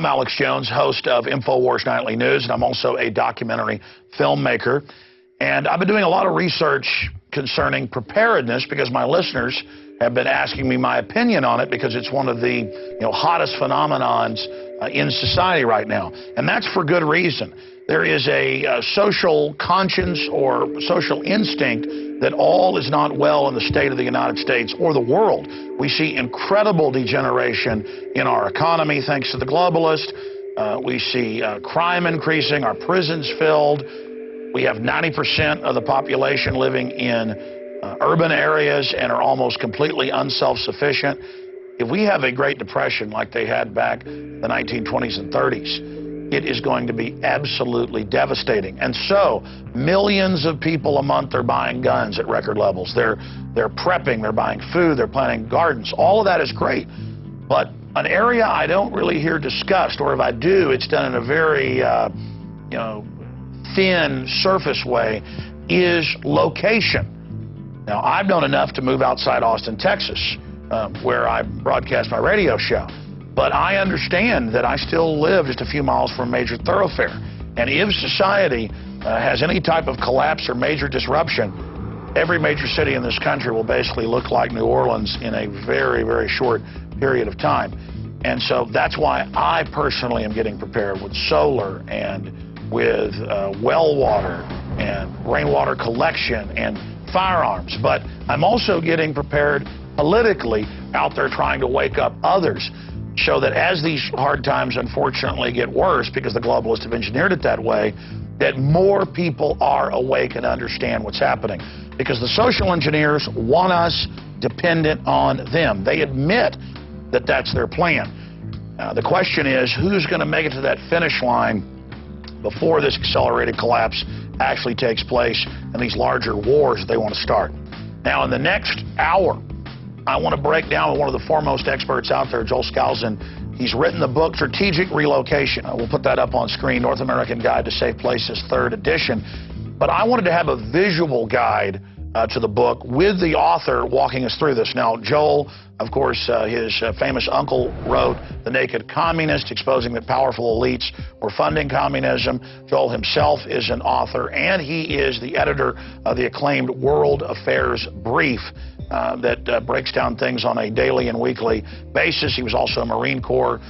I'm Alex Jones, host of InfoWars Nightly News, and I'm also a documentary filmmaker. And I've been doing a lot of research concerning preparedness because my listeners have been asking me my opinion on it because it's one of the hottest phenomenons in society right now. And that's for good reason. There is a social conscience or social instinct that all is not well in the state of the United States or the world. We see incredible degeneration in our economy thanks to the globalists. We see crime increasing, our prisons filled. We have 90% of the population living in urban areas and are almost completely unself-sufficient. If we have a Great Depression like they had back in the 1920s and 30s, it is going to be absolutely devastating. And so, millions of people a month are buying guns at record levels. They're prepping, they're buying food, they're planting gardens. All of that is great. But an area I don't really hear discussed, or if I do, it's done in a very, thin surface way, is location. Now, I've known enough to move outside Austin, Texas, where I broadcast my radio show. But I understand that I still live just a few miles from a major thoroughfare. And if society has any type of collapse or major disruption, every major city in this country will basically look like New Orleans in a very, very short period of time. And so that's why I personally am getting prepared with solar and with well water and rainwater collection and firearms. But I'm also getting prepared politically out there trying to wake up others, so that as these hard times unfortunately get worse, because the globalists have engineered it that way, that more people are awake and understand what's happening. Because the social engineers want us dependent on them. They admit that that's their plan. The question is, who's going to make it to that finish line before this accelerated collapse actually takes place and these larger wars that they want to start? Now, in the next hour, I want to break down with one of the foremost experts out there, Joel Skousen. He's written the book, Strategic Relocation. We'll put that up on screen, North American Guide to Safe Places, 3rd edition. But I wanted to have a visual guide to the book with the author walking us through this. Now, Joel, of course, his famous uncle wrote The Naked Communist, exposing that powerful elites were funding communism. Joel himself is an author, and he is the editor of the acclaimed World Affairs Brief that breaks down things on a daily and weekly basis. He was also a Marine Corps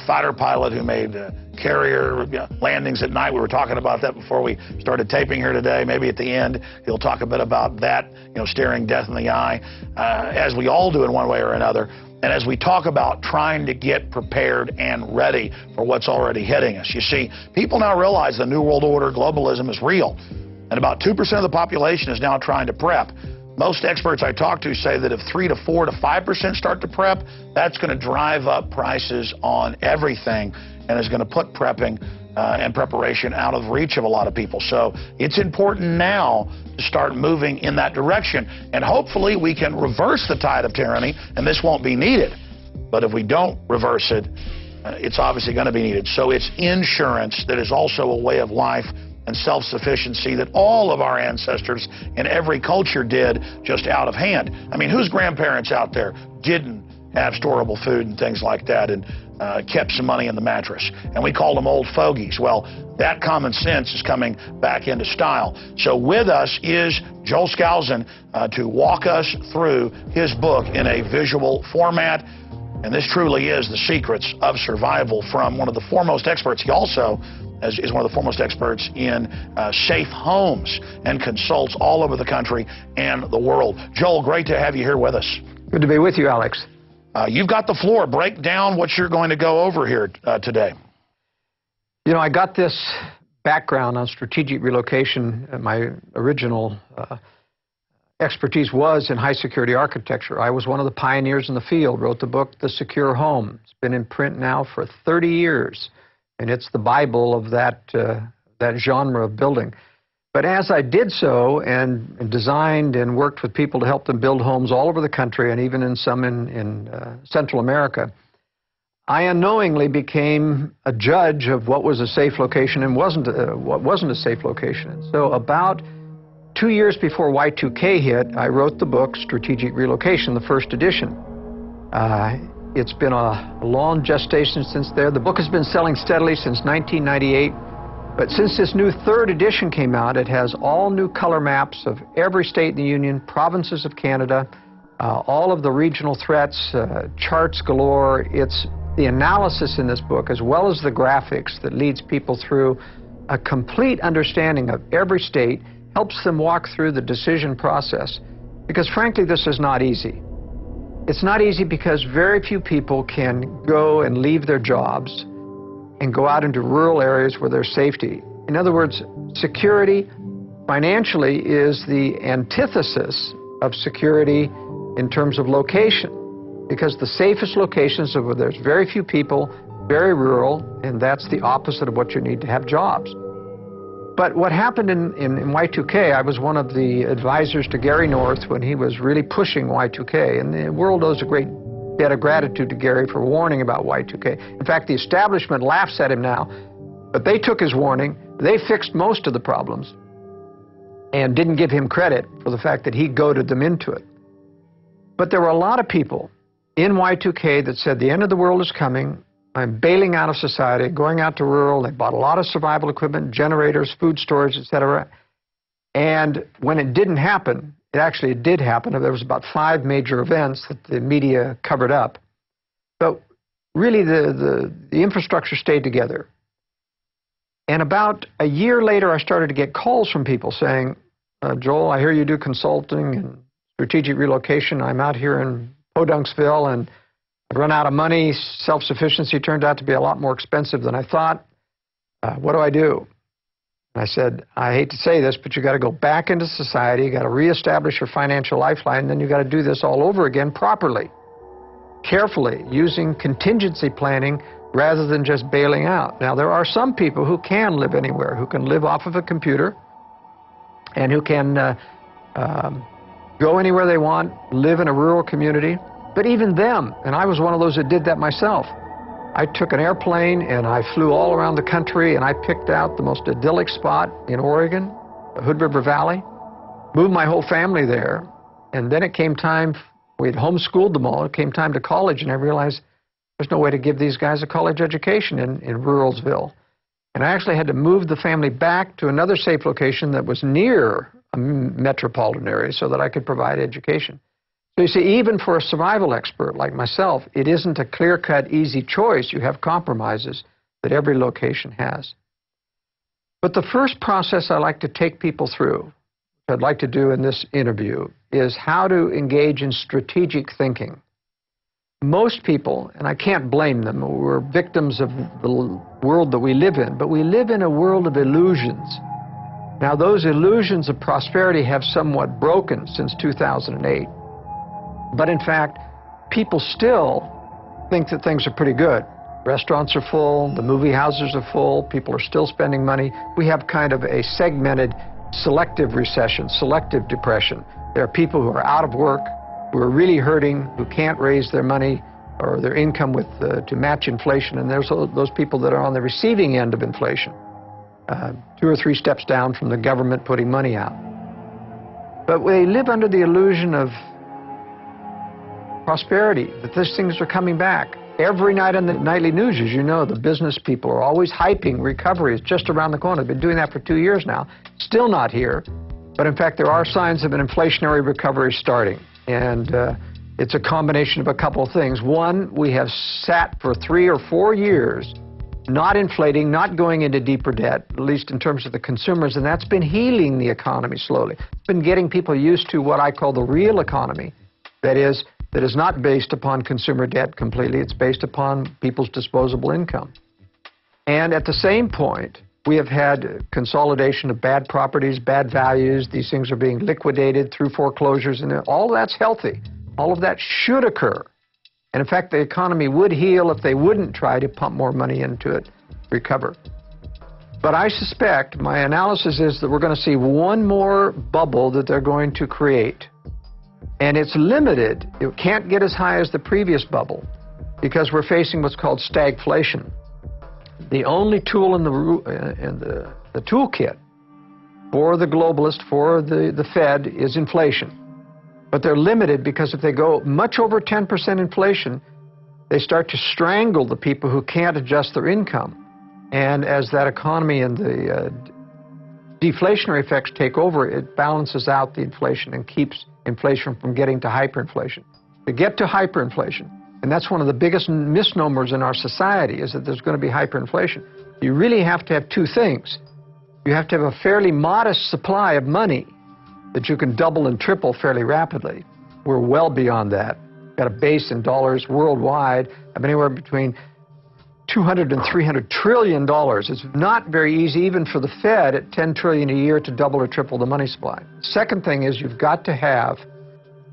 fighter pilot who made carrier landings at night. We were talking about that before we started taping here today. Maybe at the end he'll talk a bit about that, staring death in the eye, as we all do in one way or another. And as we talk about trying to get prepared and ready for what's already hitting us. You see, people now realize the New World Order, globalism is real. And about 2% of the population is now trying to prep. Most experts I talk to say that if 3 to 4 to 5% start to prep, that's going to drive up prices on everything and is going to put prepping and preparation out of reach of a lot of people. So it's important now to start moving in that direction. And hopefully we can reverse the tide of tyranny, and this won't be needed. But if we don't reverse it, it's obviously going to be needed. So it's insurance that is also a way of life and self-sufficiency that all of our ancestors in every culture did, just out of hand. I mean, whose grandparents out there didn't have storable food and things like that and kept some money in the mattress? And we called them old fogies. Well, that common sense is coming back into style. So with us is Joel Skousen to walk us through his book in a visual format. And this truly is the secrets of survival from one of the foremost experts. He also is one of the foremost experts in safe homes and consults all over the country and the world. Joel, great to have you here with us. Good to be with you, Alex. You've got the floor. Break down what you're going to go over here today. I got this background on strategic relocation. My original expertise was in high security architecture. I was one of the pioneers in the field, wrote the book, The Secure Home. It's been in print now for 30 years. And it's the Bible of that genre of building. But as I did so and designed and worked with people to help them build homes all over the country and even in some in Central America, I unknowingly became a judge of what was a safe location and what wasn't a safe location. And so about 2 years before Y2K hit, I wrote the book Strategic Relocation, the 1st edition. It's been a long gestation since there. The book has been selling steadily since 1998. But since this new third edition came out, it has all new color maps of every state in the Union, provinces of Canada, all of the regional threats, charts galore. It's the analysis in this book, as well as the graphics, that leads people through a complete understanding of every state, helps them walk through the decision process. Because frankly, this is not easy. It's not easy because very few people can go and leave their jobs and go out into rural areas where there's safety. In other words, security financially is the antithesis of security in terms of location, because the safest locations are where there's very few people, very rural, and that's the opposite of what you need to have jobs. But what happened in Y2K, I was one of the advisors to Gary North when he was really pushing Y2K, and the world owes a great debt of gratitude to Gary for warning about Y2K. In fact, the establishment laughs at him now, but they took his warning, they fixed most of the problems, and didn't give him credit for the fact that he goaded them into it. But there were a lot of people in Y2K that said the end of the world is coming, I'm bailing out of society, going out to rural. They bought a lot of survival equipment, generators, food storage, etc. And when it didn't happen, it did happen. There was about 5 major events that the media covered up. But really, the infrastructure stayed together. And about a year later, I started to get calls from people saying, Joel, I hear you do consulting and strategic relocation. I'm out here in Podunksville, and I've run out of money. Self-sufficiency turned out to be a lot more expensive than I thought. What do I do? And I said, I hate to say this, but you got to go back into society. You got to reestablish your financial lifeline. And then you got to do this all over again properly, carefully, using contingency planning rather than just bailing out. Now, there are some people who can live anywhere, who can live off of a computer, and who can go anywhere they want, live in a rural community. But even them, and I was one of those that did that myself, I took an airplane and I flew all around the country, and I picked out the most idyllic spot in Oregon, the Hood River Valley, moved my whole family there, and then it came time, we had homeschooled them all, it came time to college, and I realized there's no way to give these guys a college education in Ruralsville. And I actually had to move the family back to another safe location that was near a metropolitan area so that I could provide education. So you see, even for a survival expert like myself, it isn't a clear-cut, easy choice. You have compromises that every location has. But the first process I like to take people through, which I'd like to do in this interview, is how to engage in strategic thinking. Most people, and I can't blame them, we're victims of the world that we live in, but we live in a world of illusions. Now, those illusions of prosperity have somewhat broken since 2008. But in fact, people still think that things are pretty good. Restaurants are full, the movie houses are full, people are still spending money. We have kind of a segmented selective recession, selective depression. There are people who are out of work, who are really hurting, who can't raise their money or their income to match inflation, and there's those people that are on the receiving end of inflation, 2 or 3 steps down from the government putting money out. But they live under the illusion of prosperity, that these things are coming back. Every night on the nightly news, as you know, the business people are always hyping recovery is just around the corner. They've been doing that for 2 years now. Still not here. But in fact, there are signs of an inflationary recovery starting. And it's a combination of a couple of things. One, we have sat for 3 or 4 years not inflating, not going into deeper debt, at least in terms of the consumers, and that's been healing the economy slowly. It's been getting people used to what I call the real economy. That is not based upon consumer debt completely. It's based upon people's disposable income. And at the same point, we have had consolidation of bad properties, bad values. These things are being liquidated through foreclosures, and all that's healthy. All of that should occur. And in fact, the economy would heal if they wouldn't try to pump more money into it, recover. But I suspect, my analysis is that we're going to see one more bubble that they're going to create. And it's limited. It can't get as high as the previous bubble because we're facing what's called stagflation. The only tool in the toolkit for the globalist, for the Fed, is inflation. But they're limited because if they go much over 10% inflation, they start to strangle the people who can't adjust their income. And as that economy and the deflationary effects take over, it balances out the inflation and keeps inflation from getting to hyperinflation. To get to hyperinflation, and that's one of the biggest misnomers in our society, is that there's going to be hyperinflation. You really have to have two things. You have to have a fairly modest supply of money that you can double and triple fairly rapidly. We're well beyond that. Got a base in dollars worldwide of anywhere between $200 and $300 trillion. It's not very easy, even for the Fed at $10 trillion a year, to double or triple the money supply. Second thing is you've got to have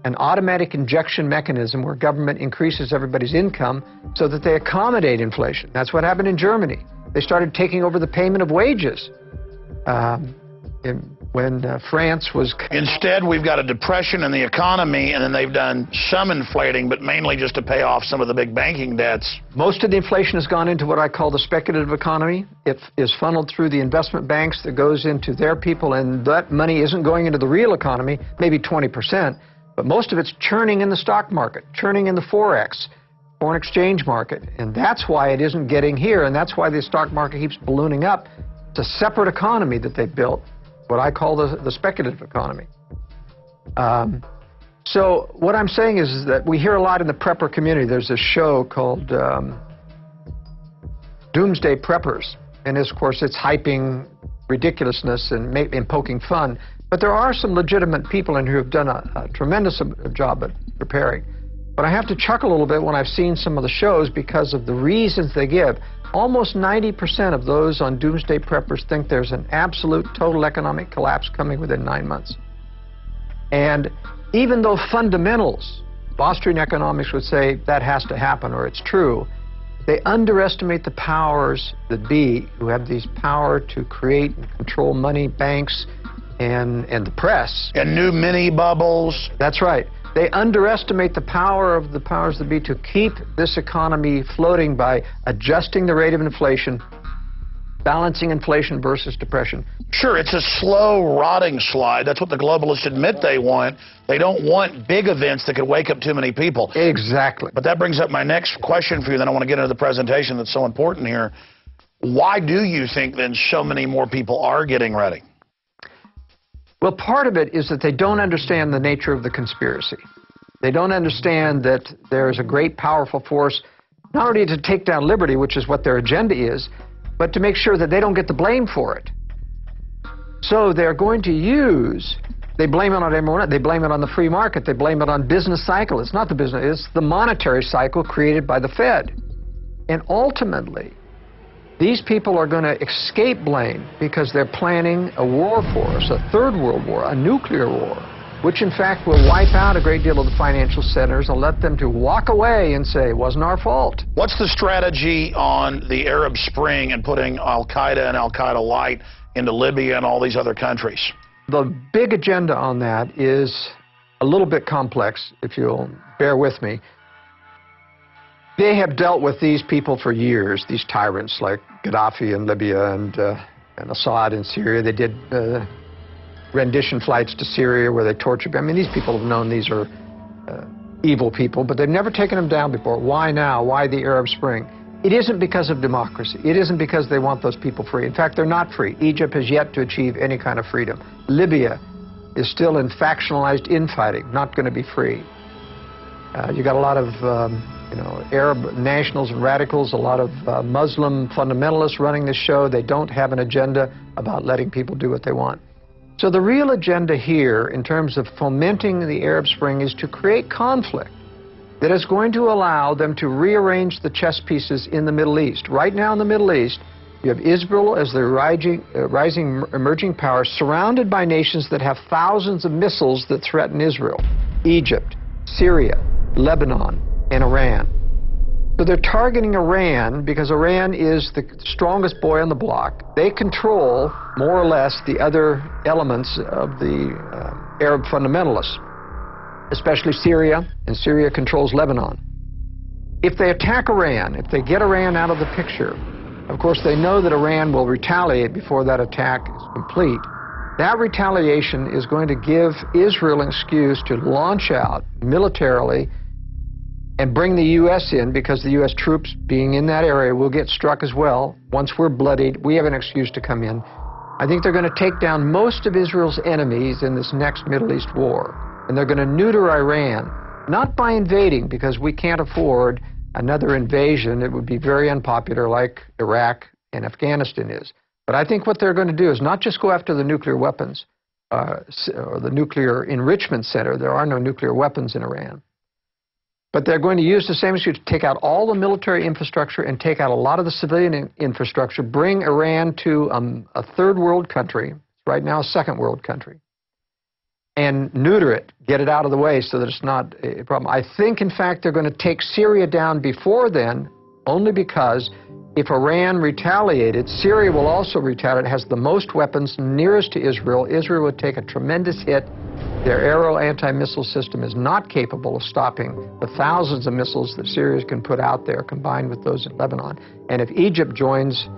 an automatic injection mechanism where government increases everybody's income so that they accommodate inflation. That's what happened in Germany. They started taking over the payment of wages when France was... Instead, we've got a depression in the economy, and then they've done some inflating, but mainly just to pay off some of the big banking debts. Most of the inflation has gone into what I call the speculative economy. It is funneled through the investment banks that goes into their people, and that money isn't going into the real economy, maybe 20%, but most of it's churning in the stock market, churning in the Forex, foreign exchange market, and that's why it isn't getting here, and that's why the stock market keeps ballooning up. It's a separate economy that they built, what I call the speculative economy. So what I'm saying is that we hear a lot in the prepper community. There's a show called Doomsday Preppers, and of course it's hyping ridiculousness and poking fun, but there are some legitimate people in here who have done a tremendous job at preparing. But I have to chuckle a little bit when I've seen some of the shows because of the reasons they give. Almost 90% of those on Doomsday Preppers think there's an absolute total economic collapse coming within 9 months. And even though fundamentals, Austrian economics would say that has to happen or it's true, they underestimate the powers that be who have these power to create and control money, banks, and the press. And new mini bubbles. That's right. They underestimate the power of the powers that be to keep this economy floating by adjusting the rate of inflation, balancing inflation versus depression. Sure, it's a slow, rotting slide. That's what the globalists admit they want. They don't want big events that could wake up too many people. Exactly. But that brings up my next question for you, then I want to get into the presentation that's so important here. Why do you think then so many more people are getting ready? Well, part of it is that they don't understand the nature of the conspiracy. They don't understand that there is a great, powerful force, not only to take down liberty, which is what their agenda is, but to make sure that they don't get the blame for it. So they're going to use, they blame it on everyone, they blame it on the free market, they blame it on business cycle. It's not the business, it's the monetary cycle created by the Fed. And ultimately, these people are going to escape blame because they're planning a war for us, a third world war, a nuclear war, which in fact will wipe out a great deal of the financial centers and let them to walk away and say, it wasn't our fault. What's the strategy on the Arab Spring and putting Al-Qaeda and Al-Qaeda-Light into Libya and all these other countries? The big agenda on that is a little bit complex, if you'll bear with me. They have dealt with these people for years, these tyrants like Gaddafi in Libya and Assad in Syria. They did rendition flights to Syria where they tortured. I mean, these people have known these are evil people, but they've never taken them down before. Why now? Why the Arab Spring? It isn't because of democracy. It isn't because they want those people free. In fact, they're not free. Egypt has yet to achieve any kind of freedom. Libya is still in factionalized infighting, not going to be free. You got a lot of Arab nationals and radicals, a lot of Muslim fundamentalists running this show. They don't have an agenda about letting people do what they want. So the real agenda here, in terms of fomenting the Arab Spring, is to create conflict that is going to allow them to rearrange the chess pieces in the Middle East. Right now in the Middle East, you have Israel as the rising emerging power, surrounded by nations that have thousands of missiles that threaten Israel: Egypt, Syria, Lebanon, and Iran. So they're targeting Iran because Iran is the strongest boy on the block. They control, more or less, the other elements of the Arab fundamentalists, especially Syria, and Syria controls Lebanon. If they attack Iran, if they get Iran out of the picture, of course they know that Iran will retaliate before that attack is complete. That retaliation is going to give Israel an excuse to launch out militarily and bring the U.S. in, because the U.S. troops being in that area will get struck as well. Once we're bloodied, we have an excuse to come in. I think they're going to take down most of Israel's enemies in this next Middle East war. And they're going to neuter Iran, not by invading, because we can't afford another invasion. It would be very unpopular, like Iraq and Afghanistan is. But I think what they're going to do is not just go after the nuclear weapons or the nuclear enrichment center. There are no nuclear weapons in Iran. But they're going to use the same excuse to take out all the military infrastructure and take out a lot of the civilian infrastructure, bring Iran to a third world country, right now a second world country, and neuter it, get it out of the way so that it's not a problem. I think, in fact, they're going to take Syria down before then, only because if Iran retaliated, Syria will also retaliate. It has the most weapons nearest to Israel. Israel would take a tremendous hit. Their aero anti-missile system is not capable of stopping the thousands of missiles that Syria can put out there, combined with those in Lebanon. And if Egypt joins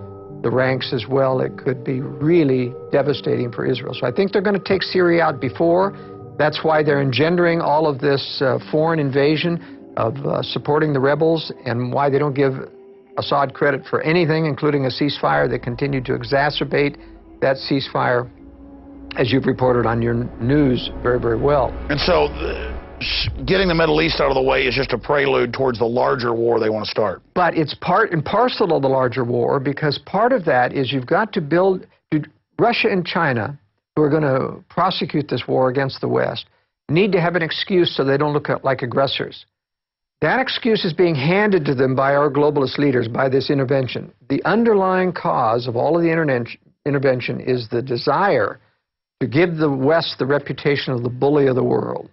the ranks as well, it could be really devastating for Israel. So I think they're going to take Syria out before. That's why they're engendering all of this foreign invasion of supporting the rebels, and why they don't give Assad credit for anything, including a ceasefire. They continue to exacerbate that ceasefire, as you've reported on your news very, very well. And so getting the Middle East out of the way is just a prelude towards the larger war they want to start. But it's part and parcel of the larger war, because part of that is you've got to build. Russia and China, who are going to prosecute this war against the West, need to have an excuse so they don't look like aggressors. That excuse is being handed to them by our globalist leaders, by this intervention. The underlying cause of all of the intervention is the desire to give the West the reputation of the bully of the world.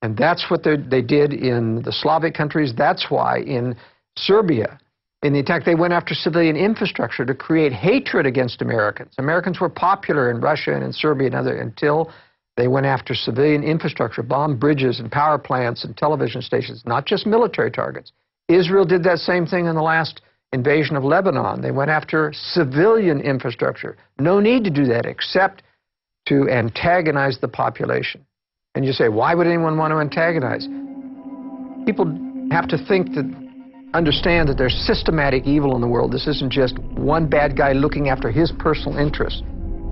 And that's what they did in the Slavic countries. That's why in Serbia, in the attack, they went after civilian infrastructure to create hatred against Americans. Americans were popular in Russia and in Serbia and until they went after civilian infrastructure, bombed bridges and power plants and television stations, not just military targets. Israel did that same thing in the last invasion of Lebanon. They went after civilian infrastructure. No need to do that except to antagonize the population. And you say, why would anyone want to antagonize? People have to understand that there's systematic evil in the world. This isn't just one bad guy looking after his personal interests.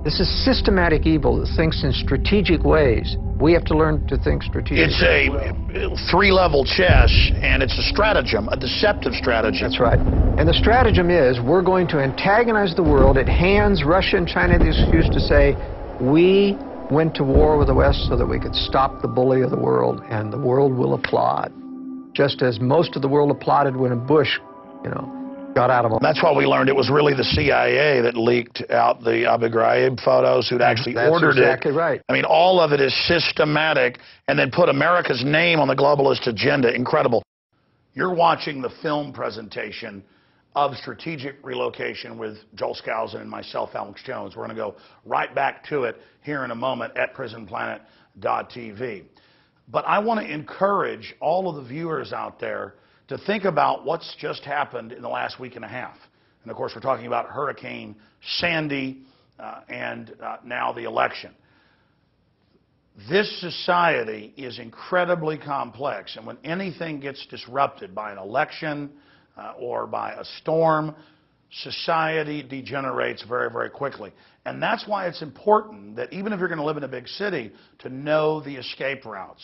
This is systematic evil that thinks in strategic ways. We have to learn to think strategically. It's a three-level chess, and it's a stratagem, a deceptive stratagem. That's right. And the stratagem is, we're going to antagonize the world. It hands Russia and China the excuse to say, we went to war with the West so that we could stop the bully of the world, and the world will applaud. Just as most of the world applauded when Bush, got out of them. That's why we learned it was really the CIA that leaked out the Abu Ghraib photos, who'd actually ordered it. That's exactly right. I mean, all of it is systematic, and then put America's name on the globalist agenda. Incredible. You're watching the film presentation of Strategic Relocation with Joel Skousen and myself, Alex Jones. We're going to go right back to it here in a moment at prisonplanet.tv. But I want to encourage all of the viewers out there to think about what's just happened in the last week and a half. And of course, we're talking about Hurricane Sandy and now the election. This society is incredibly complex, and when anything gets disrupted by an election or by a storm, society degenerates very, very quickly. And that's why it's important that even if you're going to live in a big city, to know the escape routes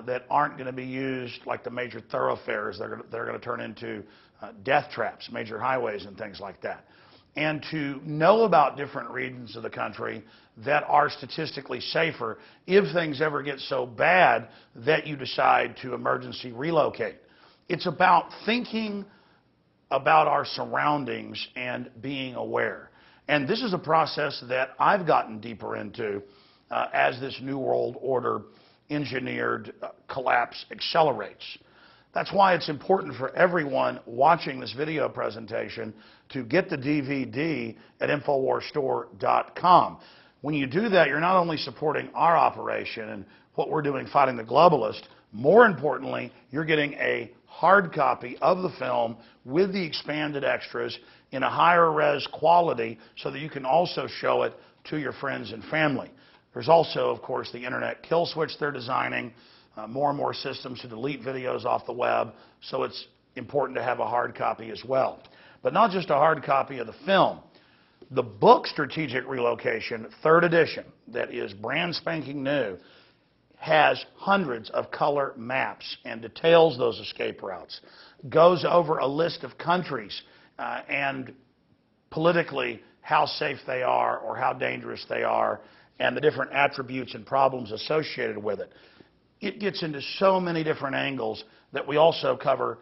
that aren't going to be used like the major thoroughfares that are going to turn into death traps, major highways and things like that. And to know about different regions of the country that are statistically safer if things ever get so bad that you decide to emergency relocate. It's about thinking about our surroundings and being aware. And this is a process that I've gotten deeper into as this New World Order engineered collapse accelerates. That's why it's important for everyone watching this video presentation to get the DVD at InfoWarsStore.com. When you do that, you're not only supporting our operation and what we're doing fighting the globalist, more importantly, you're getting a hard copy of the film with the expanded extras in a higher res quality so that you can also show it to your friends and family. There's also, of course, the internet kill switch they're designing more and more systems to delete videos off the web, so it's important to have a hard copy as well. But not just a hard copy of the film. The book Strategic Relocation, 3rd edition, that is brand spanking new, has hundreds of color maps and details those escape routes, goes over a list of countries and politically how safe they are or how dangerous they are, and the different attributes and problems associated with it. It gets into so many different angles that we also cover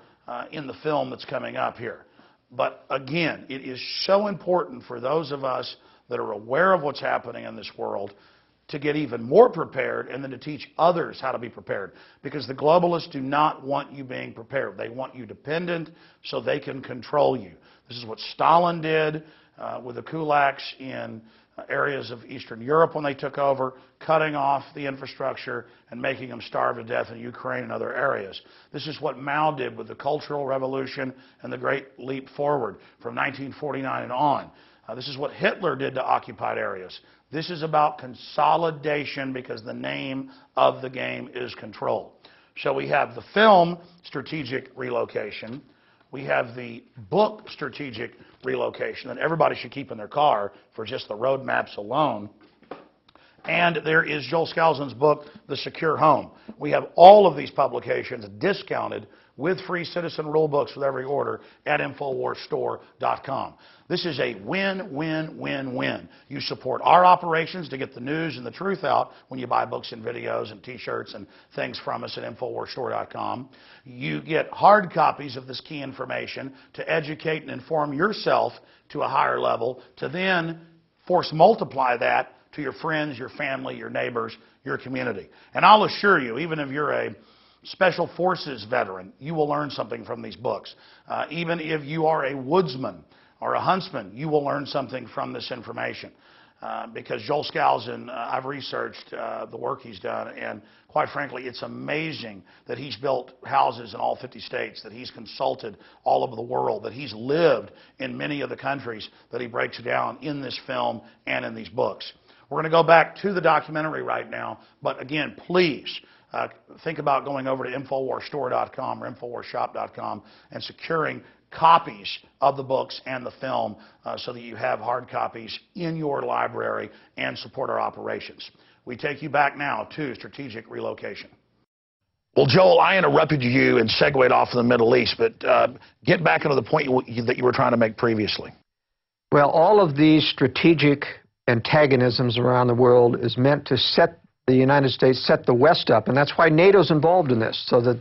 in the film that's coming up here. But again, it is so important for those of us that are aware of what's happening in this world to get even more prepared and then to teach others how to be prepared. Because the globalists do not want you being prepared. They want you dependent so they can control you. This is what Stalin did with the kulaks in areas of Eastern Europe when they took over, cutting off the infrastructure and making them starve to death in Ukraine and other areas. This is what Mao did with the Cultural Revolution and the Great Leap Forward from 1949 and on. This is what Hitler did to occupied areas. This is about consolidation because the name of the game is control. So we have the film Strategic Relocation. We have the book Strategic Relocation that everybody should keep in their car for just the road maps alone. And there is Joel Skousen's book, The Secure Home. We have all of these publications discounted with free citizen rule books with every order at InfoWarsStore.com. This is a win-win-win-win. You support our operations to get the news and the truth out when you buy books and videos and T-shirts and things from us at InfoWarsStore.com. You get hard copies of this key information to educate and inform yourself to a higher level, to then force multiply that to your friends, your family, your neighbors, your community. And I'll assure you, even if you're a Special Forces veteran, you will learn something from these books. Even if you are a woodsman or a huntsman, you will learn something from this information. Because Joel Skousen, I've researched the work he's done, and quite frankly, it's amazing that he's built houses in all 50 states, that he's consulted all over the world, that he's lived in many of the countries that he breaks down in this film and in these books. We're going to go back to the documentary right now, but again, please think about going over to InfoWarsStore.com or InfoWarsShop.com and securing copies of the books and the film so that you have hard copies in your library and support our operations. We take you back now to Strategic Relocation. Well, Joel, I interrupted you and segued off in the Middle East, but get back into the point that you were trying to make previously. Well, all of these strategic antagonisms around the world is meant to set the United States, set the West up, and that's why NATO's involved in this, so that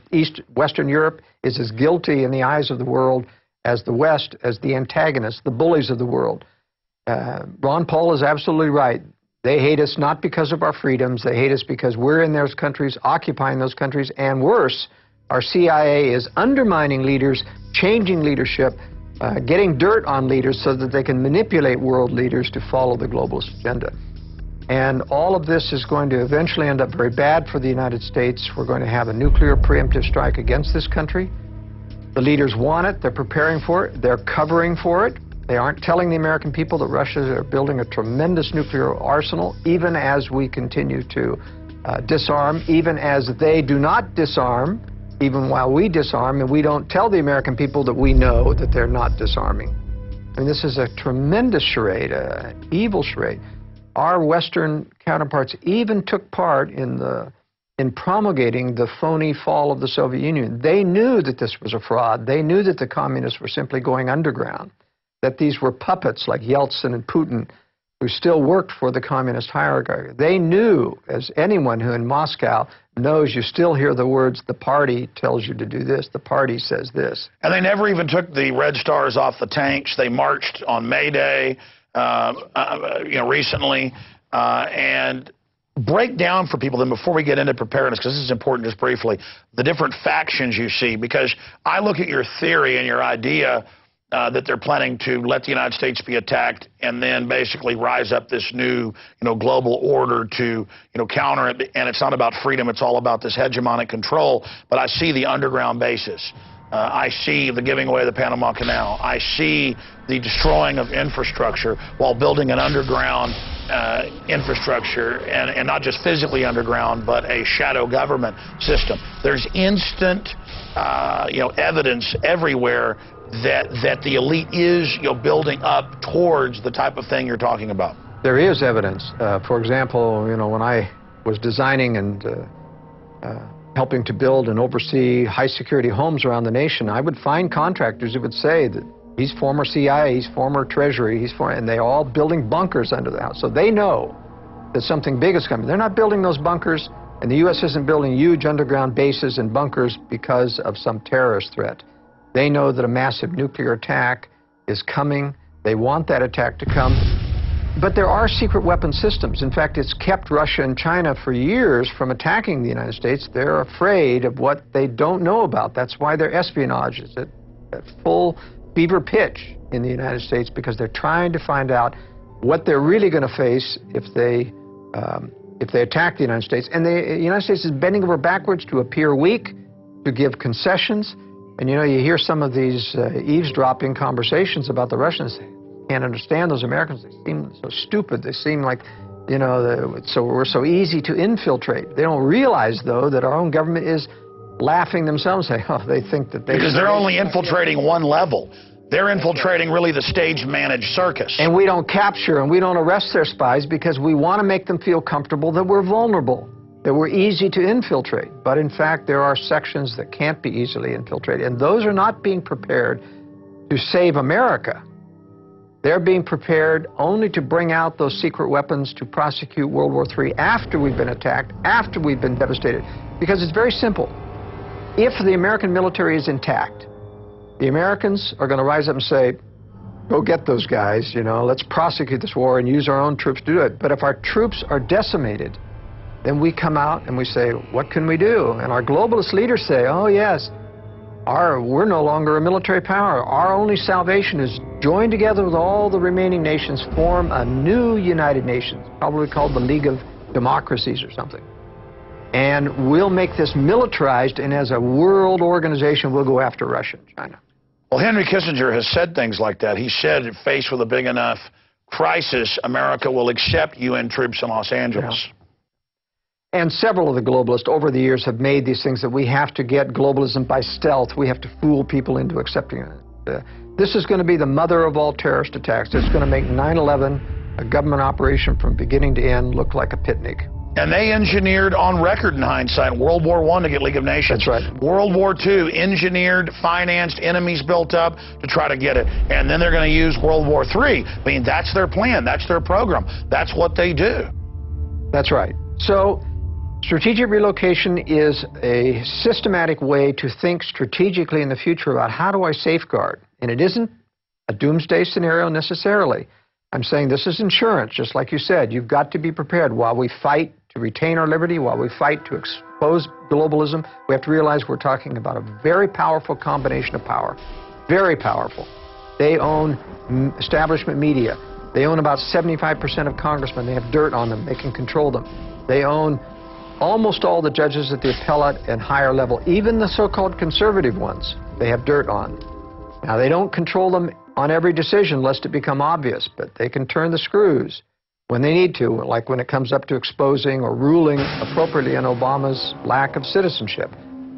Western Europe is as guilty in the eyes of the world as the West, as the antagonists, the bullies of the world. Ron Paul is absolutely right. They hate us not because of our freedoms. They hate us because we're in those countries, occupying those countries, and worse, our CIA is undermining leaders, changing leadership, getting dirt on leaders so that they can manipulate world leaders to follow the globalist agenda. And all of this is going to eventually end up very bad for the United States. We're going to have a nuclear preemptive strike against this country. The leaders want it. They're preparing for it. They're covering for it. They aren't telling the American people that Russia is building a tremendous nuclear arsenal, even as we continue to disarm, even as they do not disarm, even while we disarm, and we don't tell the American people that we know that they're not disarming. I mean, this is a tremendous charade, an evil charade. Our Western counterparts even took part in promulgating the phony fall of the Soviet Union. They knew that this was a fraud. They knew that the communists were simply going underground, that these were puppets like Yeltsin and Putin who still worked for the communist hierarchy. They knew, as anyone who in Moscow knows, you still hear the words, the party tells you to do this, the party says this. And they never even took the red stars off the tanks. They marched on May Day, recently, and break down for people, then before we get into preparedness, because this is important just briefly, the different factions you see, because I look at your theory and your idea that they're planning to let the United States be attacked and then basically rise up this new, global order to, counter it. And it's not about freedom. It's all about this hegemonic control. But I see the underground bases. I see the giving away of the Panama Canal. I see the destroying of infrastructure while building an underground infrastructure, and not just physically underground, but a shadow government system. There's instant, evidence everywhere that the elite is, building up towards the type of thing you're talking about. There is evidence. For example, when I was designing and helping to build and oversee high-security homes around the nation, I would find contractors who would say that he's former CIA, he's former Treasury, and they're all building bunkers under the house. So they know that something big is coming. They're not building those bunkers, and the U.S. isn't building huge underground bases and bunkers because of some terrorist threat. They know that a massive nuclear attack is coming. They want that attack to come. But there are secret weapon systems. In fact, it's kept Russia and China for years from attacking the United States. They're afraid of what they don't know about. That's why their espionage is at full fever pitch in the United States, because they're trying to find out what they're really going to face if they attack the United States. And the United States is bending over backwards to appear weak, to give concessions. And you hear some of these eavesdropping conversations about the Russians. Can't understand those Americans. They seem so stupid. They seem like, we're so easy to infiltrate. They don't realize, though, that our own government is laughing themselves, saying, they think that because they're only infiltrating one level. They're infiltrating really the stage-managed circus. And we don't capture and we don't arrest their spies because we want to make them feel comfortable that we're vulnerable, that we're easy to infiltrate. But in fact, there are sections that can't be easily infiltrated, and those are not being prepared to save America. They're being prepared only to bring out those secret weapons to prosecute World War III after we've been attacked, after we've been devastated. Because it's very simple. If the American military is intact, the Americans are going to rise up and say, go get those guys, let's prosecute this war and use our own troops to do it. But if our troops are decimated, then we come out and we say, what can we do? And our globalist leaders say, oh yes, we're no longer a military power. Our only salvation is join together with all the remaining nations, form a new United Nations, probably called the League of Democracies or something. And we'll make this militarized, and as a world organization, we'll go after Russia and China. Well, Henry Kissinger has said things like that. He said, faced with a big enough crisis, America will accept UN troops in Los Angeles. Yeah. And several of the globalists over the years have made these things that we have to get globalism by stealth. We have to fool people into accepting it. This is going to be the mother of all terrorist attacks. It's going to make 9/11, a government operation from beginning to end, look like a picnic. And they engineered, on record in hindsight, World War I to get League of Nations. That's right. World War II, engineered, financed, enemies built up to try to get it. And then they're going to use World War III. I mean, that's their plan. That's their program. That's what they do. That's right. So strategic relocation is a systematic way to think strategically in the future about how do I safeguard. And it isn't a doomsday scenario necessarily. I'm saying this is insurance, just like you said. You've got to be prepared while we fight to retain our liberty, while we fight to expose globalism. We have to realize we're talking about a very powerful combination of power, very powerful. They own establishment media. They own about 75% of congressmen. They have dirt on them. They can control them. They own almost all the judges at the appellate and higher level, even the so-called conservative ones, they have dirt on. Now, they don't control them on every decision lest it become obvious, but they can turn the screws when they need to, like when it comes up to exposing or ruling appropriately on Obama's lack of citizenship.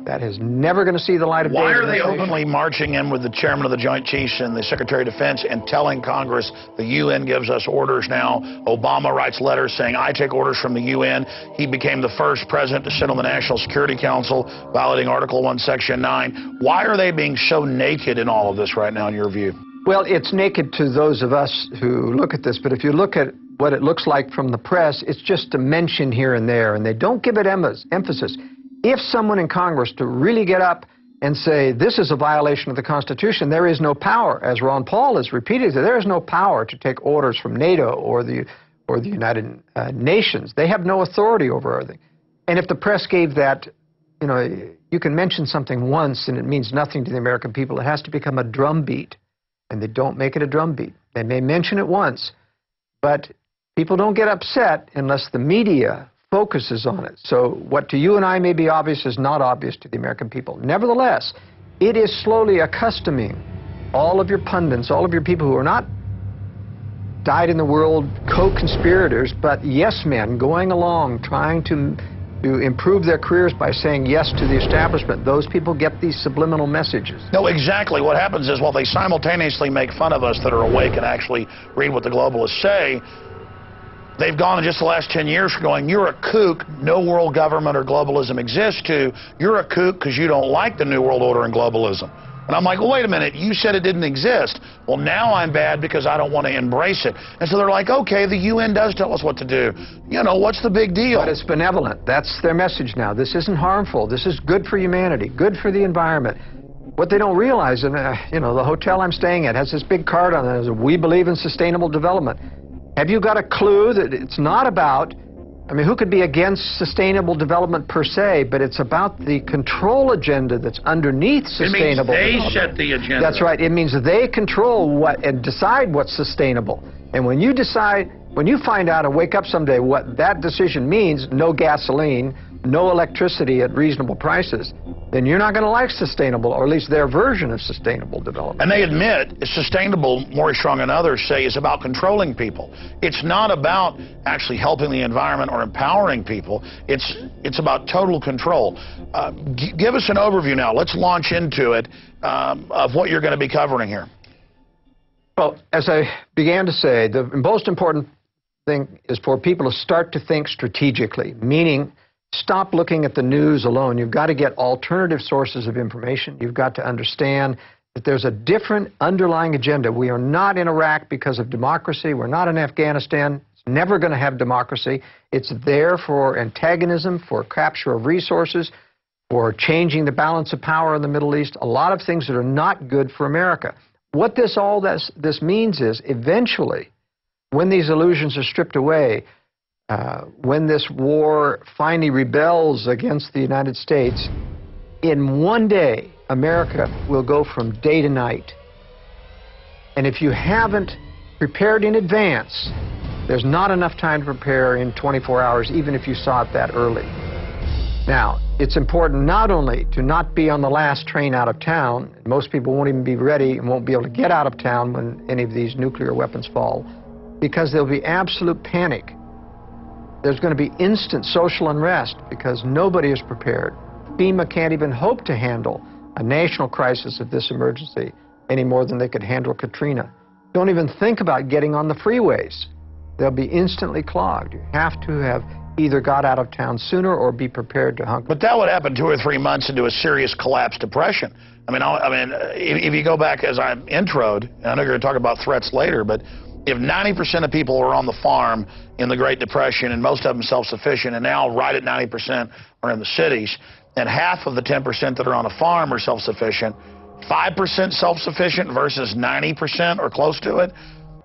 That is never going to see the light of day. Why are they openly marching in with the chairman of the Joint Chiefs and the Secretary of Defense and telling Congress the UN gives us orders now? Obama writes letters saying, I take orders from the UN. He became the first president to sit on the National Security Council, violating Article 1, Section 9. Why are they being so naked in all of this right now, in your view? Well, it's naked to those of us who look at this, but if you look at what it looks like from the press, it's just a mention here and there, and they don't give it emphasis. If someone in Congress to really get up and say this is a violation of the Constitution, there is no power, as Ron Paul has repeated, there is no power to take orders from NATO or the United Nations. They have no authority over everything. And if the press gave that, you can mention something once and it means nothing to the American people. It has to become a drumbeat, and they don't make it a drumbeat. They may mention it once, but people don't get upset unless the media focuses on it. So what to you and I may be obvious is not obvious to the American people. Nevertheless, it is slowly accustoming all of your pundits, all of your people who are not dyed-in-the-world co-conspirators, but yes men going along trying to improve their careers by saying yes to the establishment. Those people get these subliminal messages. No, exactly. What happens is, while they simultaneously make fun of us that are awake and actually read what the globalists say, they've gone in just the last 10 years from going, you're a kook, no world government or globalism exists, to you're a kook because you don't like the New World Order and globalism. And I'm like, well, wait a minute, you said it didn't exist. Well, now I'm bad because I don't want to embrace it. And so they're like, okay, the UN does tell us what to do. You know, what's the big deal? But it's benevolent. That's their message now. This isn't harmful. This is good for humanity, good for the environment. What they don't realize, and you know, the hotel I'm staying at has this big card on it. It says, we believe in sustainable development. Have you got a clue that it's not about, I mean, who could be against sustainable development per se, but it's about the control agenda that's underneath sustainable development. It means they set the agenda. That's right. It means they control what and decide what's sustainable. And when you decide, when you find out and wake up someday what that decision means, no gasoline, no electricity at reasonable prices, then you're not going to like sustainable, or at least their version of sustainable development. And they admit sustainable, Maury Strong and others say, is about controlling people. It's not about actually helping the environment or empowering people. It's about total control. Give us an overview now. Let's launch into it of what you're going to be covering here. Well, as I began to say, the most important thing is for people to start to think strategically, meaning stop looking at the news alone. You've got to get alternative sources of information. You've got to understand that there's a different underlying agenda. We are not in Iraq because of democracy. We're not in Afghanistan. It's never going to have democracy. It's there for antagonism, for capture of resources, for changing the balance of power in the Middle East, a lot of things that are not good for America. What this means is, eventually, when these illusions are stripped away, when this war finally rebels against the United States, in one day, America will go from day to night. And if you haven't prepared in advance, there's not enough time to prepare in 24 hours, even if you saw it that early. Now, it's important not only to not be on the last train out of town. Most people won't even be ready and won't be able to get out of town when any of these nuclear weapons fall, because there'll be absolute panic. There's going to be instant social unrest because nobody is prepared. FEMA can't even hope to handle a national crisis of this emergency any more than they could handle Katrina. Don't even think about getting on the freeways. They'll be instantly clogged. You have to have either got out of town sooner or be prepared to hunker. But that would happen 2 or 3 months into a serious collapse depression. I mean, if you go back as I introed, and I know you're going to talk about threats later, but if 90% of people were on the farm in the Great Depression, and most of them self-sufficient, and now right at 90% are in the cities, and half of the 10% that are on a farm are self-sufficient, 5% self-sufficient versus 90% or close to it.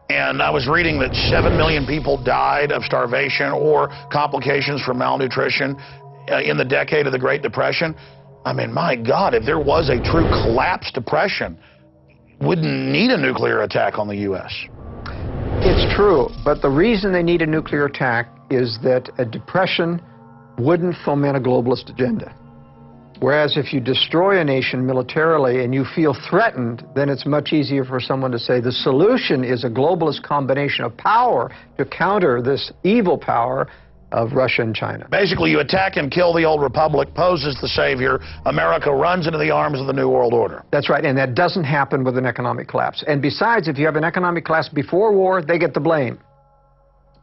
And I was reading that 7 million people died of starvation or complications from malnutrition in the decade of the Great Depression. I mean, my God, if there was a true collapse depression, wouldn't need a nuclear attack on the U.S. It's true, but the reason they need a nuclear attack is that a depression wouldn't foment a globalist agenda. Whereas if you destroy a nation militarily and you feel threatened, then it's much easier for someone to say the solution is a globalist combination of power to counter this evil power of Russia and China. Basically, you attack and kill the old republic, pose as the savior, America runs into the arms of the New World Order. That's right, and that doesn't happen with an economic collapse. And besides, if you have an economic collapse before war, they get the blame.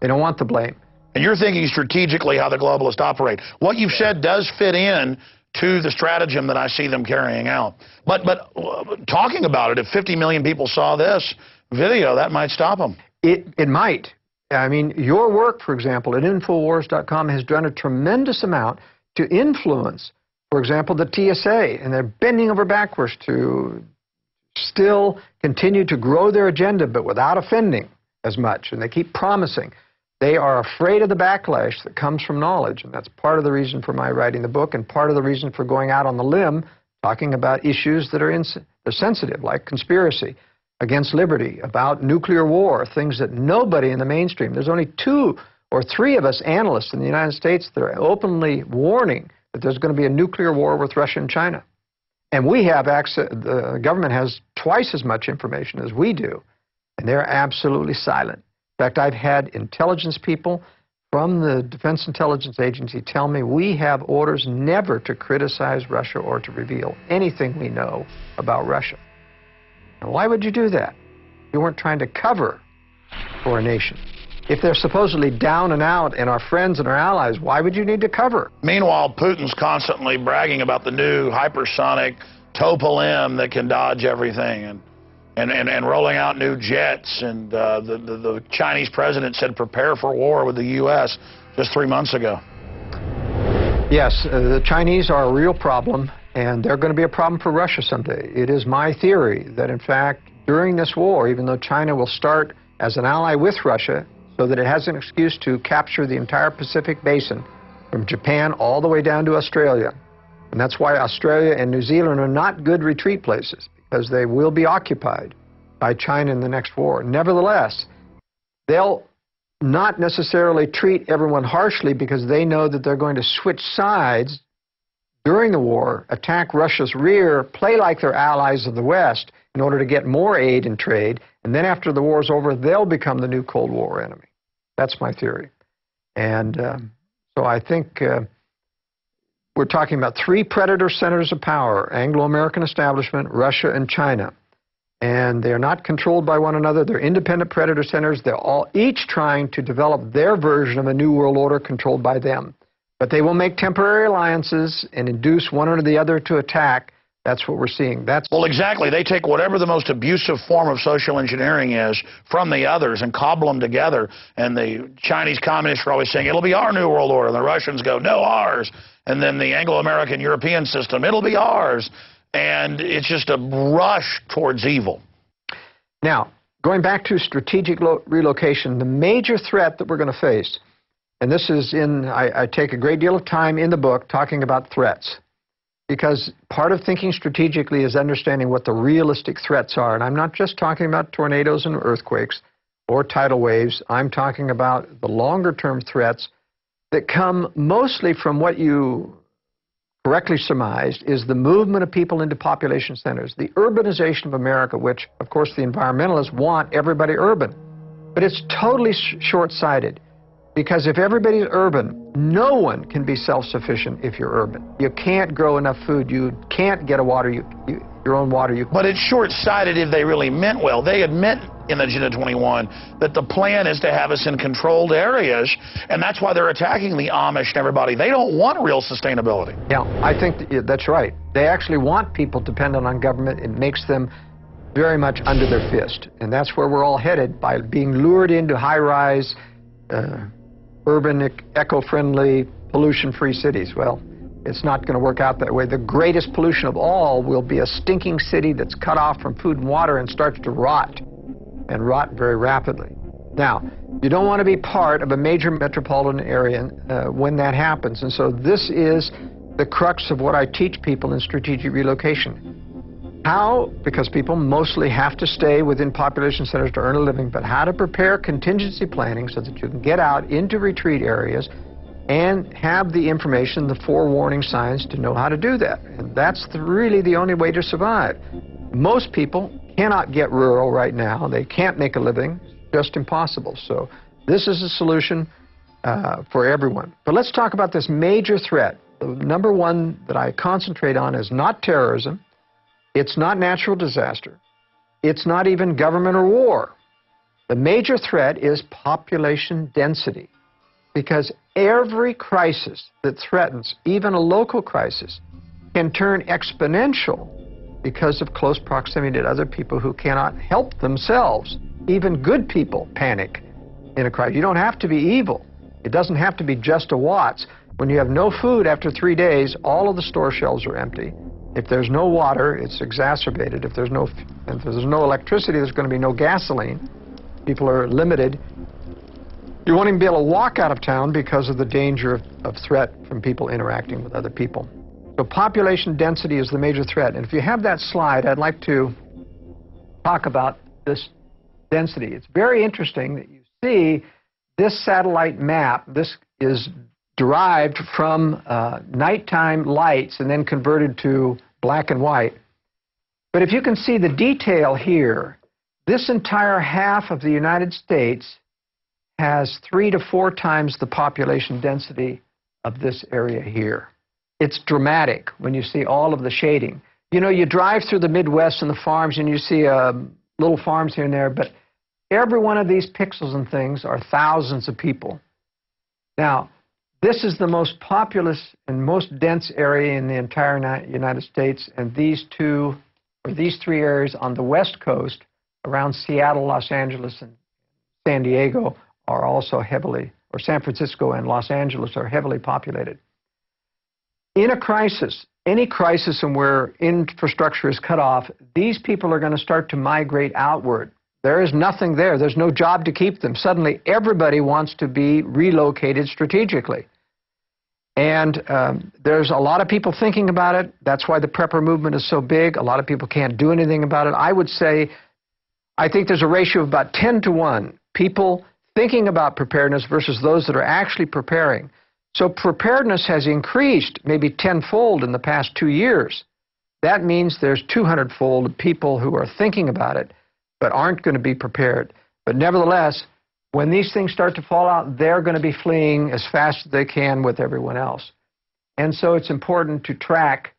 They don't want the blame. And you're thinking strategically how the globalists operate. What you've said does fit in to the stratagem that I see them carrying out. But talking about it, if 50 million people saw this video, that might stop them. It might. I mean, your work, for example, at Infowars.com has done a tremendous amount to influence, for example, the TSA, and they're bending over backwards to still continue to grow their agenda, but without offending as much, and they keep promising. They are afraid of the backlash that comes from knowledge, and that's part of the reason for my writing the book and part of the reason for going out on the limb talking about issues that are sensitive, like conspiracy against liberty, about nuclear war, things that nobody in the mainstream, there's only 2 or 3 of us analysts in the United States that are openly warning that there's going to be a nuclear war with Russia and China. And we have access, the government has twice as much information as we do, and they're absolutely silent. fact, I've had intelligence people from the Defense Intelligence Agency tell me we have orders never to criticize Russia or to reveal anything we know about Russia. Now, why would you do that? You weren't trying to cover for a nation. If they're supposedly down and out and our friends and our allies, why would you need to cover? Meanwhile, Putin's constantly bragging about the new hypersonic Tupolev that can dodge everything, and rolling out new jets. And the Chinese president said prepare for war with the U.S. just 3 months ago. Yes, the Chinese are a real problem, and they're going to be a problem for Russia someday. It is my theory that, in fact, during this war, even though China will start as an ally with Russia so that it has an excuse to capture the entire Pacific Basin from Japan all the way down to Australia, and that's why Australia and New Zealand are not good retreat places, because they will be occupied by China in the next war. Nevertheless, they'll not necessarily treat everyone harshly because they know that they're going to switch sides during the war, attack Russia's rear, play like they're allies of the West in order to get more aid and trade, and then after the war's over, they'll become the new Cold War enemy. That's my theory. And so I think we're talking about three predator centers of power: Anglo-American establishment, Russia, and China. And they're not controlled by one another. They're independent predator centers. They're all each trying to develop their version of a new world order controlled by them. But they will make temporary alliances and induce one or the other to attack. That's what we're seeing. Well, exactly. They take whatever the most abusive form of social engineering is from the others and cobble them together. And the Chinese communists are always saying, it'll be our new world order. And the Russians go, no, ours. And then the Anglo-American European system, it'll be ours. And it's just a rush towards evil. Now, going back to strategic relocation, the major threat that we're going to face, and this is I take a great deal of time in the book talking about threats, because part of thinking strategically is understanding what the realistic threats are. And I'm not just talking about tornadoes and earthquakes or tidal waves. I'm talking about the longer-term threats that come mostly from what you correctly surmised is the movement of people into population centers, the urbanization of America, which, of course, the environmentalists want everybody urban. But it's totally short-sighted, because if everybody's urban, no one can be self-sufficient if you're urban. You can't grow enough food. You can't get your own water. But it's short-sighted if they really meant well. They admit in Agenda 21 that the plan is to have us in controlled areas, and that's why they're attacking the Amish and everybody. They don't want real sustainability. Yeah, I think that's right. They actually want people dependent on government. It makes them very much under their fist, and that's where we're all headed, by being lured into high-rise, urban, eco-friendly, pollution-free cities. Well, it's not going to work out that way. The greatest pollution of all will be a stinking city that's cut off from food and water and starts to rot, and rot very rapidly. Now, you don't want to be part of a major metropolitan area when that happens, and so this is the crux of what I teach people in strategic relocation. How, because people mostly have to stay within population centers to earn a living, but how to prepare contingency planning so that you can get out into retreat areas and have the information, the forewarning signs to know how to do that. And that's really the only way to survive. Most people cannot get rural right now. They can't make a living. It's just impossible. So this is a solution for everyone. But let's talk about this major threat. The number one that I concentrate on is not terrorism. It's not natural disaster. It's not even government or war. The major threat is population density, because every crisis that threatens, even a local crisis, can turn exponential because of close proximity to other people who cannot help themselves. Even good people panic in a crisis. You don't have to be evil. It doesn't have to be just a Watts. When you have no food after 3 days, all of the store shelves are empty. If there's no water, it's exacerbated. If there's no electricity, there's going to be no gasoline. People are limited. You won't even be able to walk out of town because of the danger of threat from people interacting with other people. So population density is the major threat. And if you have that slide, I'd like to talk about this density. It's very interesting that you see this satellite map. This is derived from nighttime lights and then converted to black and white. But if you can see the detail here, this entire half of the United States has 3 to 4 times the population density of this area here. It's dramatic when you see all of the shading. You know, you drive through the Midwest and the farms and you see little farms here and there, but every one of these pixels and things are thousands of people. Now, this is the most populous and most dense area in the entire United States, and these 3 areas on the West Coast around Seattle, Los Angeles, and San Diego are also heavily, or San Francisco and Los Angeles are heavily populated. In a crisis, any crisis in where infrastructure is cut off, these people are going to start to migrate outward. There is nothing there. There's no job to keep them. Suddenly, everybody wants to be relocated strategically. And there's a lot of people thinking about it. That's why the prepper movement is so big. A lot of people can't do anything about it. I would say, I think there's a ratio of about 10 to 1. People thinking about preparedness versus those that are actually preparing. So preparedness has increased maybe tenfold in the past 2 years. That means there's 200-fold people who are thinking about it but aren't going to be prepared. But nevertheless, when these things start to fall out, they're going to be fleeing as fast as they can with everyone else. And so it's important to track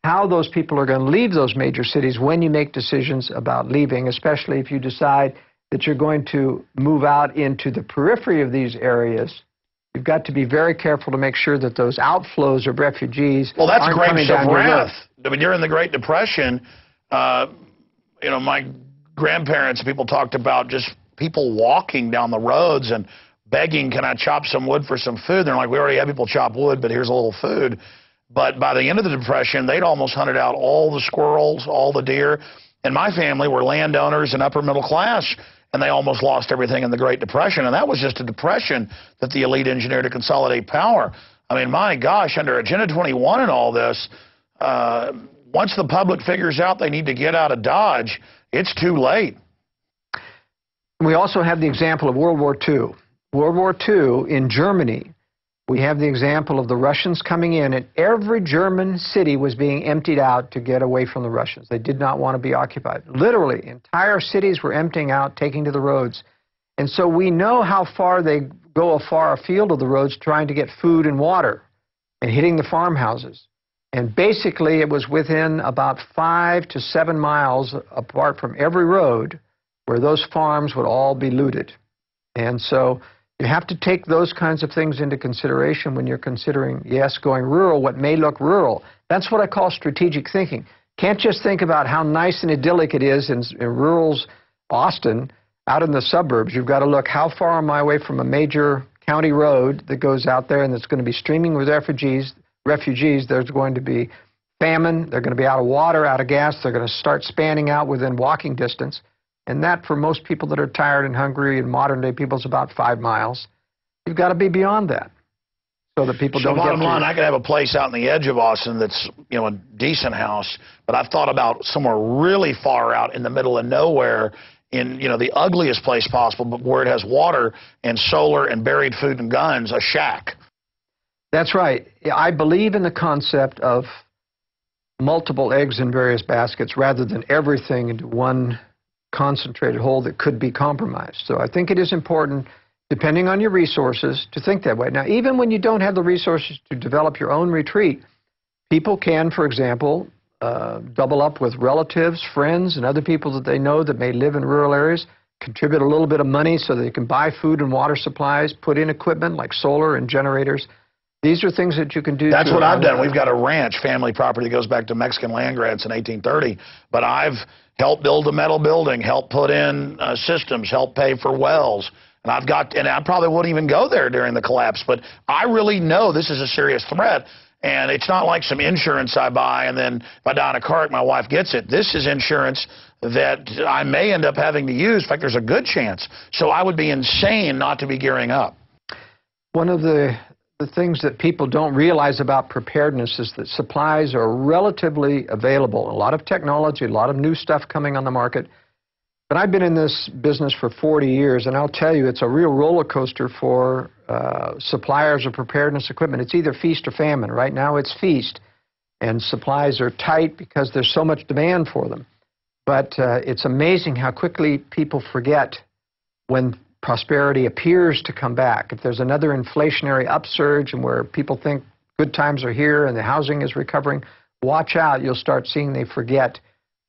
how those people are going to leave those major cities when you make decisions about leaving, especially if you decide that you're going to move out into the periphery of these areas. You've got to be very careful to make sure that those outflows of refugees well, that's aren't grapes coming of down your road. wrath. I mean, during the Great Depression, you know, my grandparents, people talked about just people walking down the roads and begging, can I chop some wood for some food? They're like, we already have people chop wood, but here's a little food. But by the end of the Depression, they'd almost hunted out all the squirrels, all the deer. And my family were landowners and upper middle class, and they almost lost everything in the Great Depression. And that was just a depression that the elite engineered to consolidate power. I mean, my gosh, under Agenda 21 and all this, once the public figures out they need to get out of Dodge, it's too late. We also have the example of World War II. World War II in Germany, we have the example of the Russians coming in, and every German city was being emptied out to get away from the Russians. They did not want to be occupied. Literally, entire cities were emptying out, taking to the roads. And so we know how far they go far afield of the roads trying to get food and water and hitting the farmhouses. And basically, it was within about 5 to 7 miles apart from every road where those farms would all be looted. And so you have to take those kinds of things into consideration when you're considering, yes, going rural, what may look rural. That's what I call strategic thinking. Can't just think about how nice and idyllic it is in rural Austin, out in the suburbs. You've got to look, how far am I away from a major county road that goes out there and that's going to be streaming with refugees. There's going to be famine. They're going to be out of water, out of gas. They're going to start spanning out within walking distance. And that, for most people that are tired and hungry and modern-day people, is about 5 miles. You've got to be beyond that so that people don't get... Bottom line, I could have a place out in the edge of Austin that's, you know, a decent house, but I've thought about somewhere really far out in the middle of nowhere in, you know, the ugliest place possible, but where it has water and solar and buried food and guns, a shack. That's right. I believe in the concept of multiple eggs in various baskets rather than everything into one concentrated whole that could be compromised. So I think it is important, depending on your resources, to think that way. Now, even when you don't have the resources to develop your own retreat, people can, for example, double up with relatives, friends, and other people that they know that may live in rural areas, contribute a little bit of money so they can buy food and water supplies, put in equipment like solar and generators. These are things that you can do. That's what I've done. We've got a ranch, family property that goes back to Mexican land grants in 1830, but I've helped build a metal building, helped put in systems, helped pay for wells. And I probably wouldn't even go there during the collapse, but I really know this is a serious threat. And it's not like some insurance I buy and then if I die in a car, my wife gets it. This is insurance that I may end up having to use. In fact, there's a good chance. So I would be insane not to be gearing up. One of the things that people don't realize about preparedness is that supplies are relatively available. A lot of technology, a lot of new stuff coming on the market. But I've been in this business for 40 years, and I'll tell you, it's a real roller coaster for suppliers of preparedness equipment. It's either feast or famine. Right now it's feast, and supplies are tight because there's so much demand for them. But it's amazing how quickly people forget when prosperity appears to come back, if there's another inflationary upsurge and where people think good times are here and the housing is recovering, watch out. You'll start seeing they forget.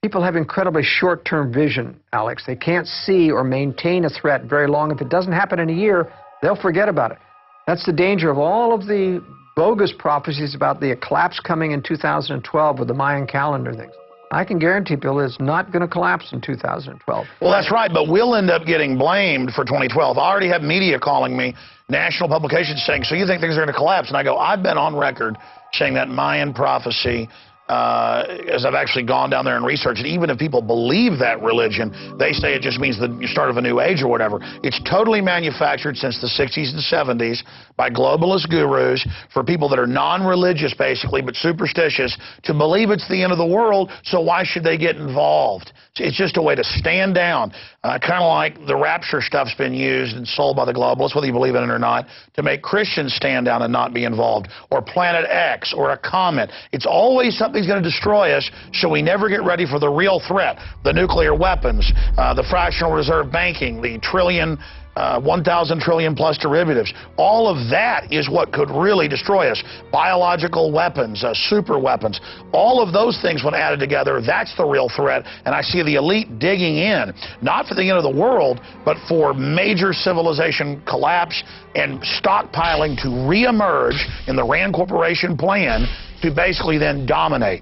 People have incredibly short-term vision, Alex. They can't see or maintain a threat very long. If it doesn't happen in a year, they'll forget about it. That's the danger of all of the bogus prophecies about the collapse coming in 2012 with the Mayan calendar things. I can guarantee people it's not going to collapse in 2012. Well, that's right, but we'll end up getting blamed for 2012. I already have media calling me, national publications saying, so you think things are going to collapse? And I go, I've been on record saying that Mayan prophecy, as I've actually gone down there and researched it, even if people believe that religion, they say it just means the start of a new age or whatever. It's totally manufactured since the 60s and 70s by globalist gurus for people that are non-religious, basically, but superstitious, to believe it's the end of the world, so why should they get involved? It's just a way to stand down, kind of like the rapture stuff's been used and sold by the globalists, whether you believe in it or not, to make Christians stand down and not be involved, or Planet X, or a comet. It's always something's going to destroy us, so we never get ready for the real threat, the nuclear weapons, the fractional reserve banking, the 1,000 trillion plus derivatives. All of that is what could really destroy us. Biological weapons, super weapons, all of those things when added together, that's the real threat. And I see the elite digging in, not for the end of the world, but for major civilization collapse and stockpiling to reemerge in the Rand Corporation plan to basically then dominate.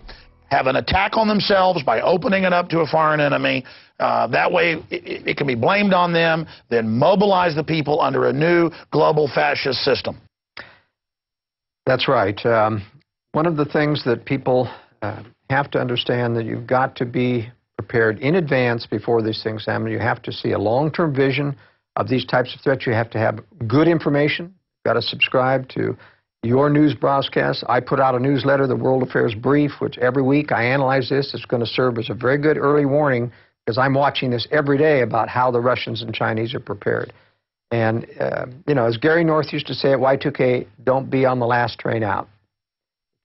Have an attack on themselves by opening it up to a foreign enemy. That way it can be blamed on them, then mobilize the people under a new global fascist system. That's right. One of the things that people have to understand, that you've got to be prepared in advance before these things happen. You have to see a long-term vision of these types of threats. You have to have good information. You've got to subscribe to your news broadcasts. I put out a newsletter, the World Affairs Brief, which every week I analyze this. It's going to serve as a very good early warning, because I'm watching this every day about how the Russians and Chinese are prepared. And, you know, as Gary North used to say at Y2K, don't be on the last train out.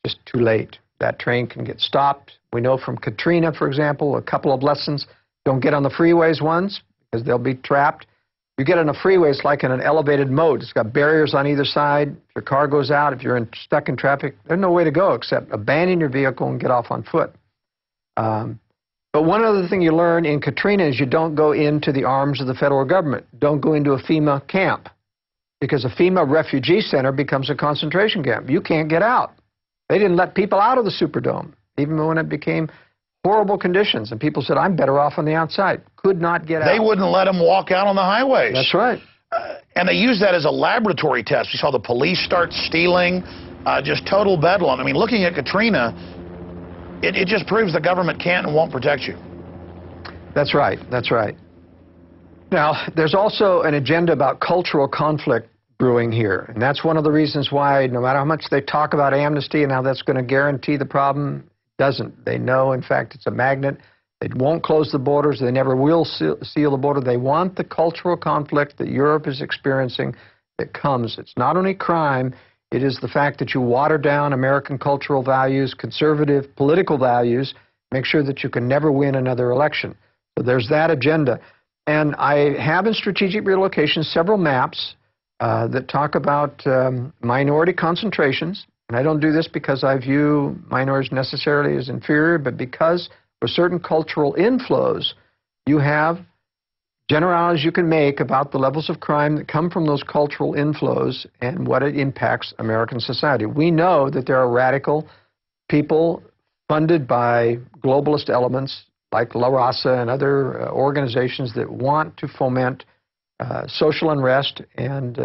Just too late. That train can get stopped. We know from Katrina, for example, a couple of lessons. Don't get on the freeways once, because they'll be trapped. You get on a freeway, it's like in an elevated moat. It's got barriers on either side. If your car goes out, if you're stuck in traffic, there's no way to go except abandon your vehicle and get off on foot. But one other thing you learn in Katrina is you don't go into the arms of the federal government. Don't go into a FEMA camp, because a FEMA refugee center becomes a concentration camp. You can't get out. They didn't let people out of the Superdome, even when it became horrible conditions, and people said, I'm better off on the outside. Could not get out. They wouldn't let them walk out on the highways. That's right. And they use that as a laboratory test. We saw the police start stealing, just total bedlam. I mean, looking at Katrina, it just proves the government can't and won't protect you. That's right. That's right. Now, there's also an agenda about cultural conflict brewing here, and that's one of the reasons why, no matter how much they talk about amnesty and how that's going to guarantee the problem, doesn't. They know, in fact, it's a magnet. They won't close the borders. They never will seal the border. They want the cultural conflict that Europe is experiencing that comes. It's not only crime, it is the fact that you water down American cultural values, conservative political values, make sure that you can never win another election. So there's that agenda. And I have in strategic relocation several maps that talk about minority concentrations. And I don't do this because I view minorities necessarily as inferior, but because for certain cultural inflows, you have generalities you can make about the levels of crime that come from those cultural inflows and what it impacts American society. We know that there are radical people funded by globalist elements like La Raza and other organizations that want to foment social unrest and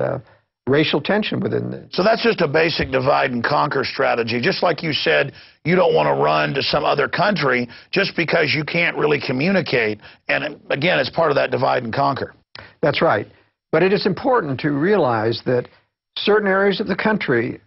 racial tension within the... So that's just a basic divide and conquer strategy. Just like you said, you don't want to run to some other country just because you can't really communicate. And again, it's part of that divide and conquer. That's right. But it is important to realize that certain areas of the country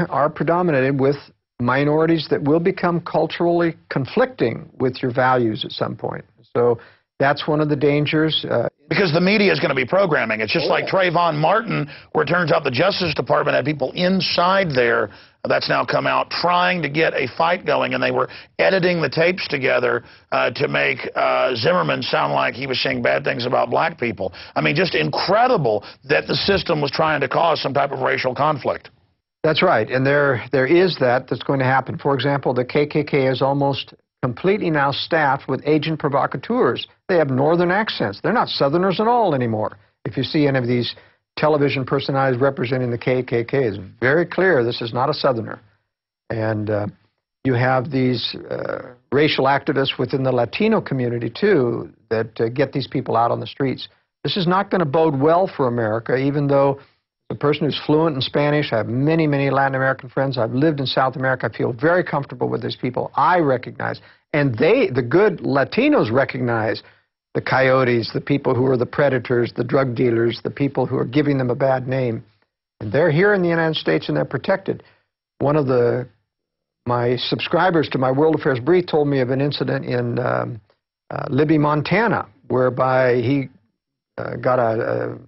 are predominated with minorities that will become culturally conflicting with your values at some point. So that's one of the dangers. Because the media is going to be programming. It's just like Trayvon Martin, where it turns out the Justice Department had people inside there that's now come out trying to get a fight going, and they were editing the tapes together to make Zimmerman sound like he was saying bad things about black people. I mean, just incredible that the system was trying to cause some type of racial conflict. That's right, and there is that's going to happen. For example, the KKK is almost completely now staffed with agent provocateurs. They have northern accents. They're not Southerners at all anymore. If you see any of these television personalities representing the KKK, it's very clear this is not a Southerner. And you have these racial activists within the Latino community, too, that get these people out on the streets. This is not going to bode well for America, even though the person who's fluent in Spanish, I have many, many Latin American friends. I've lived in South America. I feel very comfortable with these people. I recognize, and the good Latinos recognize the coyotes, the people who are the predators, the drug dealers, the people who are giving them a bad name. And they're here in the United States and they're protected. One of my subscribers to my World Affairs Brief told me of an incident in Libby, Montana, whereby he got a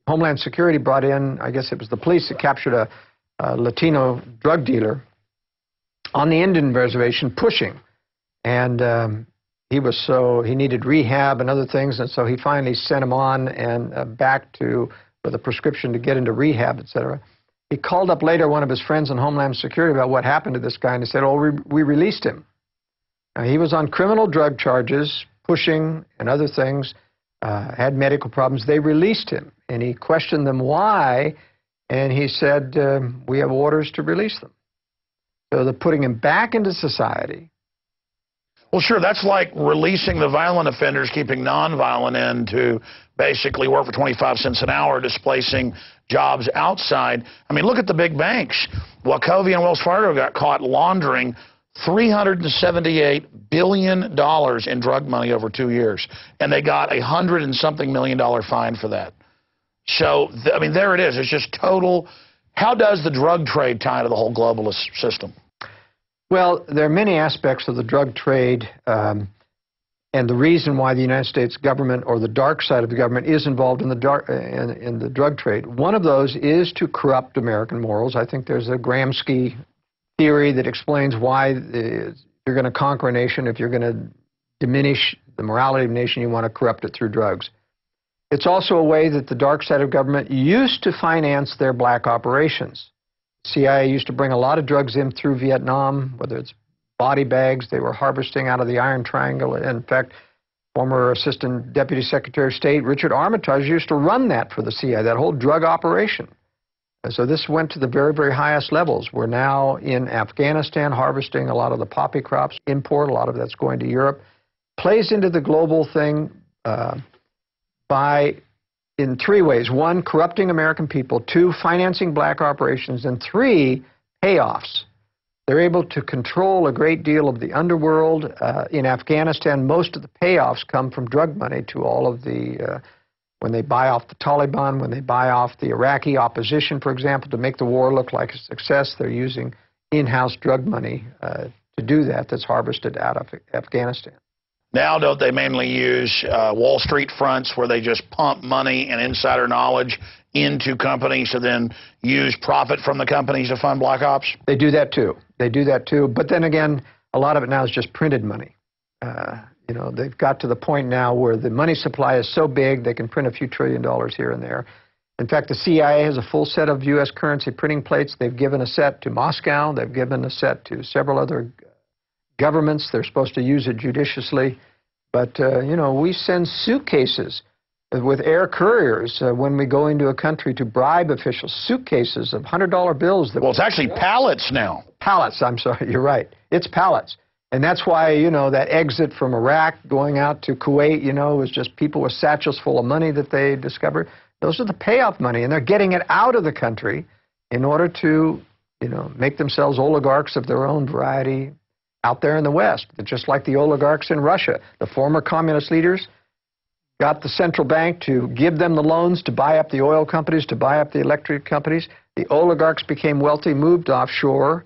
Homeland Security brought in, I guess it was the police that captured a Latino drug dealer on the Indian reservation pushing. And he needed rehab and other things, and so he finally sent him on and back with a prescription to get into rehab, etc. He called up later one of his friends in Homeland Security about what happened to this guy, and he said, oh, we released him. Now, he was on criminal drug charges, pushing and other things, had medical problems. They released him, and he questioned them why, and he said, we have orders to release them. So they're putting him back into society. Well, sure, that's like releasing the violent offenders, keeping nonviolent in to basically work for 25 cents an hour, displacing jobs outside. I mean, look at the big banks. Wachovia and Wells Fargo got caught laundering $378 billion in drug money over 2 years, and they got $100 and something million fine for that. So, I mean, there it is. It's just total. How does the drug trade tie into the whole globalist system? Well, there are many aspects of the drug trade, and the reason why the United States government or the dark side of the government is involved in the drug trade. One of those is to corrupt American morals. I think there's a Gramsci theory that explains why you're going to conquer a nation. If you're going to diminish the morality of a nation, you want to corrupt it through drugs. It's also a way that the dark side of government used to finance their black operations. CIA used to bring a lot of drugs in through Vietnam, whether it's body bags they were harvesting out of the Iron Triangle. In fact, former Assistant Deputy Secretary of State Richard Armitage used to run that for the CIA, that whole drug operation. And so this went to the very, very highest levels. We're now in Afghanistan harvesting a lot of the poppy crops, import, a lot of that's going to Europe. Plays into the global thing in three ways. One, corrupting American people. Two, financing black operations. And three, payoffs. They're able to control a great deal of the underworld. In Afghanistan, most of the payoffs come from drug money to all of the, when they buy off the Taliban, when they buy off the Iraqi opposition, for example, to make the war look like a success, they're using in-house drug money to do that that's harvested out of Afghanistan. Now, don't they mainly use Wall Street fronts where they just pump money and insider knowledge into companies to then use profit from the companies to fund black ops? They do that too. They do that too. But then again, a lot of it now is just printed money. You know, they've got to the point now where the money supply is so big they can print a few $1 trillion here and there. In fact, the CIA has a full set of U.S. currency printing plates. They've given a set to Moscow. They've given a set to several other governments. They're supposed to use it judiciously. But, you know, we send suitcases with air couriers when we go into a country to bribe officials, suitcases of $100 bills. Well, it's actually pallets now. Pallets, I'm sorry, you're right. It's pallets. And that's why, you know, that exit from Iraq going out to Kuwait, you know, was just people with satchels full of money that they discovered. Those are the payoff money, and they're getting it out of the country in order to, you know, make themselves oligarchs of their own variety out there in the West. Just like the oligarchs in Russia. The former communist leaders got the central bank to give them the loans to buy up the oil companies, to buy up the electric companies. The oligarchs became wealthy, moved offshore,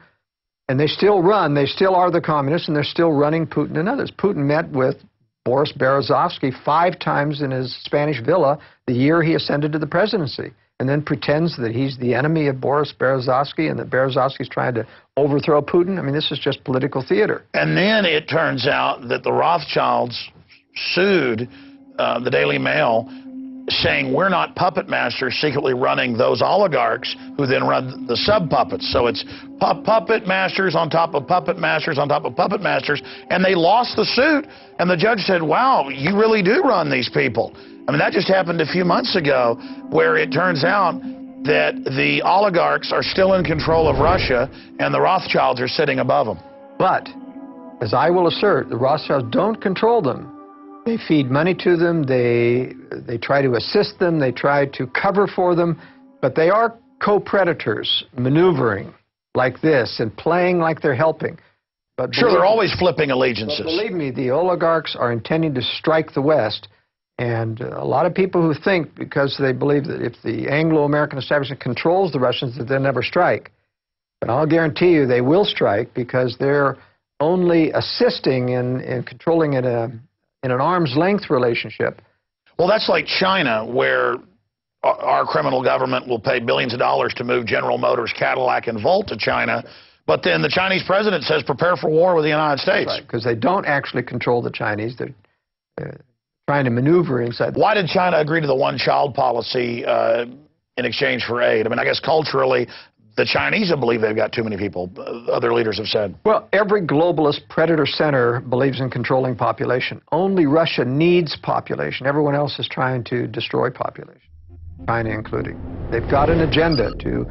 and they still run. They still are the communists, and they're still running Putin and others. Putin met with Boris Berezovsky 5 times in his Spanish villa the year he ascended to the presidency. and then pretends that he's the enemy of Boris Berezovsky and that Berezovsky's trying to overthrow Putin. I mean, this is just political theater. And then it turns out that the Rothschilds sued the Daily Mail, saying we're not puppet masters secretly running those oligarchs who then run the sub-puppets. So it's puppet masters on top of puppet masters on top of puppet masters, and they lost the suit. And the judge said, wow, you really do run these people. I mean, that just happened a few months ago, where it turns out that the oligarchs are still in control of Russia, and the Rothschilds are sitting above them. But, as I will assert, the Rothschilds don't control them. They feed money to them, they try to assist them, they try to cover for them, but they are co-predators maneuvering like this and playing like they're helping. But sure, they're always flipping allegiances. But believe me, the oligarchs are intending to strike the West, and a lot of people who think, because they believe that if the Anglo-American establishment controls the Russians, that they'll never strike. But I'll guarantee you they will strike, because they're only assisting in controlling it in an arm's length relationship. Well, that's like China, where our criminal government will pay billions of dollars to move General Motors, Cadillac, and Volt to China, but then the Chinese president says prepare for war with the United States. Right, because they don't actually control the Chinese. They're trying to maneuver inside. Why did China agree to the one-child policy in exchange for aid? I mean, I guess culturally, the Chinese believe they've got too many people, other leaders have said. Well, every globalist predator center believes in controlling population. Only Russia needs population. Everyone else is trying to destroy population, China including. They've got an agenda to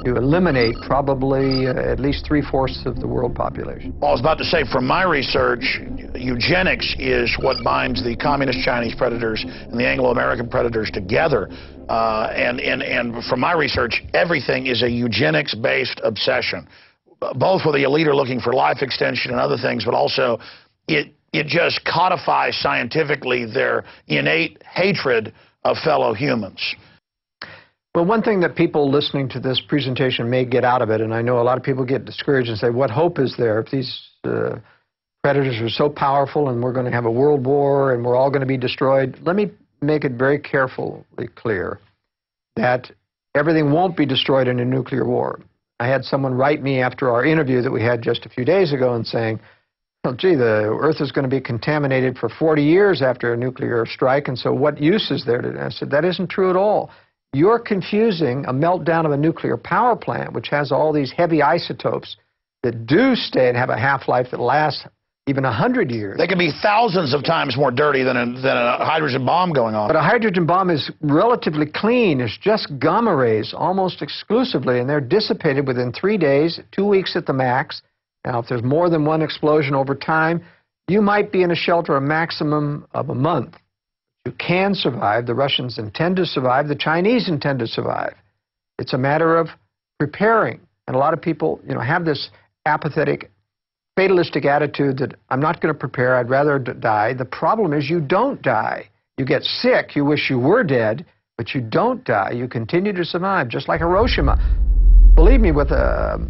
eliminate probably at least 3/4 of the world population. Well, I was about to say, from my research, eugenics is what binds the communist Chinese predators and the Anglo-American predators together. And from my research, everything is a eugenics-based obsession, both with the elite are looking for life extension and other things, but also it just codifies scientifically their innate hatred of fellow humans. Well, one thing that people listening to this presentation may get out of it, and I know a lot of people get discouraged and say, what hope is there if these predators are so powerful and we're going to have a world war and we're all going to be destroyed? Let me make it very carefully clear that everything won't be destroyed in a nuclear war. I had someone write me after our interview that we had just a few days ago and saying, well, gee, the Earth is going to be contaminated for 40 years after a nuclear strike, and so what use is there? I said, that isn't true at all. You're confusing a meltdown of a nuclear power plant, which has all these heavy isotopes that do stay and have a half-life that lasts even 100 years. They can be thousands of times more dirty than a hydrogen bomb going on. But a hydrogen bomb is relatively clean. It's just gamma rays almost exclusively, and they're dissipated within 3 days, 2 weeks at the max. Now, if there's more than one explosion over time, you might be in a shelter a maximum of a month. You can survive. The Russians intend to survive. The Chinese intend to survive. It's a matter of preparing. And a lot of people, have this apathetic, fatalistic attitude that I'm not going to prepare, I'd rather die. The problem is you don't die. You get sick, you wish you were dead, but you don't die. You continue to survive, just like Hiroshima. Believe me, with a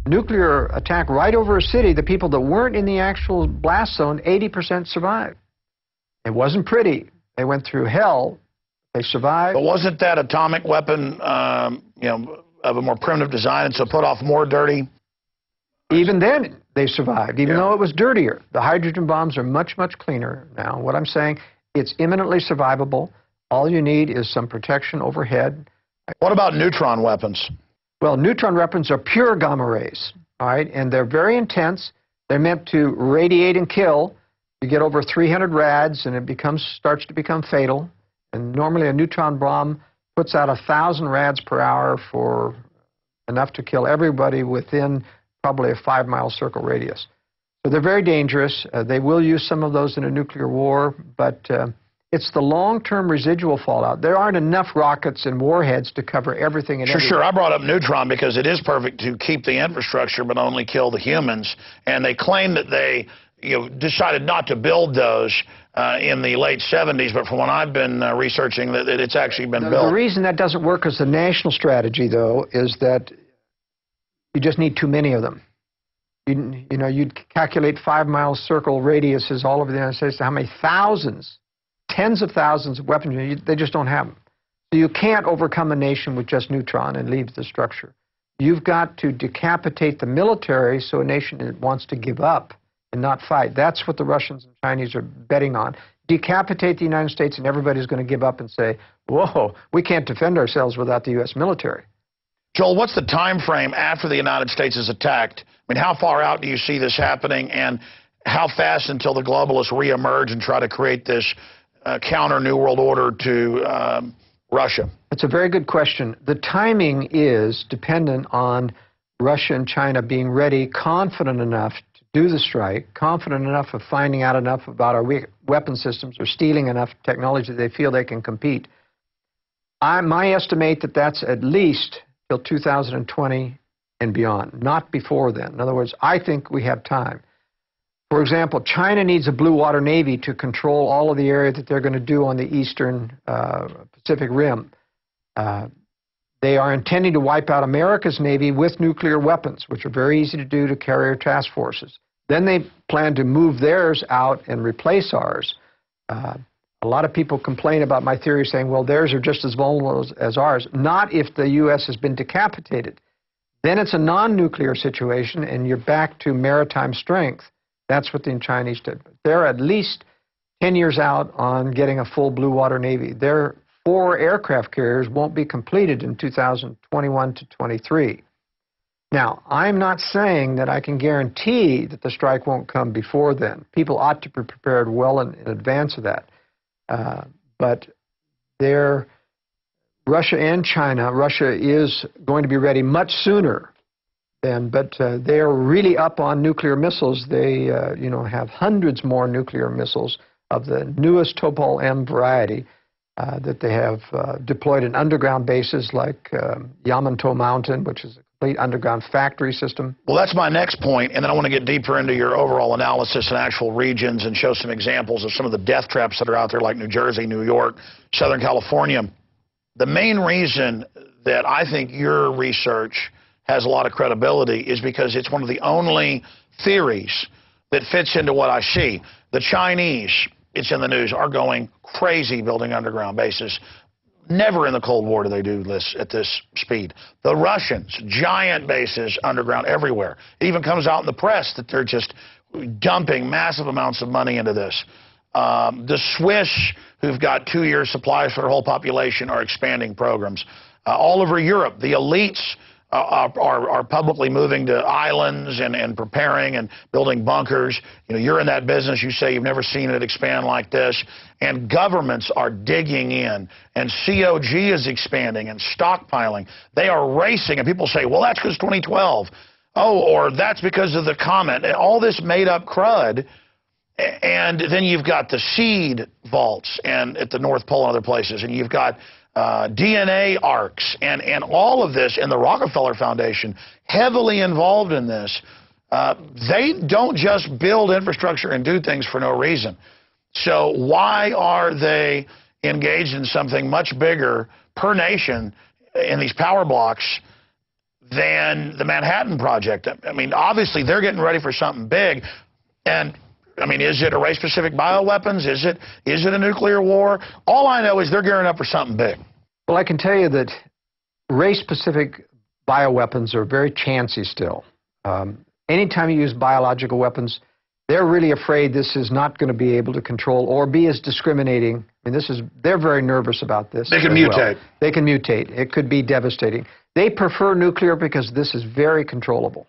nuclear attack right over a city, the people that weren't in the actual blast zone, 80% survived. It wasn't pretty. They went through hell. They survived. But wasn't that atomic weapon, of a more primitive design, and so put off more dirty? Even then, they survived, even though it was dirtier. The hydrogen bombs are much, much cleaner now. What I'm saying, it's imminently survivable. All you need is some protection overhead. What about neutron weapons? Well, neutron weapons are pure gamma rays, all right? And they're very intense. They're meant to radiate and kill. You get over 300 rads, and it starts to become fatal. And normally a neutron bomb puts out 1,000 rads per hour for enough to kill everybody within probably a 5-mile circle radius. So they're very dangerous. They will use some of those in a nuclear war, but it's the long-term residual fallout. There aren't enough rockets and warheads to cover everything and everything. Sure. I brought up neutron because it is perfect to keep the infrastructure but only kill the humans. And they claim that they decided not to build those in the late 70s, but from what I've been researching, that it's actually been built. The reason that doesn't work as a national strategy, though, is that you just need too many of them. You'd calculate 5-mile circle radiuses all over the United States to how many thousands, tens of thousands of weapons. They just don't have them. So you can't overcome a nation with just neutron and leave the structure. You've got to decapitate the military so a nation wants to give up and not fight. That's what the Russians and Chinese are betting on. Decapitate the United States and everybody's going to give up and say, whoa, we can't defend ourselves without the U.S. military. Joel, what's the time frame after the United States is attacked? I mean, how far out do you see this happening, and how fast until the globalists reemerge and try to create this counter New World Order to Russia? That's a very good question. The timing is dependent on Russia and China being ready, confident enough to do the strike, confident enough of finding out enough about our weapon systems or stealing enough technology that they feel they can compete. My estimate that that's at least till 2020 and beyond, not before then. In other words, I think we have time. For example, China needs a blue water navy to control all of the area that they're going to do on the eastern Pacific Rim. They are intending to wipe out America's navy with nuclear weapons, which are very easy to do to carrier task forces. Then they plan to move theirs out and replace ours. A lot of people complain about my theory, saying, well, theirs are just as vulnerable as ours. Not if the U.S. has been decapitated. Then it's a non-nuclear situation, and you're back to maritime strength. That's what the Chinese did. They're at least 10 years out on getting a full blue water navy. Their 4 aircraft carriers won't be completed in 2021 to 23. Now, I'm not saying that I can guarantee that the strike won't come before then. People ought to be prepared well in advance of that. But Russia and China, Russia is going to be ready much sooner than, but they are really up on nuclear missiles. They, have hundreds more nuclear missiles of the newest Topol M variety that they have deployed in underground bases like Yamato Mountain, which is a complete underground factory system. Well, that's my next point, and then I want to get deeper into your overall analysis and actual regions and show some examples of some of the death traps that are out there like New Jersey, New York, Southern California. The main reason that I think your research has a lot of credibility is because it's one of the only theories that fits into what I see. The Chinese, it's in the news, are going crazy building underground bases. Never in the Cold War do they do this at this speed. The Russians, giant bases underground everywhere. It even comes out in the press that they're just dumping massive amounts of money into this. The Swiss, who've got 2 years' supplies for their whole population, are expanding programs. All over Europe, the elites are publicly moving to islands and preparing and building bunkers. You're in that business. You say you've never seen it expand like this. And governments are digging in. And COG is expanding and stockpiling. They are racing. And people say, well, that's because 2012. Oh, or that's because of the comet. And all this made-up crud. And then you've got the seed vaults and at the North Pole and other places. And you've got DNA arcs and all of this, and the Rockefeller Foundation heavily involved in this. They don't just build infrastructure and do things for no reason. So why are they engaged in something much bigger per nation in these power blocks than the Manhattan Project? I mean, obviously they're getting ready for something big. And I mean, is it a race-specific bioweapons? Is it a nuclear war? All I know is they're gearing up for something big. Well, I can tell you that race-specific bioweapons are very chancy still. Anytime you use biological weapons, they're really afraid this is not going to be able to control or be as discriminating. I mean, they're very nervous about this. They can mutate. Well. They can mutate. It could be devastating. They prefer nuclear because this is very controllable.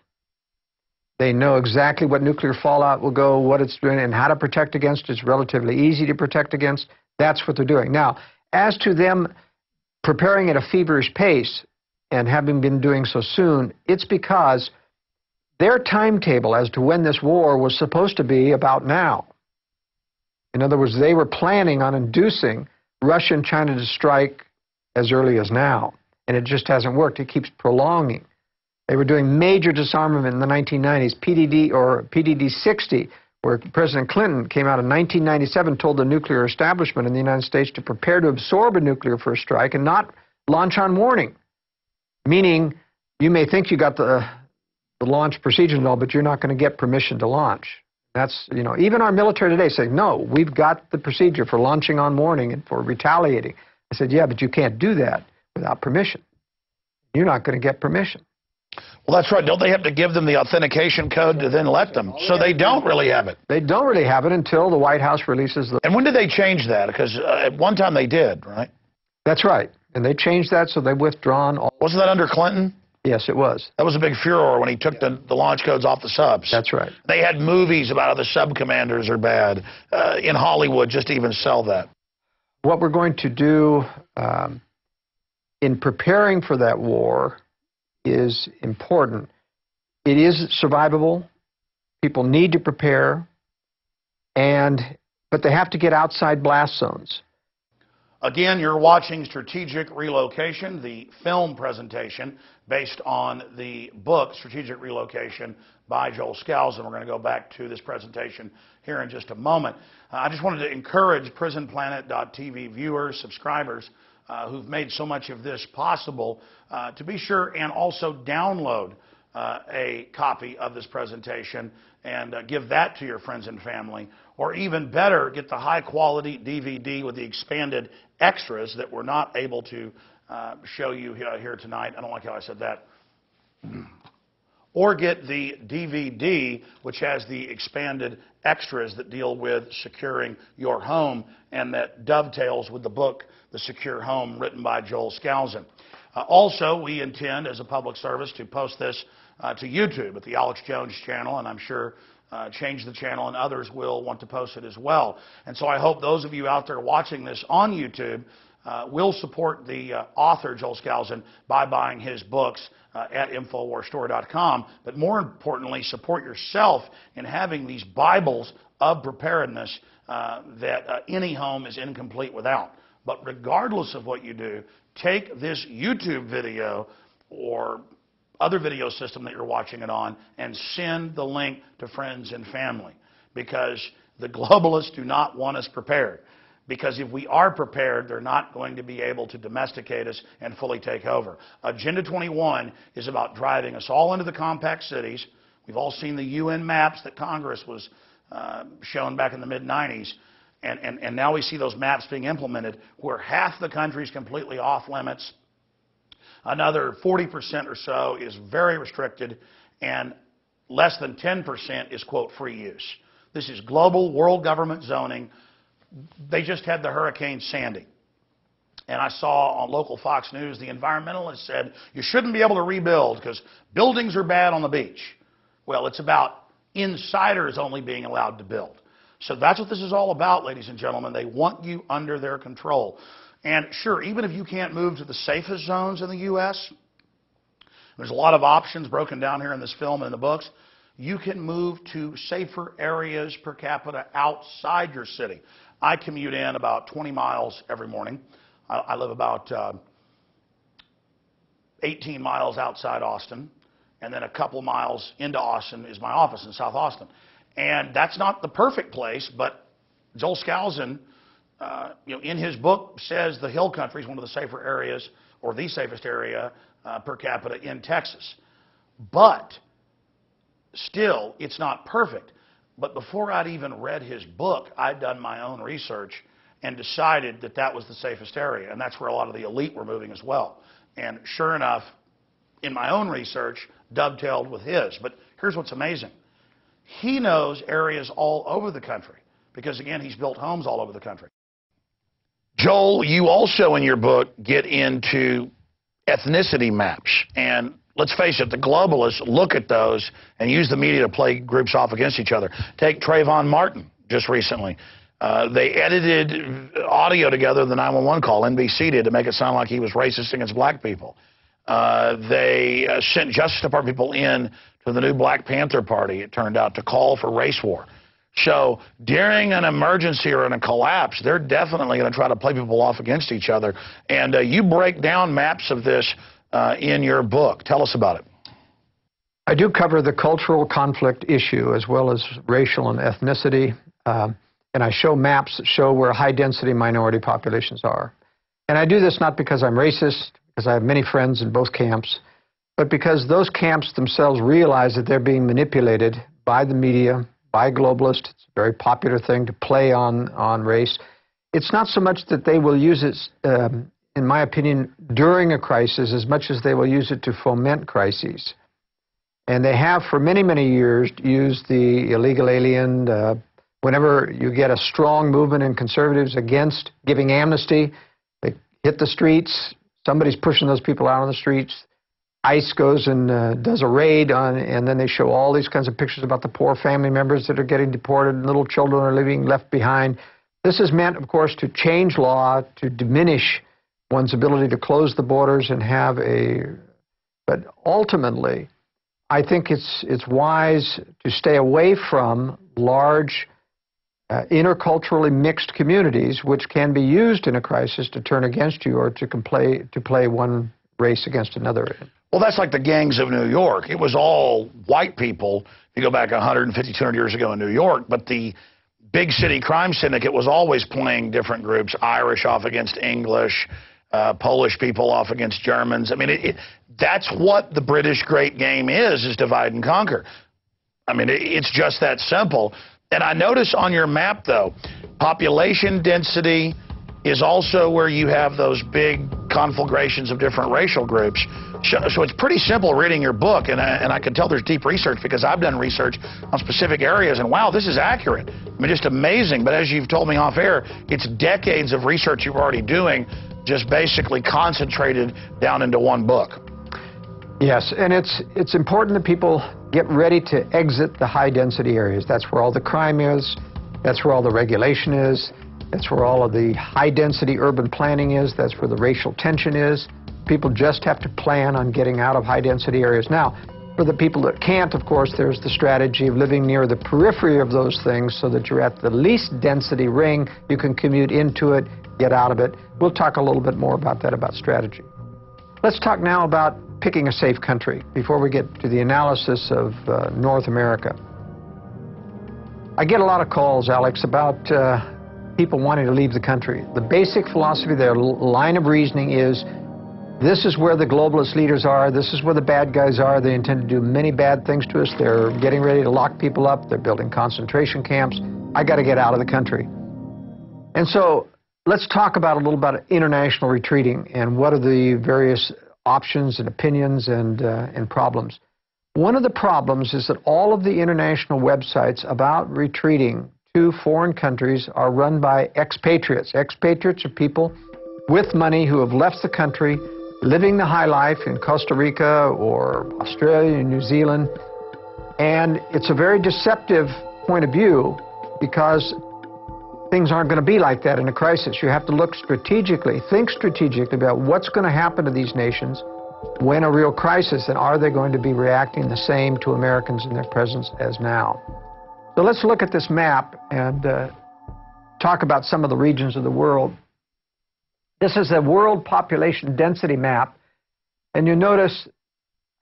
They know exactly what nuclear fallout will go, what it's doing, and how to protect against it. It's relatively easy to protect against. That's what they're doing. Now, as to them preparing at a feverish pace and having been doing so soon, it's because their timetable as to when this war was supposed to be about now. In other words, they were planning on inducing Russia and China to strike as early as now, and it just hasn't worked. It keeps prolonging. They were doing major disarmament in the 1990s, PDD-60, where President Clinton came out in 1997, told the nuclear establishment in the United States to prepare to absorb a nuclear first strike and not launch on warning. Meaning, you may think you got the launch procedure and all, but you're not going to get permission to launch. That's, even our military today saying, no, we've got the procedure for launching on warning and for retaliating. I said, yeah, but you can't do that without permission. You're not going to get permission. Well, that's right. Don't they have to give them the authentication code to then let them? So they don't really have it. They don't really have it until the White House releases the... And when did they change that? Because at one time they did, right? That's right. And they changed that, so they've withdrawn all... Wasn't that under Clinton? Yes, it was. That was a big furor when he took the launch codes off the subs. That's right. They had movies about how the sub commanders are bad in Hollywood just to even sell that. What we're going to do in preparing for that war is important. It is survivable. People need to prepare, but they have to get outside blast zones. Again, you're watching Strategic Relocation, the film presentation based on the book Strategic Relocation by Joel Skousen. We're going to go back to this presentation here in just a moment. I just wanted to encourage preparedness.tv viewers, subscribers, who've made so much of this possible, to be sure and also download a copy of this presentation and give that to your friends and family, or even better, get the high-quality DVD with the expanded extras that we're not able to show you here tonight. I don't like how I said that. Or get the DVD, which has the expanded extras that deal with securing your home and that dovetails with the book, The Secure Home, written by Joel Skousen. Also, we intend, as a public service, to post this to YouTube at the Alex Jones channel, and I'm sure Change the Channel and others will want to post it as well. And so I hope those of you out there watching this on YouTube will support the author, Joel Skousen, by buying his books at InfoWarsStore.com. But more importantly, support yourself in having these Bibles of preparedness that any home is incomplete without. But regardless of what you do, take this YouTube video or other video system that you're watching it on and send the link to friends and family, because the globalists do not want us prepared. Because if we are prepared, they're not going to be able to domesticate us and fully take over. Agenda 21 is about driving us all into the compact cities. We've all seen the UN maps that Congress was shown back in the mid-90s. And now we see those maps being implemented where half the country is completely off limits. Another 40% or so is very restricted, and less than 10% is, quote, free use. This is global world government zoning. They just had the Hurricane Sandy. And I saw on local Fox News, the environmentalists said, you shouldn't be able to rebuild because buildings are bad on the beach. Well, it's about insiders only being allowed to build. So that's what this is all about, ladies and gentlemen. They want you under their control. And sure, even if you can't move to the safest zones in the U.S., there's a lot of options broken down here in this film and in the books. You can move to safer areas per capita outside your city. I commute in about 20 miles every morning. I live about 18 miles outside Austin, and then a couple miles into Austin is my office in South Austin. And that's not the perfect place, but Joel Skousen, in his book, says the Hill Country is one of the safer areas, or the safest area per capita in Texas. But still, it's not perfect. But before I'd even read his book, I'd done my own research and decided that that was the safest area. And that's where a lot of the elite were moving as well. And sure enough, in my own research, dovetailed with his. But here's what's amazing. He knows areas all over the country because, again, he's built homes all over the country. Joel, you also in your book get into ethnicity maps. And let's face it, the globalists look at those and use the media to play groups off against each other. Take Trayvon Martin just recently. They edited audio together, the 911 call, NBC did, to make it sound like he was racist against black people. They sent Justice Department people in to the new Black Panther Party, it turned out, to call for race war. So during an emergency or in a collapse, they're definitely going to try to play people off against each other. And you break down maps of this in your book. Tell us about it. I do cover the cultural conflict issue as well as racial and ethnicity. And I show maps that show where high-density minority populations are. And I do this not because I'm racist, because I have many friends in both camps, but because those camps themselves realize that they're being manipulated by the media, by globalists. It's a very popular thing to play on race. it's not so much that they will use it, in my opinion, during a crisis as much as they will use it to foment crises. And they have for many, many years used the illegal alien. Whenever you get a strong movement in conservatives against giving amnesty, they hit the streets. Somebody's pushing those people out on the streets. ICE goes and does a raid on, and then they show all these kinds of pictures about the poor family members that are getting deported and little children are being left behind. This is meant, of course, to change law, to diminish one's ability to close the borders and have a... But ultimately, I think it's wise to stay away from large, interculturally mixed communities, which can be used in a crisis to turn against you or to play one race against another. Well, that's like the gangs of New York. It was all white people, if you go back 150, 200 years ago in New York, but the big city crime syndicate was always playing different groups, Irish off against English, Polish people off against Germans. I mean, that's what the British great game is divide and conquer. I mean, it's just that simple. And I notice on your map, though, population density is also where you have those big conflagrations of different racial groups. So it's pretty simple reading your book, and I can tell there's deep research because I've done research on specific areas, and wow, this is accurate. I mean, just amazing. But as you've told me off air, it's decades of research you're already doing, just basically concentrated down into one book. Yes, and it's important that people get ready to exit the high-density areas. That's where all the crime is. That's where all the regulation is. That's where all of the high-density urban planning is. That's where the racial tension is. People just have to plan on getting out of high-density areas. Now, for the people that can't, of course, there's the strategy of living near the periphery of those things so that you're at the least density ring. You can commute into it, get out of it. We'll talk a little bit more about that, about strategy. Let's talk now about picking a safe country before we get to the analysis of North America. I get a lot of calls, Alex, about people wanting to leave the country. The basic philosophy, their line of reasoning is, this is where the globalist leaders are, this is where the bad guys are, they intend to do many bad things to us, they're getting ready to lock people up, they're building concentration camps, I got to get out of the country. And so let's talk about a little about international retreating and what are the various options and opinions and problems. One of the problems is that all of the international websites about retreating to foreign countries are run by expatriates. Expatriates are people with money who have left the country, living the high life in Costa Rica or Australia, New Zealand. And it's a very deceptive point of view because things aren't going to be like that in a crisis. You have to look strategically, think strategically about what's going to happen to these nations when a real crisis, and are they going to be reacting the same to Americans in their presence as now? So let's look at this map and talk about some of the regions of the world. This is a world population density map, and you notice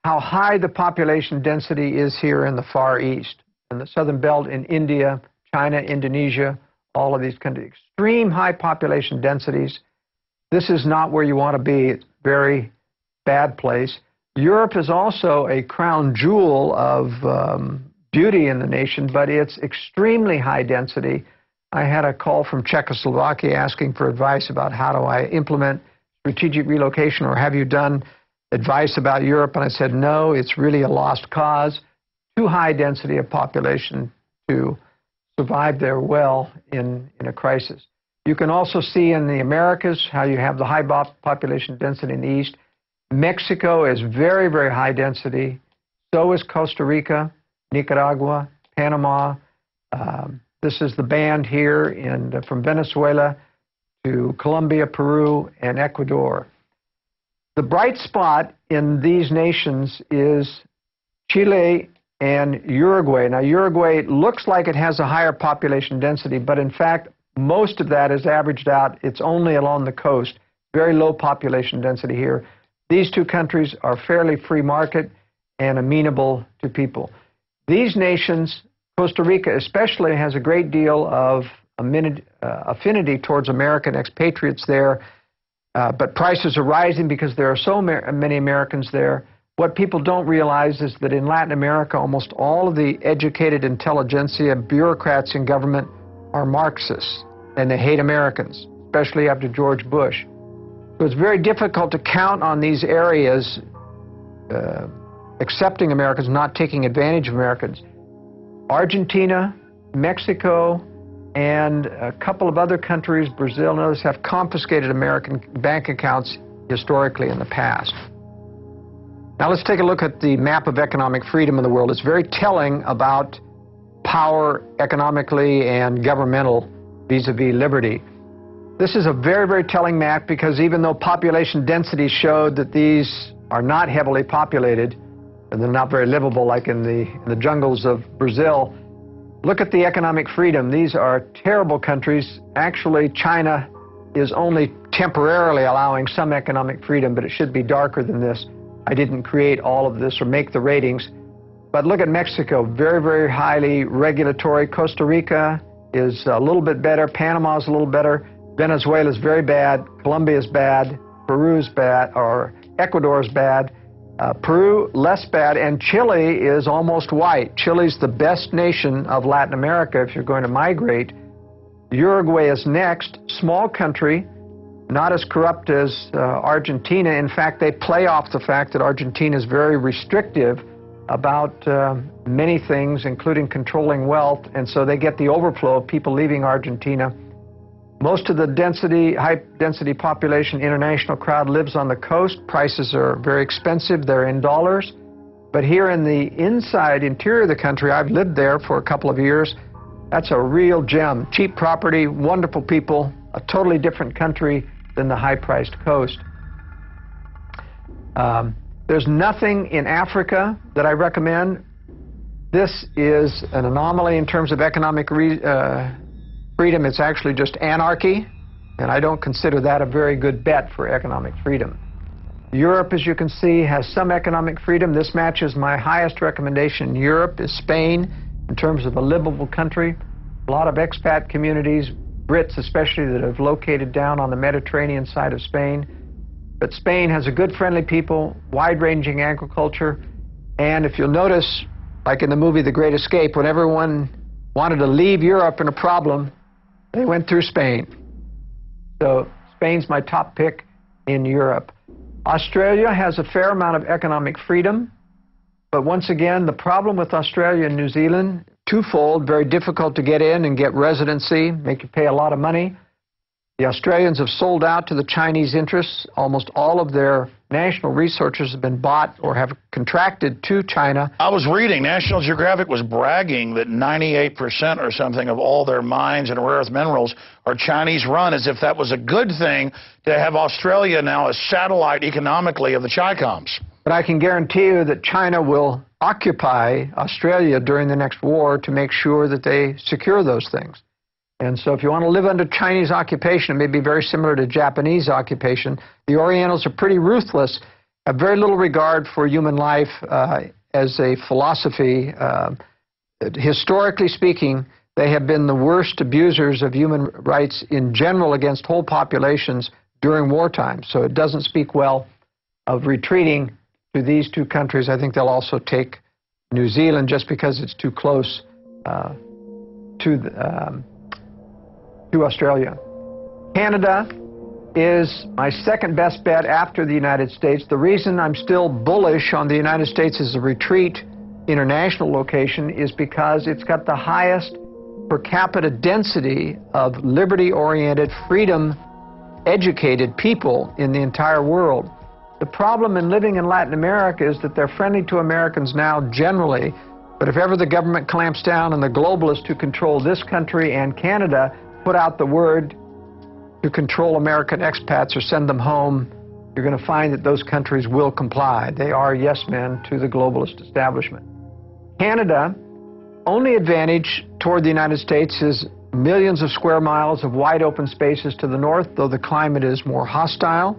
how high the population density is here in the Far East, in the Southern Belt, in India, China, Indonesia, all of these countries. Extreme high population densities. This is not where you want to be. It's a very bad place. Europe is also a crown jewel of beauty in the nation, but it's extremely high density. I had a call from Czechoslovakia asking for advice about how do I implement strategic relocation, or have you done advice about Europe? And I said, no, it's really a lost cause. Too high density of population to survive there well in a crisis. You can also see in the Americas how you have the high population density in the east. Mexico is very, very high density. So is Costa Rica, Nicaragua, Panama. This is the band here from Venezuela to Colombia, Peru, and Ecuador. The bright spot in these nations is Chile and Uruguay. Now, Uruguay looks like it has a higher population density, but in fact, most of that is averaged out. It's only along the coast. Very low population density here. These two countries are fairly free market and amenable to people. These nations, Costa Rica especially, has a great deal of affinity towards American expatriates there, but prices are rising because there are so many Americans there. What people don't realize is that in Latin America, almost all of the educated intelligentsia, bureaucrats in government are Marxists. and they hate Americans, especially after George Bush. So it's very difficult to count on these areas accepting Americans, not taking advantage of Americans. Argentina, Mexico, and a couple of other countries, Brazil and others, have confiscated American bank accounts historically in the past. Now let's take a look at the map of economic freedom in the world. It's very telling about power economically and governmental vis-a-vis liberty. This is a very, very telling map because even though population density showed that these are not heavily populated, and they're not very livable like in the jungles of Brazil, look at the economic freedom. These are terrible countries. Actually, China is only temporarily allowing some economic freedom, but it should be darker than this. I didn't create all of this or make the ratings. But look at Mexico, very, very highly regulatory. Costa Rica is a little bit better. Panama is a little better. Venezuela is very bad. Colombia is bad. Peru is bad, or Ecuador is bad. Peru, less bad, and Chile is almost white. Chile's the best nation of Latin America if you're going to migrate. Uruguay is next, small country, not as corrupt as Argentina. In fact, they play off the fact that Argentina is very restrictive about many things, including controlling wealth, and so they get the overflow of people leaving Argentina. Most of the high-density population international crowd lives on the coast. Prices are very expensive. They're in dollars. But here in the interior of the country, I've lived there for a couple of years. That's a real gem. Cheap property, wonderful people, a totally different country than the high-priced coast. There's nothing in Africa that I recommend. This is an anomaly in terms of economic freedom. It's actually just anarchy, and I don't consider that a very good bet for economic freedom. Europe, as you can see, has some economic freedom. This matches my highest recommendation in Europe is Spain in terms of a livable country. A lot of expat communities, Brits especially, that have located down on the Mediterranean side of Spain. But Spain has a good, friendly people, wide-ranging agriculture, and if you'll notice, like in the movie The Great Escape, when everyone wanted to leave Europe in a problem, they went through Spain. So Spain's my top pick in Europe. Australia has a fair amount of economic freedom, but once again, the problem with Australia and New Zealand, twofold: very difficult to get in and get residency, make you pay a lot of money. The Australians have sold out to the Chinese interests. Almost all of their national resources have been bought or have contracted to China. I was reading, National Geographic was bragging that 98% or something of all their mines and rare earth minerals are Chinese run, as if that was a good thing to have Australia now a satellite economically of the Chicoms. But I can guarantee you that China will occupy Australia during the next war to make sure that they secure those things. And so if you want to live under Chinese occupation, it may be very similar to Japanese occupation. The Orientals are pretty ruthless, have very little regard for human life as a philosophy. Historically speaking, they have been the worst abusers of human rights in general against whole populations during wartime. So it doesn't speak well of retreating to these two countries. I think they'll also take New Zealand just because it's too close to Australia. Canada is my second best bet after the United States. The reason I'm still bullish on the United States as a retreat international location is because it's got the highest per capita density of liberty-oriented, freedom-educated people in the entire world. The problem in living in Latin America is that they're friendly to Americans now generally, but if ever the government clamps down on the globalists who control this country and Canada, put out the word to control American expats or send them home, you're going to find that those countries will comply. They are yes men to the globalist establishment. Canada, only advantage toward the United States is millions of square miles of wide open spaces to the north, though the climate is more hostile.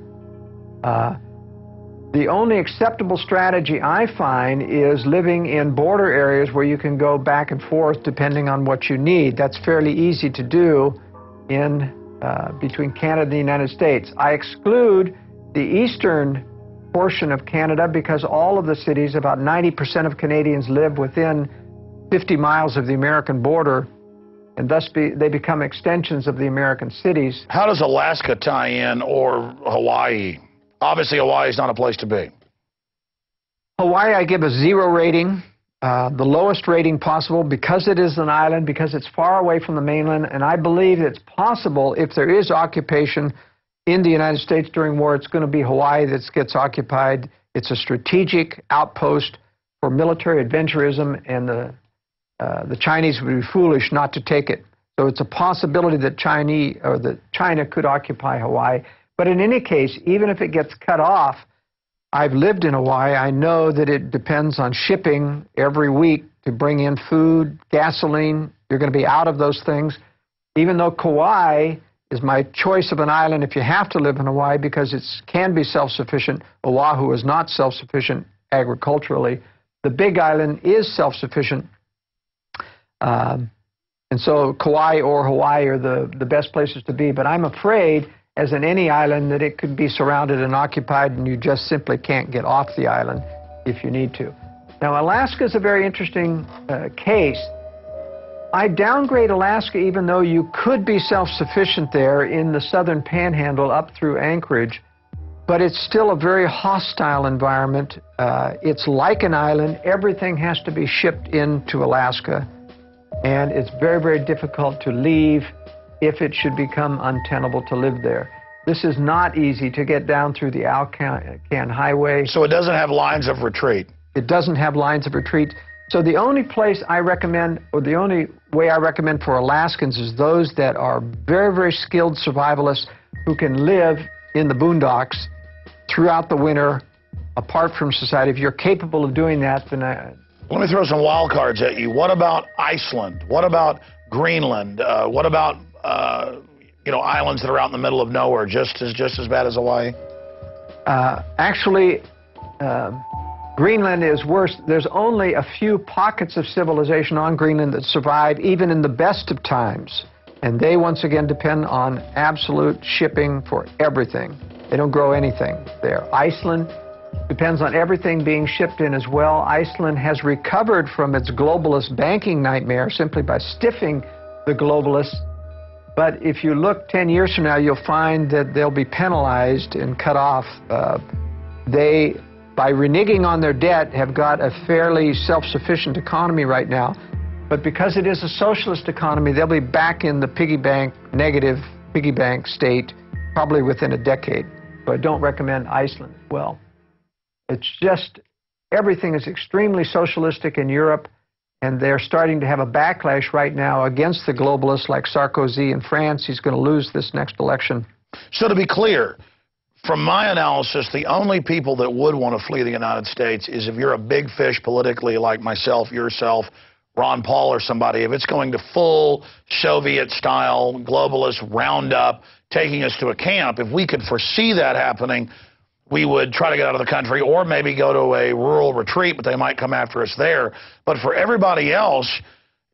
The only acceptable strategy I find is living in border areas where you can go back and forth depending on what you need. That's fairly easy to do in between Canada and the United States. I exclude the eastern portion of Canada because all of the cities, about 90% of Canadians live within 50 miles of the American border. and thus they become extensions of the American cities. How does Alaska tie in, or Hawaii? Obviously, Hawaii is not a place to be. Hawaii, I give a 0 rating, the lowest rating possible, because it is an island, because it's far away from the mainland, and I believe it's possible, if there is occupation in the United States during war, it's going to be Hawaii that gets occupied. It's a strategic outpost for military adventurism, and the Chinese would be foolish not to take it. So it's a possibility that China could occupy Hawaii. But in any case, even if it gets cut off, I've lived in Hawaii. I know that it depends on shipping every week to bring in food, gasoline. You're going to be out of those things. Even though Kauai is my choice of an island if you have to live in Hawaii, because it can be self-sufficient. Oahu is not self-sufficient agriculturally. The Big Island is self-sufficient. And so Kauai or Hawaii are the best places to be. But I'm afraid, as in any island, that it could be surrounded and occupied, and you just simply can't get off the island if you need to. Now, Alaska is a very interesting case. I downgrade Alaska even though you could be self-sufficient there in the southern panhandle up through Anchorage, but it's still a very hostile environment. It's like an island. Everything has to be shipped into Alaska, and it's very, very difficult to leave if it should become untenable to live there. This is not easy to get down through the Alcan Highway. So it doesn't have lines of retreat? It doesn't have lines of retreat. So the only place I recommend, or the only way I recommend for Alaskans, is those that are very, very skilled survivalists who can live in the boondocks throughout the winter, apart from society. If you're capable of doing that, then Let me throw some wild cards at you. What about Iceland? What about Greenland? What about islands that are out in the middle of nowhere, just as bad as Hawaii? Actually, Greenland is worse. There's only a few pockets of civilization on Greenland that survive even in the best of times. And they, once again, depend on absolute shipping for everything. They don't grow anything there. Iceland depends on everything being shipped in as well. Iceland has recovered from its globalist banking nightmare simply by stiffing the globalists. But if you look 10 years from now, you'll find that they'll be penalized and cut off. They, by reneging on their debt, have got a fairly self-sufficient economy right now. But because it is a socialist economy, they'll be back in the piggy bank, negative piggy bank state probably within a decade. So I don't recommend Iceland as well. It's just, everything is extremely socialistic in Europe, and they're starting to have a backlash right now against the globalists like Sarkozy in France. He's going to lose this next election. So to be clear, from my analysis, the only people that would want to flee the United States is if you're a big fish politically like myself, yourself, Ron Paul or somebody. If it's going to full Soviet-style globalist roundup, taking us to a camp, if we could foresee that happening, we would try to get out of the country or maybe go to a rural retreat, but they might come after us there. But for everybody else,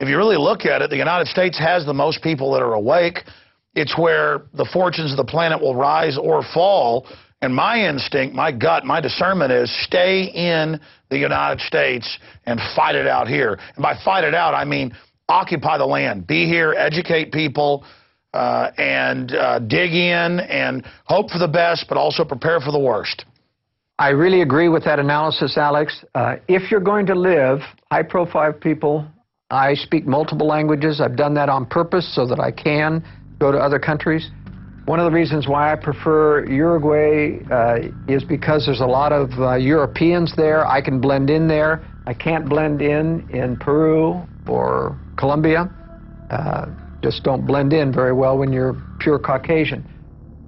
if you really look at it, the United States has the most people that are awake. It's where the fortunes of the planet will rise or fall. And my instinct, my gut, my discernment is stay in the United States and fight it out here. And by fight it out, I mean occupy the land. Be here, educate people, and dig in and hope for the best, but also prepare for the worst. I really agree with that analysis, Alex. If you're going to live, high-profile people, I speak multiple languages. I've done that on purpose so that I can go to other countries. One of the reasons why I prefer Uruguay is because there's a lot of Europeans there. I can blend in there. I can't blend in Peru or Colombia. Just don't blend in very well when you're pure Caucasian.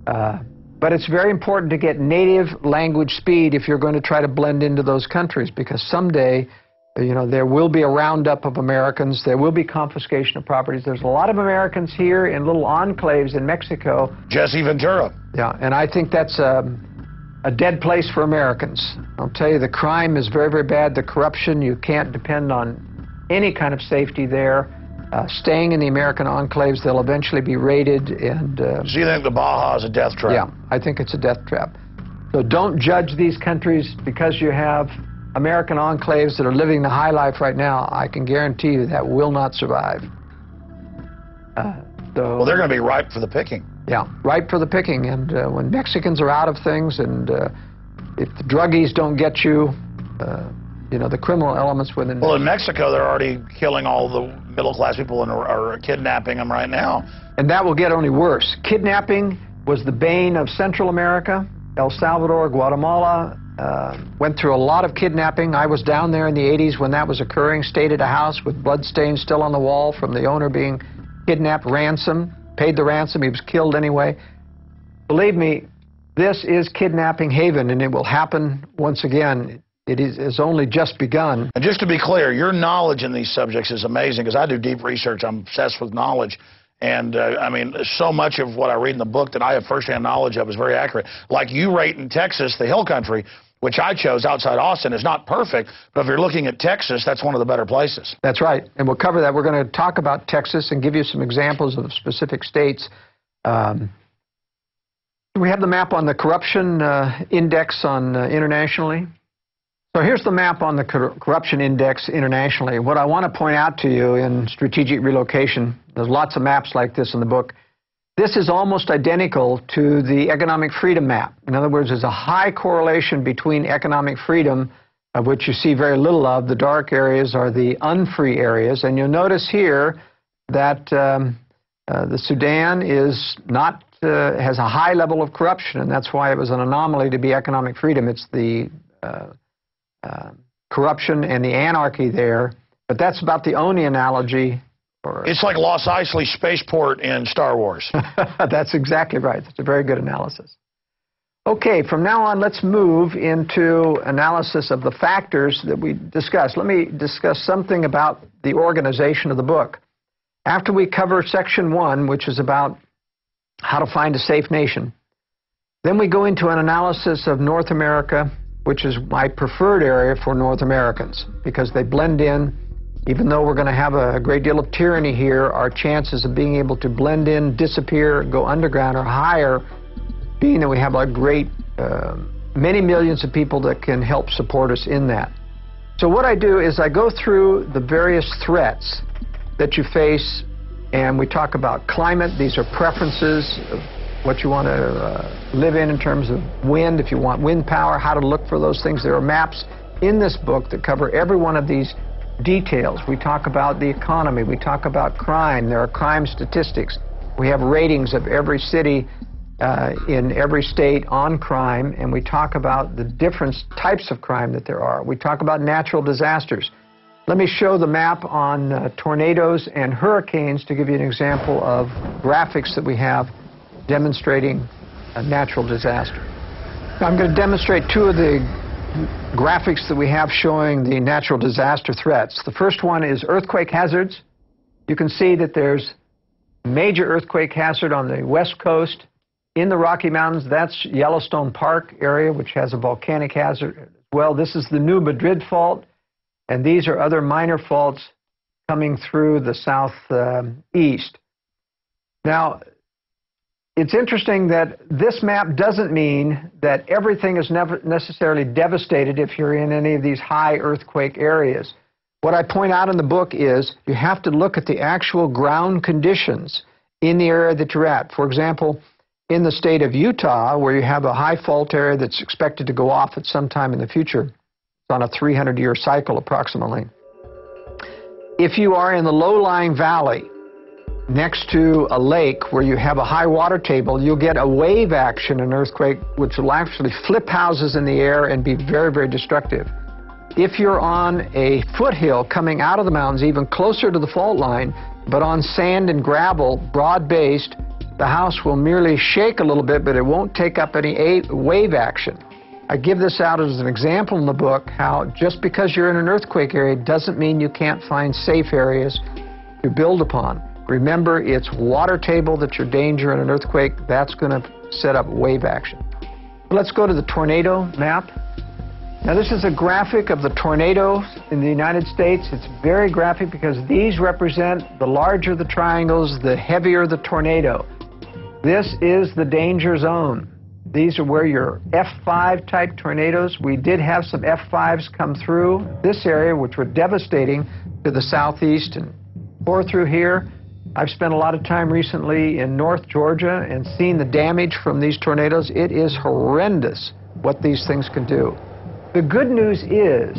But it's very important to get native language speed if you're going to try to blend into those countries, because someday, there will be a roundup of Americans. There will be confiscation of properties. There's a lot of Americans here in little enclaves in Mexico. Jesse Ventura. Yeah, and I think that's a dead place for Americans. I'll tell you, the crime is very, very bad. The corruption, you can't depend on any kind of safety there. Staying in the American enclaves, they'll eventually be raided. And so you think the Baja is a death trap? Yeah, I think it's a death trap. So don't judge these countries because you have American enclaves that are living the high life right now. I can guarantee you that will not survive. Well, they're going to be ripe for the picking. Yeah, ripe for the picking. And when Mexicans are out of things, and if the druggies don't get you, you know, the criminal elements within... Well, in Mexico, they're already killing all the middle-class people and are kidnapping them right now. And that will get only worse. Kidnapping was the bane of Central America. El Salvador, Guatemala went through a lot of kidnapping. I was down there in the 80s when that was occurring, stayed at a house with bloodstains still on the wall from the owner being kidnapped, ransom, paid the ransom, he was killed anyway. Believe me, this is kidnapping haven, and it will happen once again. It has only just begun. And just to be clear, your knowledge in these subjects is amazing, because I do deep research. I'm obsessed with knowledge. And, I mean, so much of what I read in the book that I have firsthand knowledge of is very accurate. Like you rate in Texas, the hill country, which I chose outside Austin, is not perfect, but if you're looking at Texas, that's one of the better places. That's right, and we'll cover that. We're going to talk about Texas and give you some examples of specific states. We have the map on the corruption index on internationally. So here's the map on the corruption index internationally. What I want to point out to you in strategic relocation, there's lots of maps like this in the book. This is almost identical to the economic freedom map. In other words, there's a high correlation between economic freedom, of which you see very little of. The dark areas are the unfree areas. And you'll notice here that the Sudan is not, has a high level of corruption, and that's why it was an anomaly to be economic freedom. It's the corruption and the anarchy there. But that's about the only analogy. It's like Los Eisley Spaceport in Star Wars. That's exactly right. That's a very good analysis. Okay, from now on, let's move into analysis of the factors that we discussed. Let me discuss something about the organization of the book. After we cover section 1, which is about how to find a safe nation, then we go into an analysis of North America, which is my preferred area for North Americans, because they blend in. Even though we're going to have a great deal of tyranny here, our chances of being able to blend in, disappear, go underground are higher, being that we have a great, many millions of people that can help support us in that. So what I do is I go through the various threats that you face, and we talk about climate. These are preferences of what you want to live in terms of wind, if you want wind power, how to look for those things. There are maps in this book that cover every one of these details. We talk about the economy. We talk about crime. There are crime statistics. We have ratings of every city in every state on crime, and we talk about the different types of crime that there are. We talk about natural disasters. Let me show the map on tornadoes and hurricanes to give you an example of graphics that we have demonstrating a natural disaster. Now, I'm going to demonstrate two of the graphics that we have showing the natural disaster threats. The first one is earthquake hazards. You can see that there's major earthquake hazard on the west coast. In the Rocky Mountains, that's Yellowstone Park area, which has a volcanic hazard as well. This is the New Madrid Fault, and these are other minor faults coming through the southeast. Now, it's interesting that this map doesn't mean that everything is never necessarily devastated if you're in any of these high earthquake areas. What I point out in the book is you have to look at the actual ground conditions in the area that you're at. For example, in the state of Utah, where you have a high fault area that's expected to go off at some time in the future, it's on a 300-year cycle approximately. If you are in the low-lying valley, next to a lake where you have a high water table, you'll get a wave action in earthquake, which will actually flip houses in the air and be very, very destructive. If you're on a foothill coming out of the mountains, even closer to the fault line, but on sand and gravel, broad-based, the house will merely shake a little bit, but it won't take up any wave action. I give this out as an example in the book, how just because you're in an earthquake area doesn't mean you can't find safe areas to build upon. Remember, it's water table that's your danger in an earthquake. That's going to set up wave action. Let's go to the tornado map. Now, this is a graphic of the tornadoes in the United States. It's very graphic because these represent the larger the triangles, the heavier the tornado. This is the danger zone. These are where your F5 type tornadoes. We did have some F5s come through this area, which were devastating to the southeast and pour through here. I've spent a lot of time recently in North Georgia and seen the damage from these tornadoes. It is horrendous what these things can do. The good news is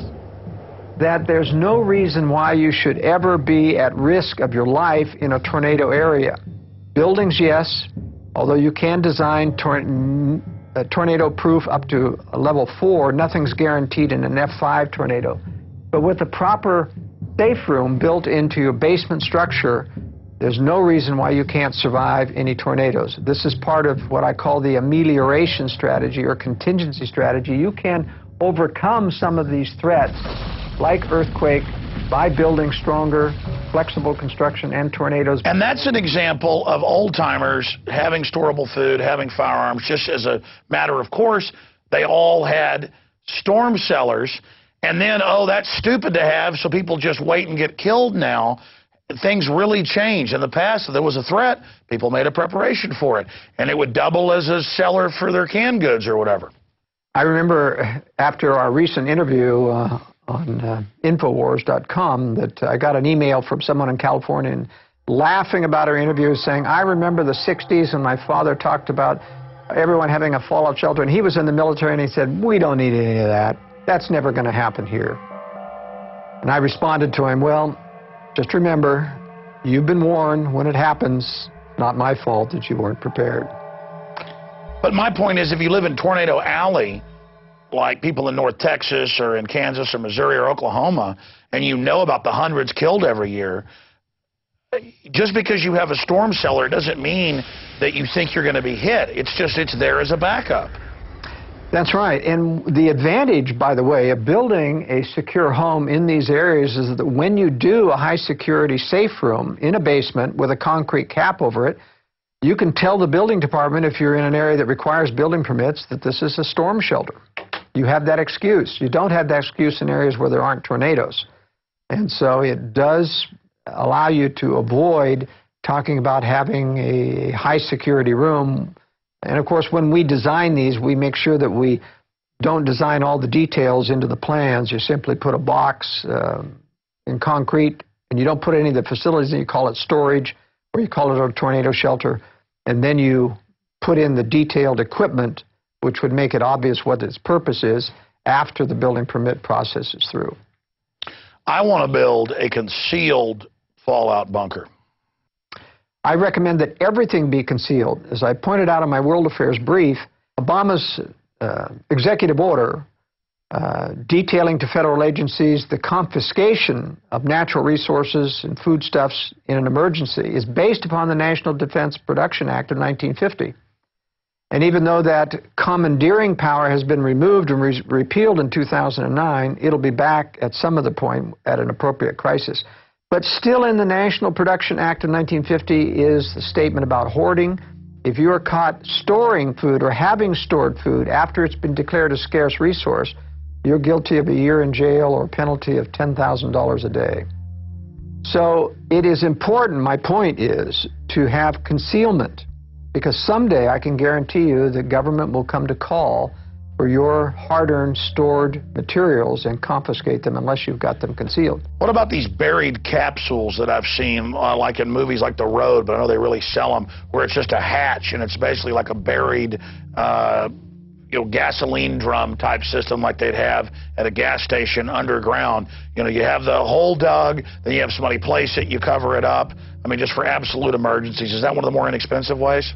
that there's no reason why you should ever be at risk of your life in a tornado area. Buildings, yes, although you can design tornado-proof up to a level 4, nothing's guaranteed in an F5 tornado. But with the proper safe room built into your basement structure, there's no reason why you can't survive any tornadoes. This is part of what I call the amelioration strategy or contingency strategy. You can overcome some of these threats, like earthquake, by building stronger, flexible construction and tornadoes. And that's an example of old-timers having storable food, having firearms, just as a matter of course. They all had storm cellars, and then, oh, that's stupid to have, so people just wait and get killed now. Things really change. In the past, if there was a threat, people made a preparation for it, and it would double as a cellar for their canned goods or whatever. I remember after our recent interview on Infowars.com that I got an email from someone in California and laughing about our interview, saying, I remember the 60s and my father talked about everyone having a fallout shelter, and he was in the military, and he said, we don't need any of that. That's never going to happen here. And I responded to him, well, just remember, you've been warned. When it happens, not my fault that you weren't prepared. But my point is, if you live in Tornado Alley, like people in North Texas or in Kansas or Missouri or Oklahoma, and you know about the hundreds killed every year, just because you have a storm cellar doesn't mean that you think you're going to be hit. It's just, it's there as a backup. That's right. And the advantage, by the way, of building a secure home in these areas is that when you do a high-security safe room in a basement with a concrete cap over it, you can tell the building department, if you're in an area that requires building permits, that this is a storm shelter. You have that excuse. You don't have that excuse in areas where there aren't tornadoes. And so it does allow you to avoid talking about having a high-security room. And of course, when we design these, we make sure that we don't design all the details into the plans. You simply put a box in concrete, and you don't put any of the facilities in. You call it storage, or you call it a tornado shelter, and then you put in the detailed equipment, which would make it obvious what its purpose is after the building permit process is through. I want to build a concealed fallout bunker. I recommend that everything be concealed. As I pointed out in my World Affairs brief, Obama's executive order detailing to federal agencies the confiscation of natural resources and foodstuffs in an emergency is based upon the National Defense Production Act of 1950. And even though that commandeering power has been removed and repealed in 2009, it'll be back at some other point at an appropriate crisis. But still in the National Production Act of 1950 is the statement about hoarding. If you are caught storing food or having stored food after it's been declared a scarce resource, you're guilty of a year in jail or a penalty of $10,000 a day. So it is important, my point is, to have concealment, because someday I can guarantee you the government will come to call for your hard-earned stored materials and confiscate them unless you've got them concealed. What about these buried capsules that I've seen, like in movies like The Road, but I know they really sell them, where it's just a hatch and it's basically like a buried gasoline drum type system like they'd have at a gas station underground. You know, you have the hole dug, then you have somebody place it, you cover it up. I mean, just for absolute emergencies. Is that one of the more inexpensive ways?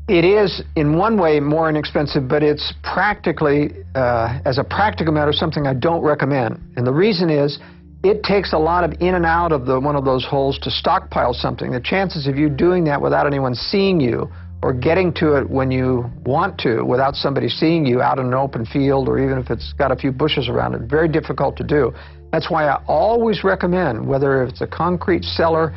It is, in one way, more inexpensive, but it's practically, as a practical matter, something I don't recommend. And the reason is, it takes a lot of in and out of one of those holes to stockpile something. The chances of you doing that without anyone seeing you, or getting to it when you want to without somebody seeing you out in an open field, or even if it's got a few bushes around it, very difficult to do. That's why I always recommend, whether it's a concrete cellar,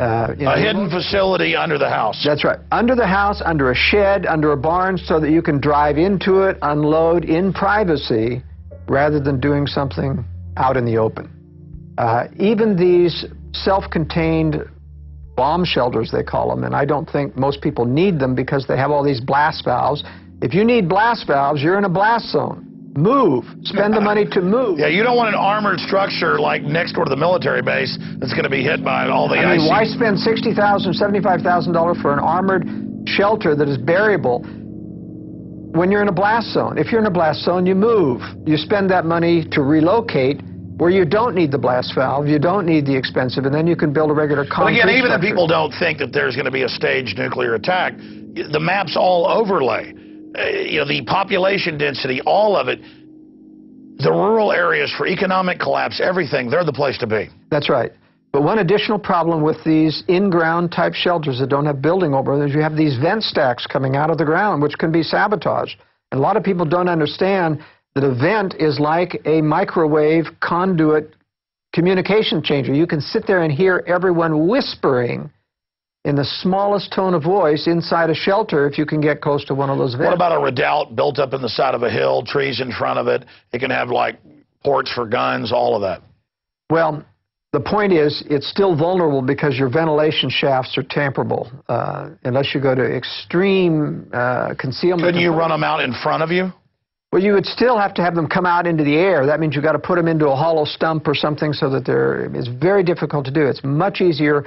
a hidden facility under the house. That's right. Under the house, under a shed, under a barn, so that you can drive into it, unload in privacy, rather than doing something out in the open. Even these self-contained bomb shelters, they call them, and I don't think most people need them because they have all these blast valves. If you need blast valves, you're in a blast zone. Move. Spend the money to move. Yeah, you don't want an armored structure like next door to the military base that's going to be hit by all the I mean, icy... why spend $60,000, $75,000 for an armored shelter that is buriable when you're in a blast zone? If you're in a blast zone, you move. You spend that money to relocate where you don't need the blast valve, you don't need the expensive, and then you can build a regular concrete But again, even structure. if people don't think that there's going to be a staged nuclear attack, the map's all overlay. You know, the population density, all of it, the rural areas for economic collapse, everything, they're the place to be. That's right. But one additional problem with these in-ground type shelters that don't have building over them is you have these vent stacks coming out of the ground, which can be sabotaged. And a lot of people don't understand that a vent is like a microwave conduit communication changer. You can sit there and hear everyone whispering in the smallest tone of voice inside a shelter if you can get close to one of those vents. What about a redoubt built up in the side of a hill, trees in front of it? It can have like ports for guns, all of that. Well, the point is it's still vulnerable because your ventilation shafts are tamperable unless you go to extreme concealment. Couldn't you run them out in front of you? Well, you would still have to have them come out into the air. That means you've got to put them into a hollow stump or something so that it's very difficult to do. It's much easier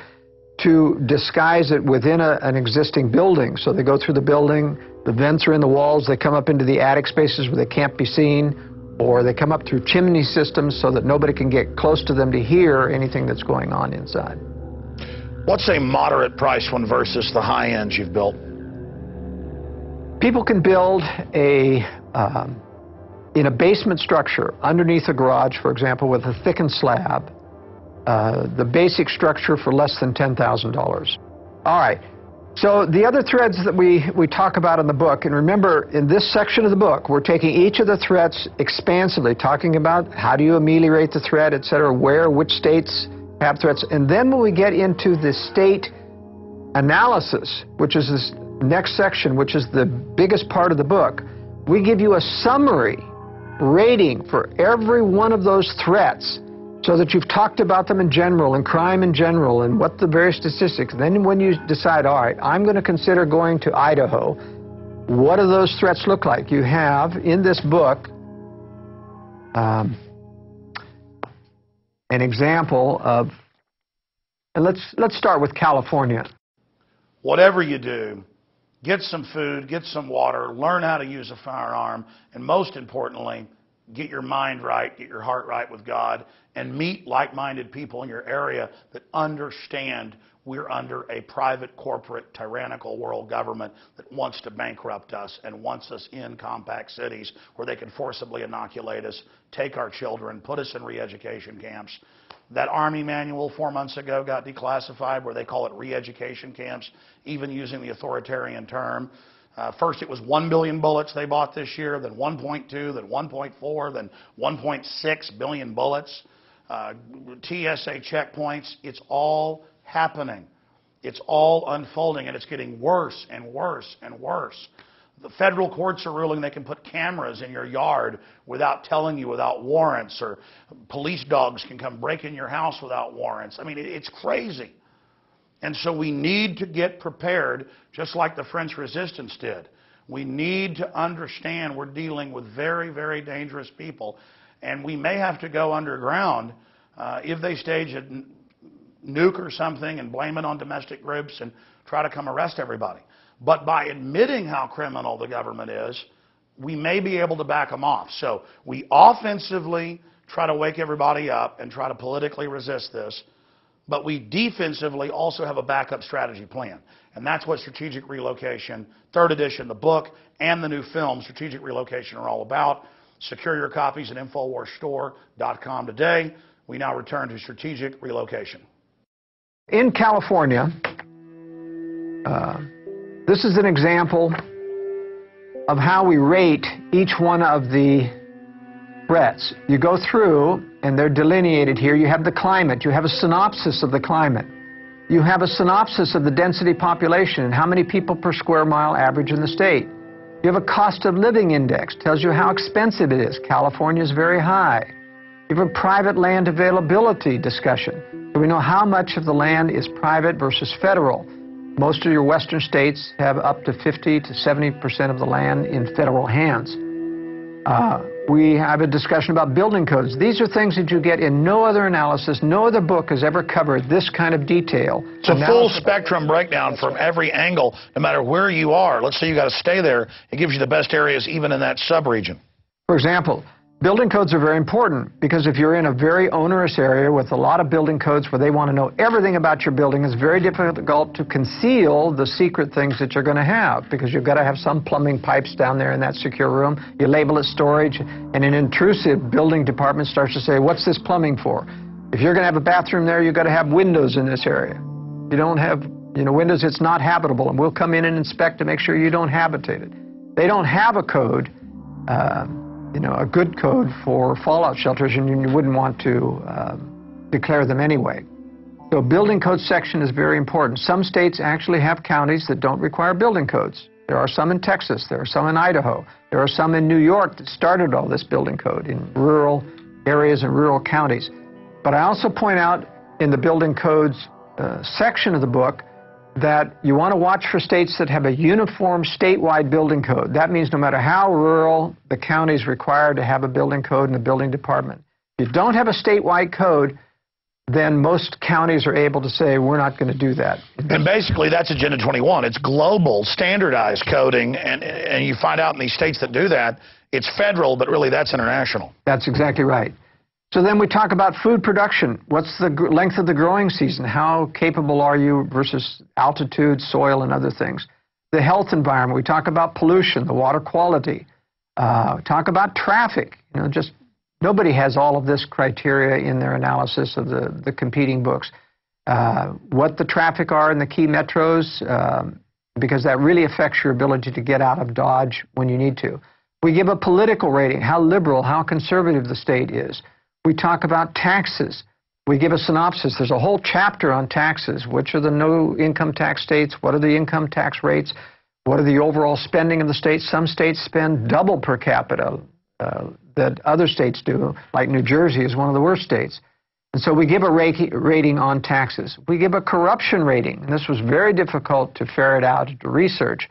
to disguise it within an existing building. So they go through the building, the vents are in the walls, they come up into the attic spaces where they can't be seen, or they come up through chimney systems so that nobody can get close to them to hear anything that's going on inside. What's a moderate price one versus the high ends you've built? People can build in a basement structure underneath a garage, for example, with a thickened slab, the basic structure for less than $10,000. All right, so the other threads that we talk about in the book, and remember, in this section of the book, we're taking each of the threats expansively, talking about how do you ameliorate the threat, et cetera, which states have threats, and then when we get into the state analysis, which is this next section, which is the biggest part of the book, we give you a summary rating for every one of those threats, so that you've talked about them in general, and crime in general, and what the various statistics. Then when you decide, all right, I'm going to consider going to Idaho, what do those threats look like? You have in this book an example of, and let's start with California. Whatever you do, get some food, get some water, learn how to use a firearm, and most importantly, get your mind right, get your heart right with God, and meet like-minded people in your area that understand we're under a private, corporate, tyrannical world government that wants to bankrupt us and wants us in compact cities where they can forcibly inoculate us, take our children, put us in re-education camps. That Army manual 4 months ago got declassified where they call it re-education camps, even using the authoritarian term. First it was 1 billion bullets they bought this year, then 1.2, then 1.4, then 1.6 billion bullets. TSA checkpoints, it's all happening. It's all unfolding, and it's getting worse and worse and worse. The federal courts are ruling they can put cameras in your yard without telling you, without warrants, or police dogs can come break in your house without warrants. I mean, it's crazy. And so we need to get prepared, just like the French resistance did. We need to understand we're dealing with very, very dangerous people, and we may have to go underground if they stage a nuke or something and blame it on domestic groups and try to come arrest everybody. But by admitting how criminal the government is, we may be able to back them off. So we offensively try to wake everybody up and try to politically resist this, but we defensively also have a backup strategy plan. And that's what Strategic Relocation, 3rd edition, the book, and the new film, Strategic Relocation, are all about. Secure your copies at InfoWarsStore.com today. We now return to Strategic Relocation. In California, this is an example of how we rate each one of the threats. You go through, and they're delineated here. You have the climate. You have a synopsis of the climate. You have a synopsis of the density population and how many people per square mile average in the state. You have a cost of living index. Tells you how expensive it is. California is very high. You have a private land availability discussion. So we know how much of the land is private versus federal. Most of your western states have up to 50 to 70% of the land in federal hands. We have a discussion about building codes. These are things that you get in no other analysis. No other book has ever covered this kind of detail. It's a full spectrum breakdown from every angle, no matter where you are. Let's say you got to stay there. It gives you the best areas even in that sub-region. For example, building codes are very important because if you're in a very onerous area with a lot of building codes where they want to know everything about your building, it's very difficult to conceal the secret things that you're going to have because you've got to have some plumbing pipes down there in that secure room. You label it storage, and an intrusive building department starts to say, what's this plumbing for? If you're going to have a bathroom there, you've got to have windows in this area. If you don't have windows, it's not habitable, and we'll come in and inspect to make sure you don't habitate it. They don't have a code. A good code for fallout shelters, and you wouldn't want to declare them anyway. So building code section is very important. Some states actually have counties that don't require building codes. There are some in Texas, there are some in Idaho, there are some in New York that started all this building code in rural areas and rural counties. But I also point out in the building codes section of the book that you want to watch for states that have a uniform statewide building code. That means no matter how rural, the county is required to have a building code in the building department. If you don't have a statewide code, then most counties are able to say, we're not going to do that. And basically, that's Agenda 21. It's global, standardized coding, and you find out in these states that do that, it's federal, but really that's international. That's exactly right. So then we talk about food production. What's the length of the growing season? How capable are you versus altitude, soil, and other things? The health environment. We talk about pollution, the water quality. Talk about traffic. Just nobody has all of this criteria in their analysis of the competing books. What the traffic are in the key metros, because that really affects your ability to get out of Dodge when you need to. We give a political rating, how liberal, how conservative the state is. We talk about taxes. We give a synopsis. There's a whole chapter on taxes. Which are the no income tax states? What are the income tax rates? What are the overall spending of the states? Some states spend double per capita that other states do, like New Jersey is one of the worst states. And so we give a rating on taxes. We give a corruption rating. And this was very difficult to ferret out, to research.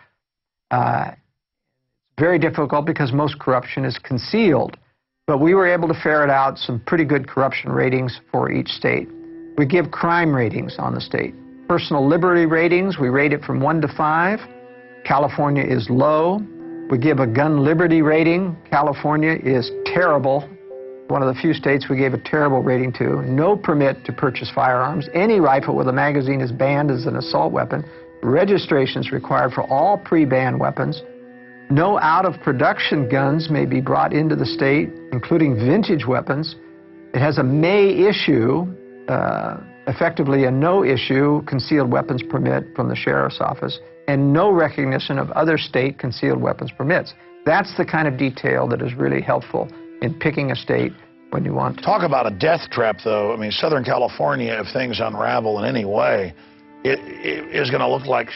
Very difficult because most corruption is concealed. But we were able to ferret out some pretty good corruption ratings for each state. We give crime ratings on the state. Personal liberty ratings, we rate it from 1 to 5. California is low. We give a gun liberty rating. California is terrible. One of the few states we gave a terrible rating to. No permit to purchase firearms. Any rifle with a magazine is banned as an assault weapon. Registration is required for all pre-banned weapons. No out-of-production guns may be brought into the state, including vintage weapons. It has a may issue, effectively a no issue, concealed weapons permit from the sheriff's office, and no recognition of other state concealed weapons permits. That's the kind of detail that is really helpful in picking a state when you want to. Talk about a death trap, though. I mean, Southern California, if things unravel in any way, it is going to look like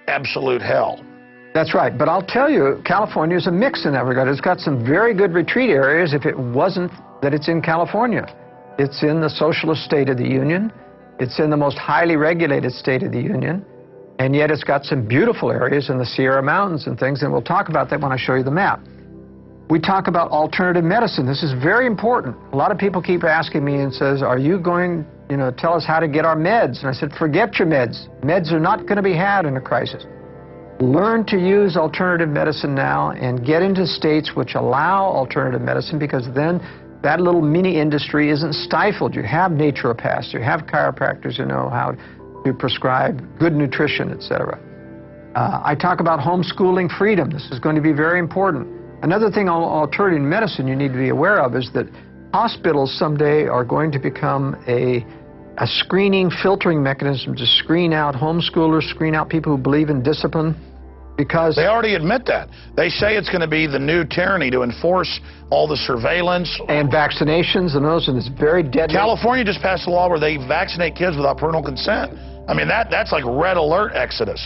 absolute hell. That's right. But I'll tell you, California is a mix in that regard. It's got some very good retreat areas if it wasn't that it's in California. It's in the socialist state of the Union. It's in the most highly regulated state of the Union. And yet it's got some beautiful areas in the Sierra Mountains and things, and we'll talk about that when I show you the map. We talk about alternative medicine. This is very important. A lot of people keep asking me and says, are you going, tell us how to get our meds? And I said, forget your meds. Meds are not going to be had in a crisis. Learn to use alternative medicine now and get into states which allow alternative medicine, because then that little mini industry isn't stifled. You have naturopaths, you have chiropractors who know how to prescribe good nutrition, etc. I talk about homeschooling freedom. This is going to be very important. Another thing on alternative medicine you need to be aware of is that hospitals someday are going to become a screening, filtering mechanism to screen out homeschoolers, screen out people who believe in discipline, because they already admit that. They say it's going to be the new tyranny to enforce all the surveillance. And vaccinations and those, and it's very deadly. California just passed a law where they vaccinate kids without parental consent. I mean, that's like red alert exodus.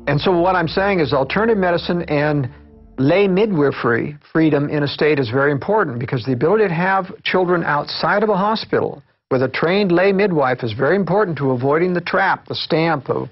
And so what I'm saying is alternative medicine and lay midwifery freedom in a state is very important, because the ability to have children outside of a hospital with a trained lay midwife is very important to avoiding the trap, the stamp of,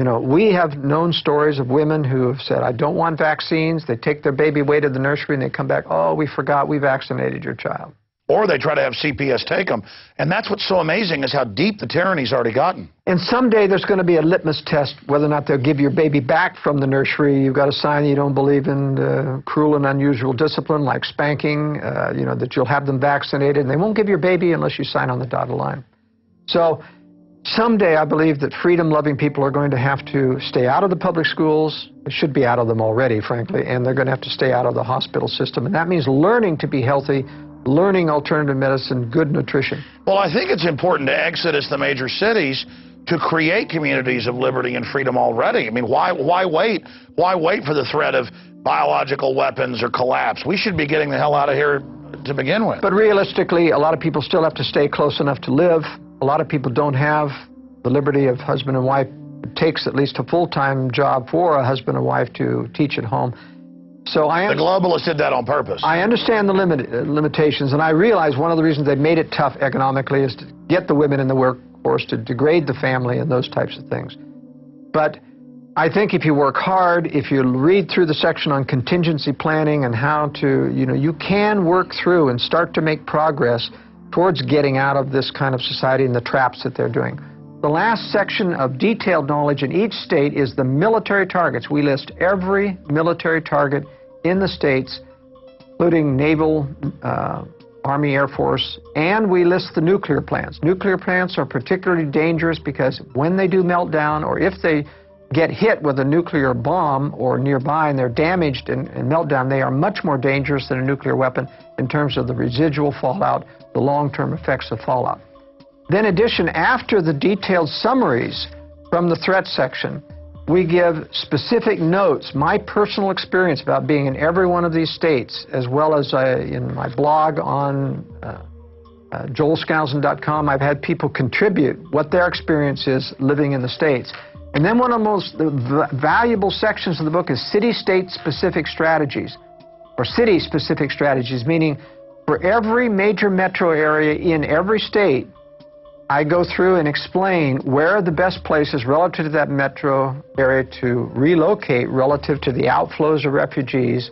You know, we have known stories of women who have said, I don't want vaccines. They take their baby away to the nursery and they come back, oh, we forgot we vaccinated your child. Or they try to have CPS take them. And that's what's so amazing is how deep the tyranny's already gotten. And someday there's going to be a litmus test whether or not they'll give your baby back from the nursery. You've got to sign that you don't believe in cruel and unusual discipline like spanking, you know, that you'll have them vaccinated. And they won't give your baby unless you sign on the dotted line. So someday I believe that freedom-loving people are going to have to stay out of the public schools. They should be out of them already, frankly. And they're going to have to stay out of the hospital system. And that means learning to be healthy, learning alternative medicine, good nutrition. Well, I think it's important to exodus the major cities to create communities of liberty and freedom already. I mean, why wait? Why wait for the threat of biological weapons or collapse? We should be getting the hell out of here to begin with. But realistically, a lot of people still have to stay close enough to live. A lot of people don't have the liberty of husband and wife. It takes at least a full-time job for a husband and wife to teach at home. So the globalists did that on purpose. I understand the limitations, and I realize one of the reasons they made it tough economically is to get the women in the workforce, to degrade the family and those types of things. But I think if you work hard, if you read through the section on contingency planning and how to, you know, you can work through and start to make progress towards getting out of this kind of society and the traps that they're doing. The last section of detailed knowledge in each state is the military targets. We list every military target in the states, including naval, Army, Air Force, and we list the nuclear plants. Nuclear plants are particularly dangerous because when they do melt down, or if they get hit with a nuclear bomb or nearby and they're damaged and melt down, they are much more dangerous than a nuclear weapon in terms of the residual fallout, the long-term effects of fallout. Then in addition, after the detailed summaries from the threat section, we give specific notes, my personal experience about being in every one of these states, as well as in my blog on joelskousen.com, I've had people contribute what their experience is living in the states. And then one of the most valuable sections of the book is city-state specific strategies, or city-specific strategies, meaning for every major metro area in every state, I go through and explain where are the best places relative to that metro area to relocate relative to the outflows of refugees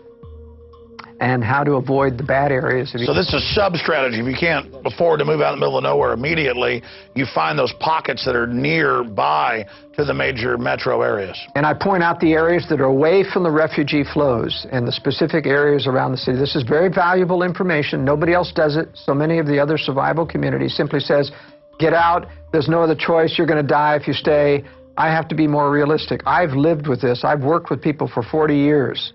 and how to avoid the bad areas. So this is a sub-strategy. If you can't afford to move out in the middle of nowhere immediately, you find those pockets that are nearby to the major metro areas. And I point out the areas that are away from the refugee flows and the specific areas around the city. This is very valuable information. Nobody else does it. So many of the other survival communities simply says, get out, there's no other choice, you're going to die if you stay. I have to be more realistic. I've lived with this. I've worked with people for 40 years,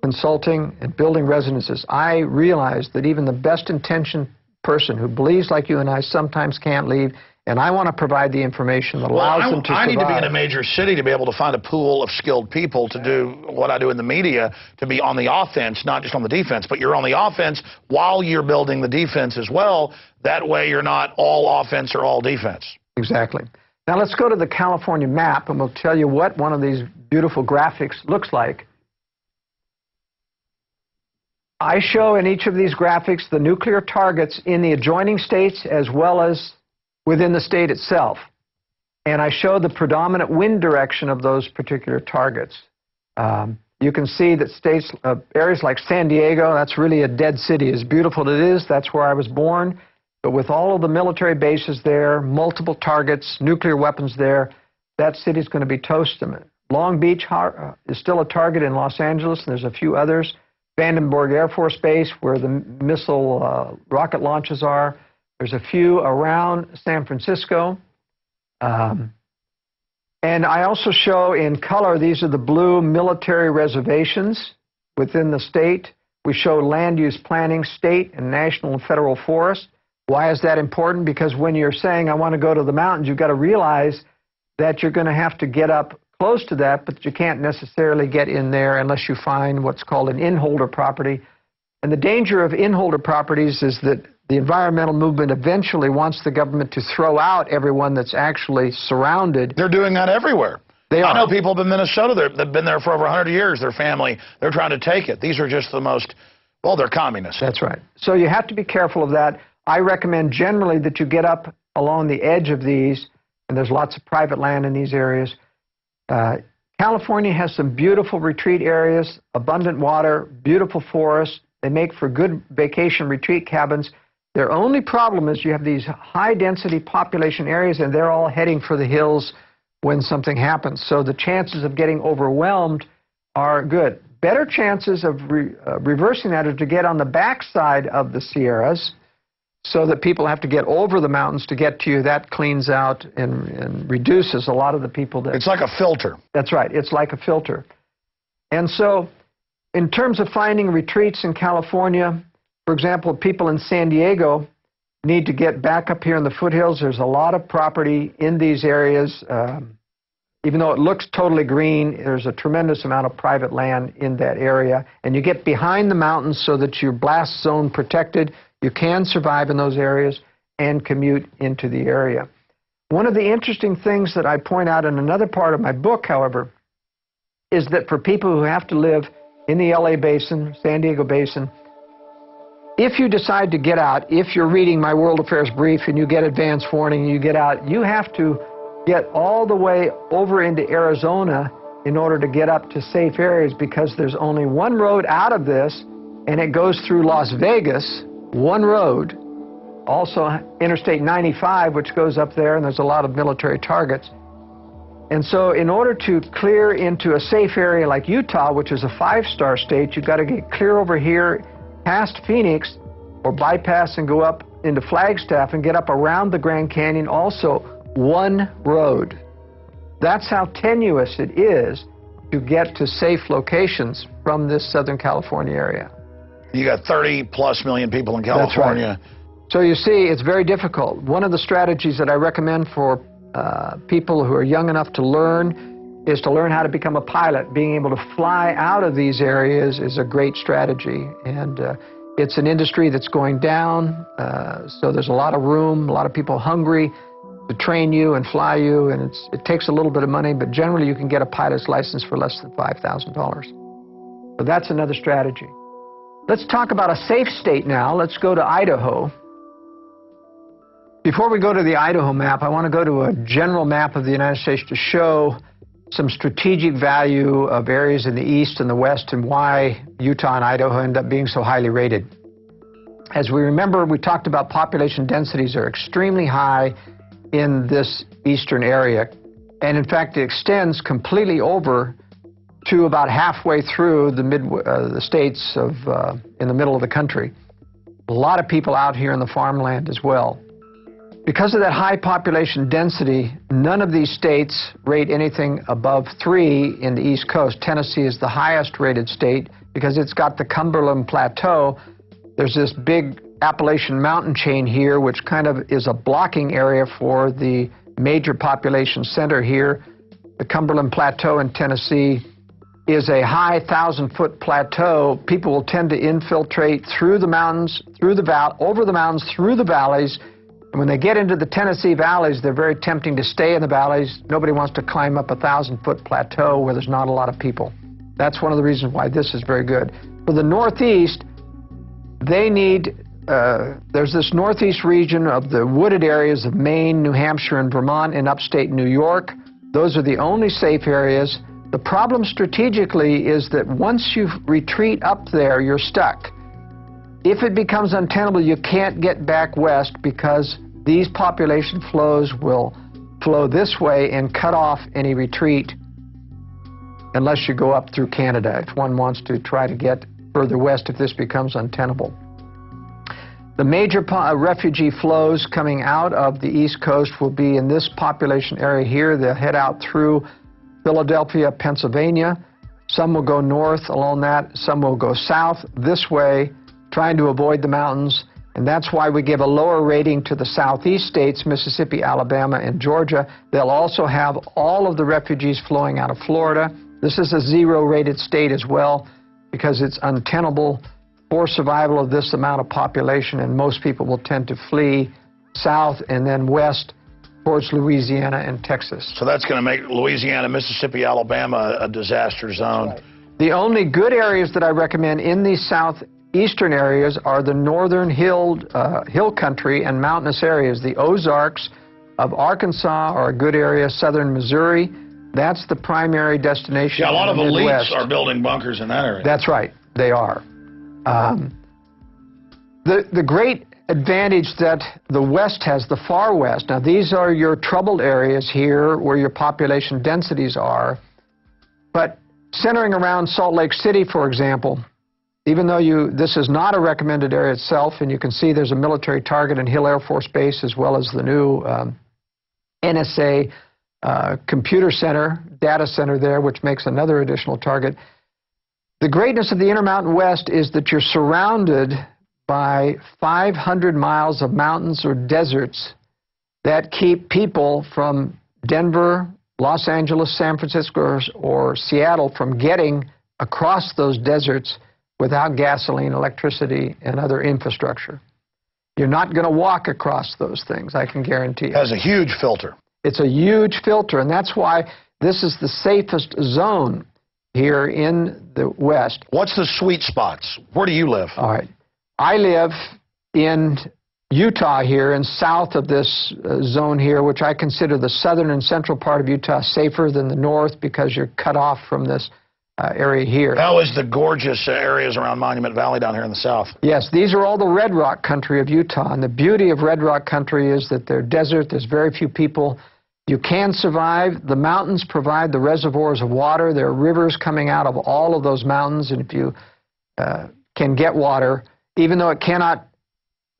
consulting and building residences. I realize that even the best intentioned person who believes like you and I sometimes can't leave, and I want to provide the information that allows them to survive. I need to be in a major city to be able to find a pool of skilled people to do what I do in the media, to be on the offense, not just on the defense, but you're on the offense while you're building the defense as well. That way you're not all offense or all defense. Exactly. Now let's go to the California map, and we'll tell you what one of these beautiful graphics looks like. I show in each of these graphics the nuclear targets in the adjoining states as well as within the state itself. And I show the predominant wind direction of those particular targets. You can see that states, areas like San Diego, that's really a dead city. As beautiful as it is, that's where I was born. But with all of the military bases there, multiple targets, nuclear weapons there, that city's going to be toast. Long Beach is still a target in Los Angeles, and there's a few others. Vandenberg Air Force Base, where the missile rocket launches are. There's a few around San Francisco. And I also show in color, these are the blue military reservations within the state. We show land use planning, state and national and federal forests. Why is that important? Because when you're saying, I want to go to the mountains, you've got to realize that you're going to have to get up close to that, but you can't necessarily get in there unless you find what's called an inholder property. And the danger of inholder properties is that the environmental movement eventually wants the government to throw out everyone that's actually surrounded. They're doing that everywhere. They are. I know people in Minnesota that have been there for over 100 years. Their family, they're trying to take it. These are just the most, well, they're communists. That's right. So you have to be careful of that. I recommend generally that you get up along the edge of these, and there's lots of private land in these areas, California has some beautiful retreat areas, abundant water, beautiful forests. They make for good vacation retreat cabins. Their only problem is you have these high-density population areas, and they're all heading for the hills when something happens. So the chances of getting overwhelmed are good. Better chances of reversing that are to get on the backside of the Sierras so that people have to get over the mountains to get to you. That cleans out and reduces a lot of the people that... It's like a filter. That's right. It's like a filter. And so in terms of finding retreats in California, for example, people in San Diego need to get back up here in the foothills. There's a lot of property in these areas. Even though it looks totally green, there's a tremendous amount of private land in that area. And you get behind the mountains so that you're blast zone protected. You can survive in those areas and commute into the area. One of the interesting things that I point out in another part of my book, however, is that for people who have to live in the LA Basin, San Diego Basin, if you decide to get out, if you're reading my World Affairs Brief and you get advance warning and you get out, you have to get all the way over into Arizona in order to get up to safe areas, because there's only one road out of this, and it goes through Las Vegas, one road, also Interstate 95, which goes up there, and there's a lot of military targets. And so in order to clear into a safe area like Utah, which is a 5-star state, you've got to get clear over here past Phoenix, or bypass and go up into Flagstaff and get up around the Grand Canyon, also one road. That's how tenuous it is to get to safe locations from this Southern California area. You got 30+ million people in California. That's right. So you see, it's very difficult. One of the strategies that I recommend for people who are young enough to learn is to learn how to become a pilot. Being able to fly out of these areas is a great strategy. And it's an industry that's going down, so there's a lot of room, a lot of people hungry to train you and fly you, and it takes a little bit of money, but generally you can get a pilot's license for less than $5,000. So that's another strategy. Let's talk about a safe state now. Let's go to Idaho. Before we go to the Idaho map, I want to go to a general map of the United States to show some strategic value of areas in the east and the west and why Utah and Idaho end up being so highly rated. As we remember, we talked about population densities are extremely high in this eastern area, and in fact it extends completely over to about halfway through the states of in the middle of the country. A lot of people out here in the farmland as well. Because of that high population density, none of these states rate anything above 3 in the East Coast. Tennessee is the highest rated state because it's got the Cumberland Plateau. There's this big Appalachian mountain chain here, which kind of is a blocking area for the major population center here. The Cumberland Plateau in Tennessee is a high 1,000-foot plateau. People will tend to infiltrate through the mountains, over the mountains, through the valleys. And when they get into the Tennessee valleys, they're very tempting to stay in the valleys. Nobody wants to climb up a 1,000-foot plateau where there's not a lot of people. That's one of the reasons why this is very good. For the Northeast, they need, there's this Northeast region of the wooded areas of Maine, New Hampshire, and Vermont, and upstate New York. Those are the only safe areas. The problem strategically is that once you retreat up there, you're stuck. If it becomes untenable, you can't get back west because these population flows will flow this way and cut off any retreat unless you go up through Canada, if one wants to try to get further west if this becomes untenable. The major refugee flows coming out of the East Coast will be in this population area here. They'll head out through Philadelphia, Pennsylvania. Some will go north along that. Some will go south this way, trying to avoid the mountains. And that's why we give a lower rating to the southeast states, Mississippi, Alabama, and Georgia. They'll also have all of the refugees flowing out of Florida. This is a 0-rated state as well because it's untenable for survival of this amount of population, and most people will tend to flee south and then west towards Louisiana and Texas. So that's going to make Louisiana, Mississippi, Alabama a disaster zone. Right. The only good areas that I recommend in these southeastern areas are the northern hill country and mountainous areas. The Ozarks of Arkansas are a good area, southern Missouri, That's the primary destination. Yeah, a lot of in the elites Midwest. are building bunkers in that area. That's right, they are. The great advantage that the West has, the far West, now these are your troubled areas here where your population densities are, but centering around Salt Lake City, for example, even though this is not a recommended area itself, and you can see there's a military target in Hill Air Force Base as well as the new NSA computer center, data center there, which makes another additional target. The greatness of the Intermountain West is that you're surrounded by 500 miles of mountains or deserts that keep people from Denver, Los Angeles, San Francisco, or Seattle from getting across those deserts without gasoline, electricity, and other infrastructure. You're not going to walk across those things, I can guarantee you. It has a huge filter. It's a huge filter, and that's why this is the safest zone here in the West. What's the sweet spots? Where do you live? All right. I live in Utah here, and south of this zone here, which I consider the southern and central part of Utah safer than the north because you're cut off from this area here. How is the gorgeous areas around Monument Valley down here in the south? Yes, these are all the red rock country of Utah, and the beauty of red rock country is that they're desert, there's very few people. You can survive. The mountains provide the reservoirs of water. There are rivers coming out of all of those mountains, and if you can get water, even though it cannot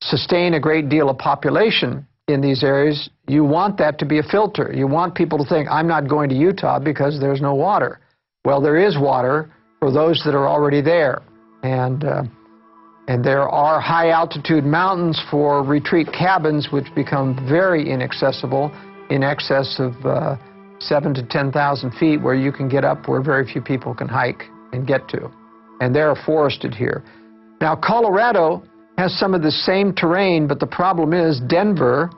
sustain a great deal of population in these areas, you want that to be a filter. You want people to think, I'm not going to Utah because there's no water. Well, there is water for those that are already there. And there are high-altitude mountains for retreat cabins which become very inaccessible, in excess of 7,000 to 10,000 feet, where you can get up where very few people can hike and get to. And they're forested here. Now, Colorado has some of the same terrain, but the problem is Denver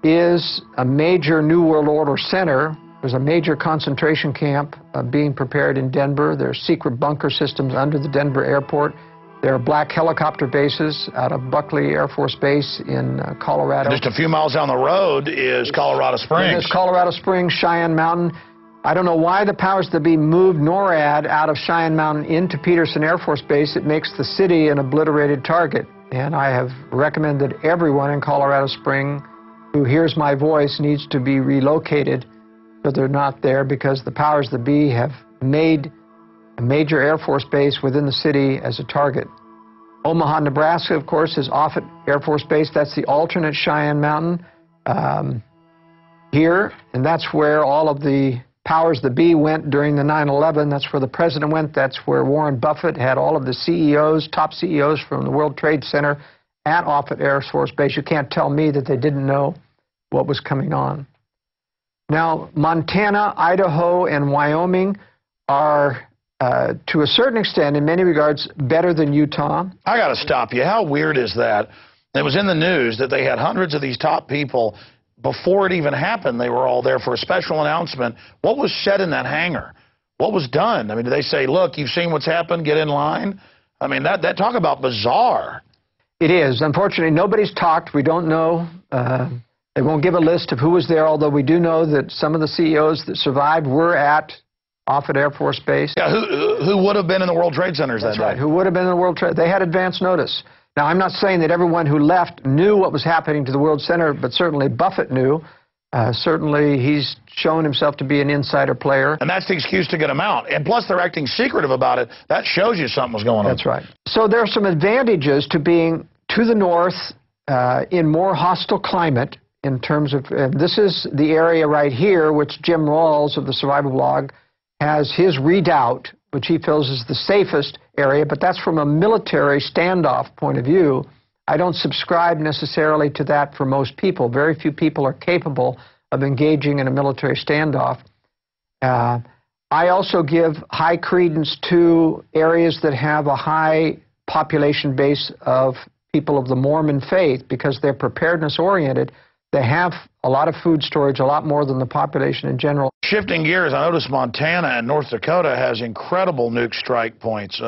is a major New World Order center. There's a major concentration camp being prepared in Denver. There are secret bunker systems under the Denver airport. There are black helicopter bases out of Buckley Air Force Base in Colorado. Just a few miles down the road is Colorado Springs. There's Colorado Springs, Cheyenne Mountain. I don't know why the powers that be moved NORAD out of Cheyenne Mountain into Peterson Air Force Base. It makes the city an obliterated target. And I have recommended everyone in Colorado Springs who hears my voice needs to be relocated, but they're not there because the powers that be have made a major Air Force base within the city as a target. Omaha, Nebraska, of course, is Offutt Air Force Base. That's the alternate Cheyenne Mountain here, and that's where all of the powers that be went during the 9/11. That's where the president went. That's where Warren Buffett had all of the CEOs, top CEOs from the World Trade Center at Offutt Air Force Base. You can't tell me that they didn't know what was coming on. Now, Montana, Idaho, and Wyoming are, to a certain extent, in many regards, better than Utah. I got to stop you. How weird is that? It was in the news that they had hundreds of these top people. Before it even happened, they were all there for a special announcement. What was said in that hangar? What was done? I mean, did they say, look, you've seen what's happened, get in line? I mean, that talk about bizarre. It is. Unfortunately, nobody's talked. We don't know. They won't give a list of who was there, although we do know that some of the CEOs that survived were at Offutt Air Force Base. Yeah, who would have been in the World Trade Centers that day? That's right, who would have been in the World Trade. They had advance notice. Now, I'm not saying that everyone who left knew what was happening to the World Center, but certainly Buffett knew. Certainly, he's shown himself to be an insider player. And that's the excuse to get him out. And plus, they're acting secretive about it. That shows you something was going on. That's right. So there are some advantages to being to the north in more hostile climate in terms of, and this is the area right here, which Jim Rawls of the Survival Blog has his redoubt, which he feels is the safest area, but that's from a military standoff point of view. I don't subscribe necessarily to that for most people. Very few people are capable of engaging in a military standoff. I also give high credence to areas that have a high population base of people of the Mormon faith because they're preparedness oriented. They have a lot of food storage, a lot more than the population in general. Shifting gears, I noticed Montana and North Dakota has incredible nuke strike points.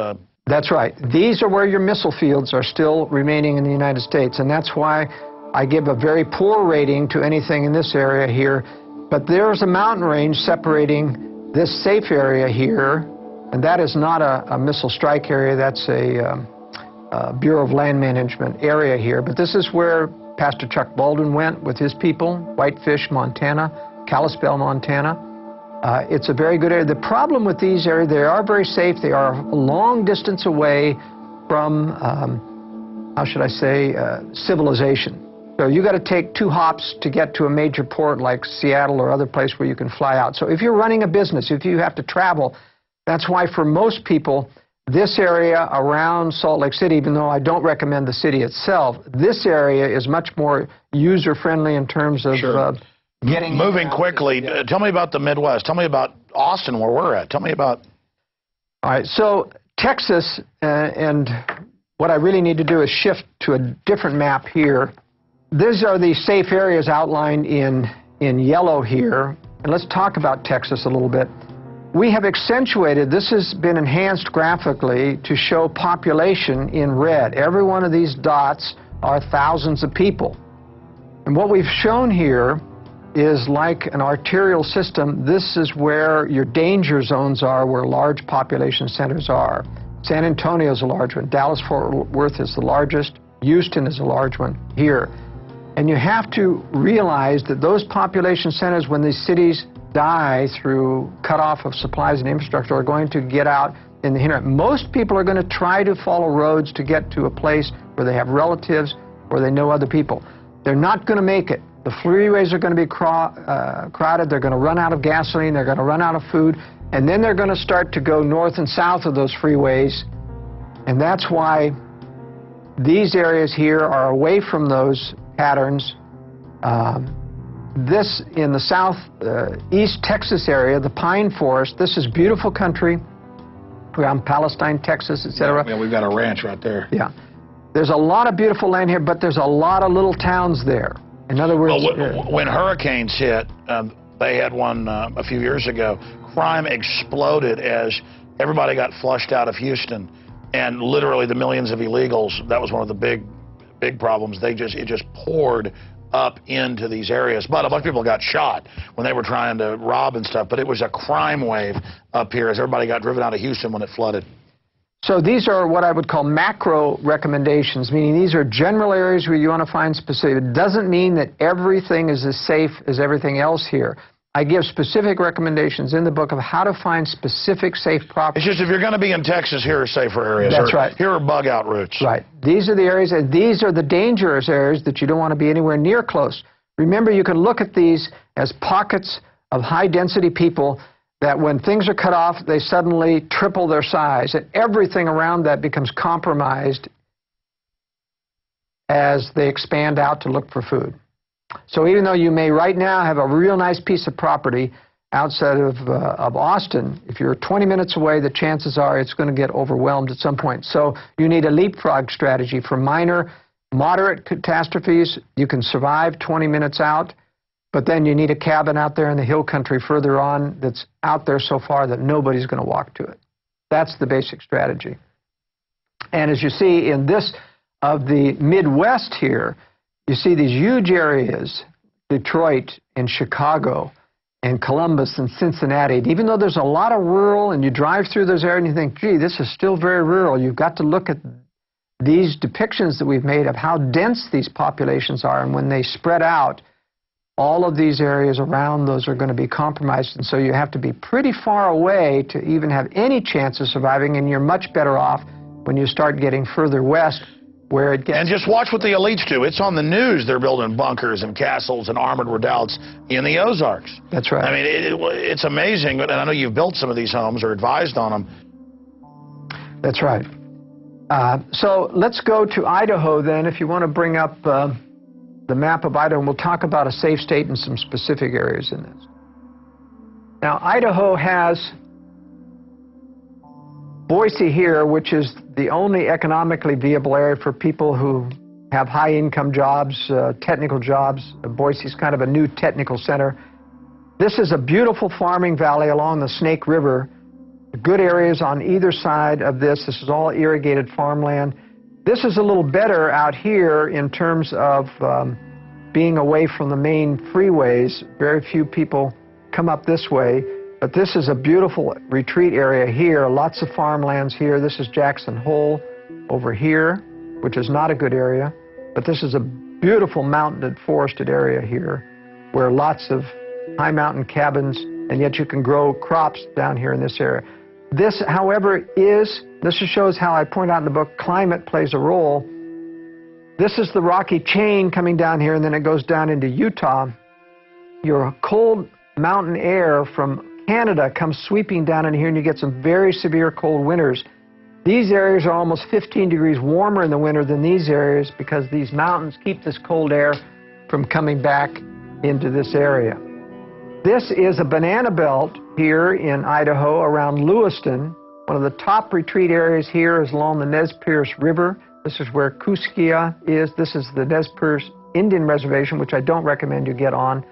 That's right. These are where your missile fields are still remaining in the United States, and that's why I give a very poor rating to anything in this area here. But there's a mountain range separating this safe area here, and that is not a missile strike area. That's a Bureau of Land Management area here. But this is where Pastor Chuck Baldwin went with his people, Whitefish, Montana, Kalispell, Montana. It's a very good area. The problem with these areas, they are very safe. They are a long distance away from, how should I say, civilization. So you got to take 2 hops to get to a major port like Seattle or other place where you can fly out. So if you're running a business, if you have to travel, that's why for most people, this area around Salt Lake City, even though I don't recommend the city itself, this area is much more user-friendly in terms of getting... Moving quickly, tell me about the Midwest. Tell me about Austin, where we're at. Tell me about... All right, so Texas, and what I really need to do is shift to a different map here. These are the safe areas outlined in yellow here. And let's talk about Texas a little bit. We have accentuated, this has been enhanced graphically to show population in red. Every one of these dots are thousands of people. And what we've shown here is like an arterial system. This is where your danger zones are, where large population centers are. San Antonio is a large one. Dallas-Fort Worth is the largest. Houston is a large one here. And you have to realize that those population centers, when these cities die through cutoff of supplies and infrastructure, are going to get out in the hinterland. Most people are going to try to follow roads to get to a place where they have relatives or they know other people. They're not going to make it. The freeways are going to be crowded. They're going to run out of gasoline. They're going to run out of food. And then they're going to start to go north and south of those freeways. And that's why these areas here are away from those patterns. This in the southeast Texas area, the pine forest, this is beautiful country around Palestine, Texas, etc. Yeah, we've got a ranch right there. Yeah. There's a lot of beautiful land here, but there's a lot of little towns there. In other words... Well, when hurricanes hit, they had one a few years ago, crime exploded as everybody got flushed out of Houston, and literally the millions of illegals, that was one of the big problems. It just poured up into these areas. But a bunch of people got shot when they were trying to rob and stuff. But it was a crime wave up here as everybody got driven out of Houston when it flooded. So these are what I would call macro recommendations, meaning these are general areas where you want to find specific. It doesn't mean that everything is as safe as everything else here. I give specific recommendations in the book of how to find specific safe properties. It's just if you're going to be in Texas, here are safer areas. That's right. Here are bug out routes. Right. These are the areas, and these are the dangerous areas that you don't want to be anywhere near close. Remember, you can look at these as pockets of high-density people that when things are cut off, they suddenly triple their size, and everything around that becomes compromised as they expand out to look for food. So even though you may right now have a real nice piece of property outside of Austin, if you're 20 minutes away, the chances are it's going to get overwhelmed at some point. So you need a leapfrog strategy. For minor, moderate catastrophes, you can survive 20 minutes out, but then you need a cabin out there in the hill country further on that's out there so far that nobody's going to walk to it. That's the basic strategy. And as you see in this of the Midwest here, you see these huge areas, Detroit and Chicago and Columbus and Cincinnati. And even though there's a lot of rural, and you drive through those areas and you think, gee, this is still very rural, you've got to look at these depictions that we've made of how dense these populations are. And when they spread out, all of these areas around those are going to be compromised. And so you have to be pretty far away to even have any chance of surviving. And you're much better off when you start getting further west, where it gets... And just watch what the elites do. It's on the news. They're building bunkers and castles and armored redoubts in the Ozarks. That's right. I mean, it's amazing. And I know you've built some of these homes or advised on them. That's right. So let's go to Idaho then, if you want to bring up the map of Idaho, and we'll talk about a safe state and some specific areas in this. Now, Idaho has Boise here, which is the only economically viable area for people who have high-income jobs, technical jobs. Boise's kind of a new technical center. This is a beautiful farming valley along the Snake River. Good areas on either side of this. This is all irrigated farmland. This is a little better out here in terms of being away from the main freeways. Very few people come up this way, but this is a beautiful retreat area here. Lots of farmlands here. This is Jackson Hole over here, which is not a good area, but this is a beautiful mountained forested area here where lots of high mountain cabins, and yet you can grow crops down here in this area. This, however, this shows how I point out in the book, climate plays a role. This is the rocky chain coming down here, and then it goes down into Utah. Your cold mountain air from Canada comes sweeping down in here, and you get some very severe cold winters. These areas are almost 15 degrees warmer in the winter than these areas because these mountains keep this cold air from coming back into this area. This is a banana belt here in Idaho around Lewiston. One of the top retreat areas here is along the Nez Perce River. This is where Kuskia is. This is the Nez Perce Indian Reservation, which I don't recommend you get on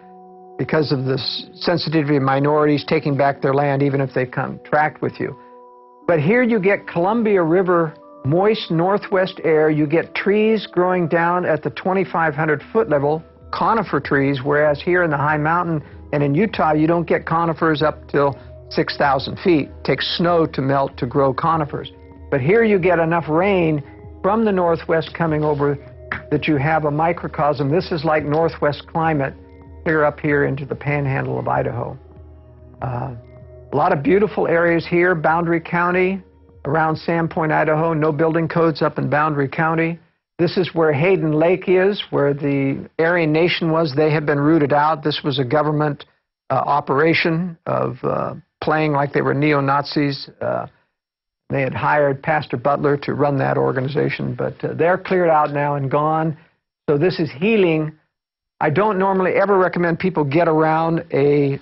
because of the sensitivity of minorities taking back their land, even if they contract with you. But here you get Columbia River, moist northwest air. You get trees growing down at the 2,500 foot level, conifer trees, whereas here in the high mountain and in Utah, you don't get conifers up till 6,000 feet. It takes snow to melt to grow conifers. But here you get enough rain from the northwest coming over that you have a microcosm. This is like northwest climate clear up here into the panhandle of Idaho. A lot of beautiful areas here. Boundary County, around Sandpoint, Idaho. No building codes up in Boundary County. This is where Hayden Lake is, where the Aryan Nation was. They had been rooted out. This was a government operation of playing like they were neo-Nazis. They had hired Pastor Butler to run that organization, but they're cleared out now and gone. So this is healing. I don't normally ever recommend people get around a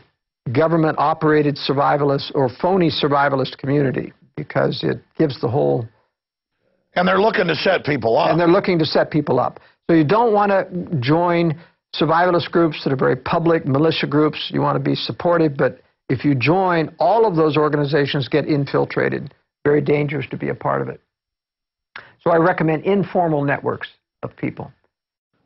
government-operated survivalist or phony survivalist community because it gives the whole... And they're looking to set people up. And they're looking to set people up. So you don't want to join survivalist groups that are very public, militia groups. You want to be supportive, but if you join, all of those organizations get infiltrated. Very dangerous to be a part of it. So I recommend informal networks of people.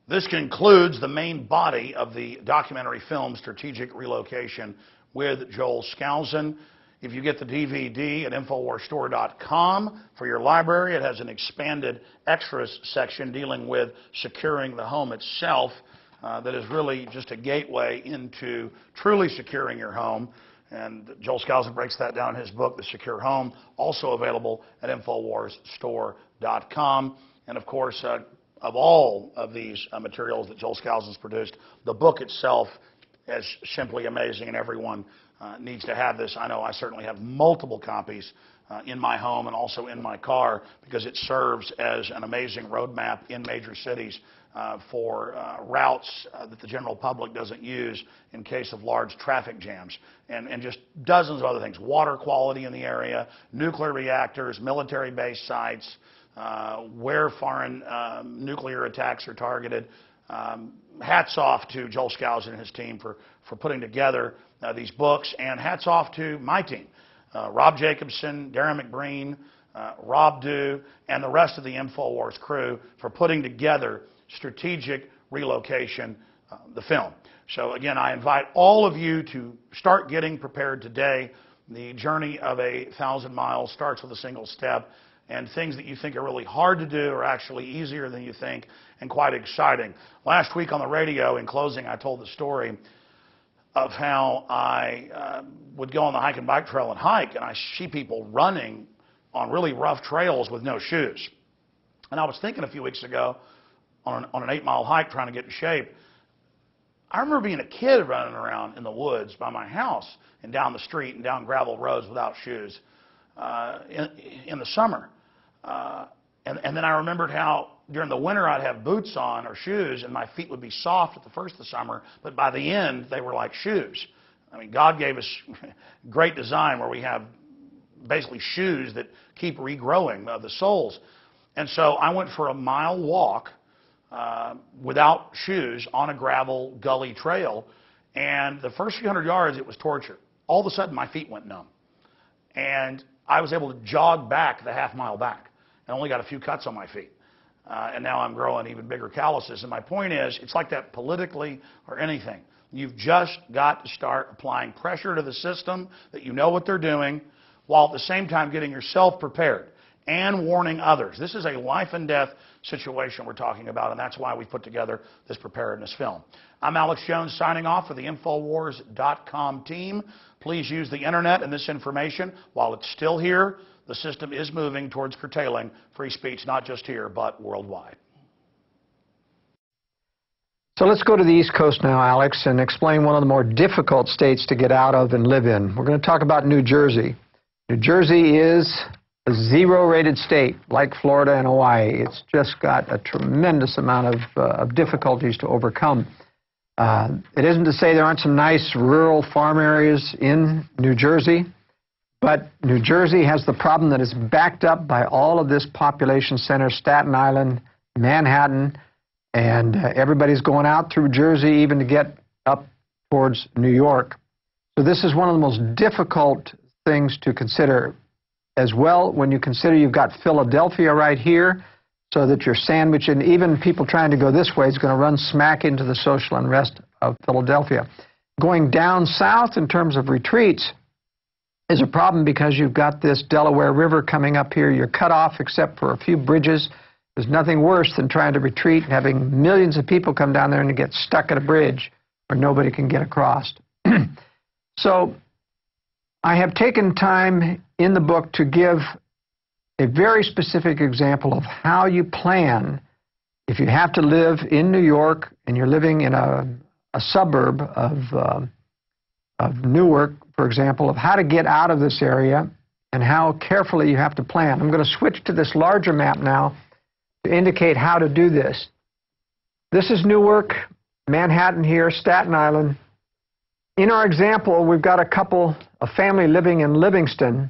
This concludes the main body of the documentary film Strategic Relocation with Joel Skousen. If you get the DVD at InfoWarsStore.com for your library, it has an expanded extras section dealing with securing the home itself. That is really just a gateway into truly securing your home. And Joel Skousen breaks that down in his book, The Secure Home, also available at InfoWarsStore.com. And of course, of all of these materials that Joel Skousen's produced, the book itself is simply amazing, and everyone needs to have this. I know I certainly have multiple copies in my home and also in my car because it serves as an amazing roadmap in major cities for routes that the general public doesn't use in case of large traffic jams, and just dozens of other things. Water quality in the area, nuclear reactors, military base sites, where foreign nuclear attacks are targeted. Hats off to Joel Skousen and his team for putting together these books, and hats off to my team, Rob Jacobson, Darren McBreen, Rob Dew, and the rest of the InfoWars crew for putting together Strategic Relocation, the film. So again, I invite all of you to start getting prepared today. The journey of 1,000 miles starts with a single step, and things that you think are really hard to do are actually easier than you think and quite exciting. Last week on the radio, in closing, I told the story of how I would go on the hike and bike trail and hike, and I see people running on really rough trails with no shoes. And I was thinking a few weeks ago on an 8-mile hike trying to get in shape, I remember being a kid running around in the woods by my house and down the street and down gravel roads without shoes in the summer. And then I remembered how during the winter I'd have boots on or shoes, and my feet would be soft at the first of the summer, but by the end they were like shoes. I mean, God gave us great design where we have basically shoes that keep regrowing the soles. And so I went for a mile walk without shoes on a gravel gully trail, and the first few hundred yards it was torture. All of a sudden my feet went numb, and I was able to jog back the half mile back and only got a few cuts on my feet. and now I'm growing even bigger calluses. And my point is, it's like that politically or anything. You've just got to start applying pressure to the system that you know what they're doing, while at the same time getting yourself prepared and warning others. This is a life and death situation we're talking about, and that's why we put together this preparedness film. I'm Alex Jones signing off for the Infowars.com team. Please use the internet and this information while it's still here. The system is moving towards curtailing free speech, not just here, but worldwide. So let's go to the East Coast now, Alex, and explain one of the more difficult states to get out of and live in. We're going to talk about New Jersey. New Jersey is a zero-rated state, like Florida and Hawaii. It's just got a tremendous amount of difficulties to overcome. It isn't to say there aren't some nice rural farm areas in New Jersey, but New Jersey has the problem that it's backed up by all of this population center, Staten Island, Manhattan, and everybody's going out through Jersey even to get up towards New York. So this is one of the most difficult things to consider as well when you consider you've got Philadelphia right here, so that you're sandwiched, and even people trying to go this way is going to run smack into the social unrest of Philadelphia. Going down south in terms of retreats is a problem because you've got this Delaware River coming up here. You're cut off except for a few bridges. There's nothing worse than trying to retreat and having millions of people come down there and get stuck at a bridge where nobody can get across. So I have taken time in the book to give a very specific example of how you plan if you have to live in New York and you're living in a suburb of Newark, for example, of how to get out of this area and how carefully you have to plan. I'm going to switch to this larger map now to indicate how to do this. This is Newark, Manhattan here, Staten Island. In our example, we've got a family living in Livingston.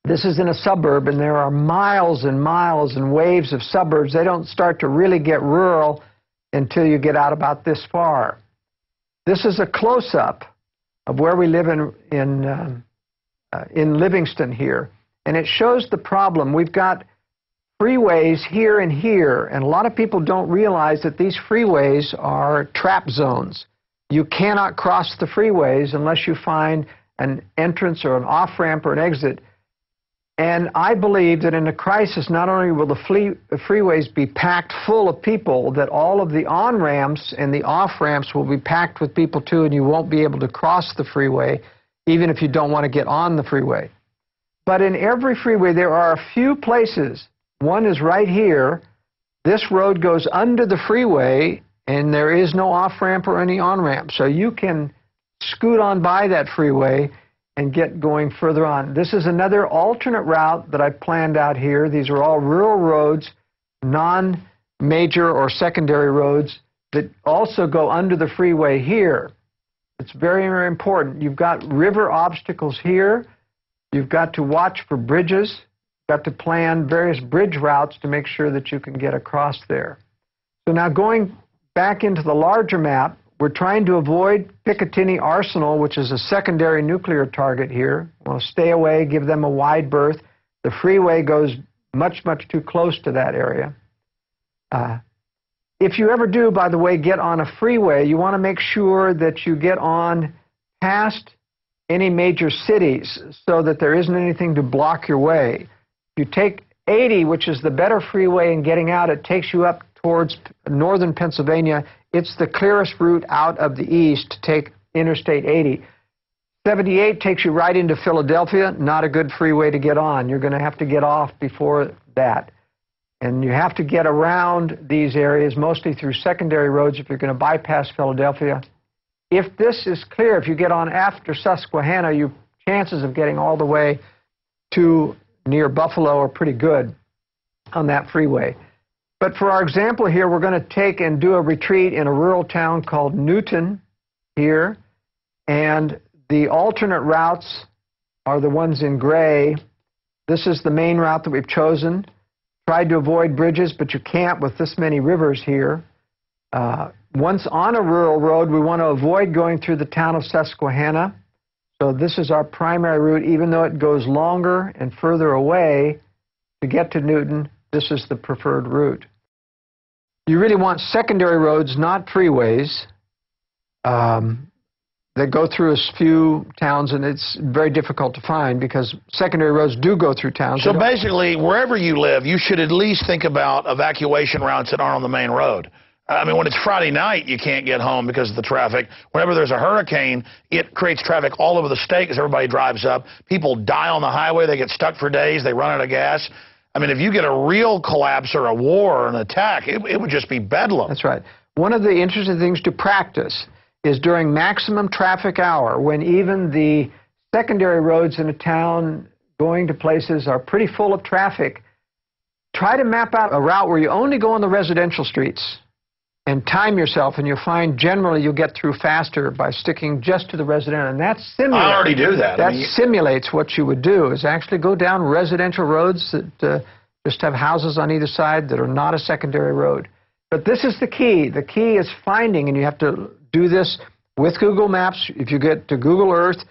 This is in a suburb, and there are miles and miles and waves of suburbs. They don't start to really get rural until you get out about this far. This is a close-up of where we live in Livingston here, and it shows the problem. We've got freeways here and here, and a lot of people don't realize that these freeways are trap zones. You cannot cross the freeways unless you find an entrance or an off-ramp or an exit. And I believe that in a crisis, not only will the freeways be packed full of people, that all of the on-ramps and the off-ramps will be packed with people too, and you won't be able to cross the freeway, even if you don't want to get on the freeway. But in every freeway, there are a few places. One is right here. This road goes under the freeway, and there is no off-ramp or any on-ramp. So you can scoot on by that freeway and get going further on. This is another alternate route that I've planned out here. These are all rural roads, non-major or secondary roads that also go under the freeway here. It's very, very important. You've got river obstacles here. You've got to watch for bridges. You've got to plan various bridge routes to make sure that you can get across there. So now going back into the larger map, we're trying to avoid Picatinny Arsenal, which is a secondary nuclear target here. We'll stay away, give them a wide berth. The freeway goes much, much too close to that area. If you ever do, by the way, get on a freeway, you want to make sure that you get on past any major cities so that there isn't anything to block your way. If you take 80, which is the better freeway in getting out, it takes you up towards northern Pennsylvania. It's the clearest route out of the east to take Interstate 80. 78 takes you right into Philadelphia, not a good freeway to get on. You're going to have to get off before that. And you have to get around these areas, mostly through secondary roads if you're going to bypass Philadelphia. If this is clear, if you get on after Susquehanna, your chances of getting all the way to near Buffalo are pretty good on that freeway. But for our example here, we're going to take and do a retreat in a rural town called Newton here. And the alternate routes are the ones in gray. This is the main route that we've chosen. Tried to avoid bridges, but you can't with this many rivers here. Once on a rural road, we want to avoid going through the town of Susquehanna. So this is our primary route. Even though it goes longer and further away to get to Newton, this is the preferred route. You really want secondary roads, not freeways, that go through a few towns, and it's very difficult to find because secondary roads do go through towns. So basically, wherever you live, you should at least think about evacuation routes that aren't on the main road. I mean, when it's Friday night, you can't get home because of the traffic. Whenever there's a hurricane, it creates traffic all over the state because everybody drives up. People die on the highway. They get stuck for days. They run out of gas. I mean, if you get a real collapse or a war or an attack, it would just be bedlam. That's right. One of the interesting things to practice is during maximum traffic hour, when even the secondary roads in a town going to places are pretty full of traffic, try to map out a route where you only go on the residential streets and time yourself, and you'll find generally you'll get through faster by sticking just to the residential. And that simulates. I already do that. That simulates what you would do, is actually go down residential roads that just have houses on either side that are not a secondary road. But this is the key. The key is finding, and you have to do this with Google Maps. If you get to Google Earth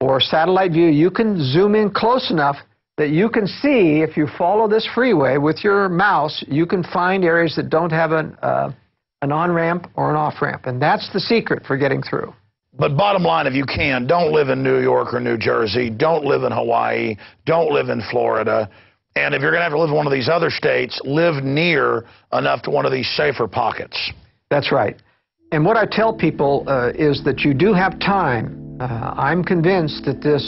or satellite view, you can zoom in close enough that you can see, if you follow this freeway with your mouse, you can find areas that don't have an on-ramp or an off-ramp. And that's the secret for getting through. But bottom line, if you can, don't live in New York or New Jersey. Don't live in Hawaii. Don't live in Florida. And if you're going to have to live in one of these other states, live near enough to one of these safer pockets. That's right. And what I tell people is that you do have time. I'm convinced that the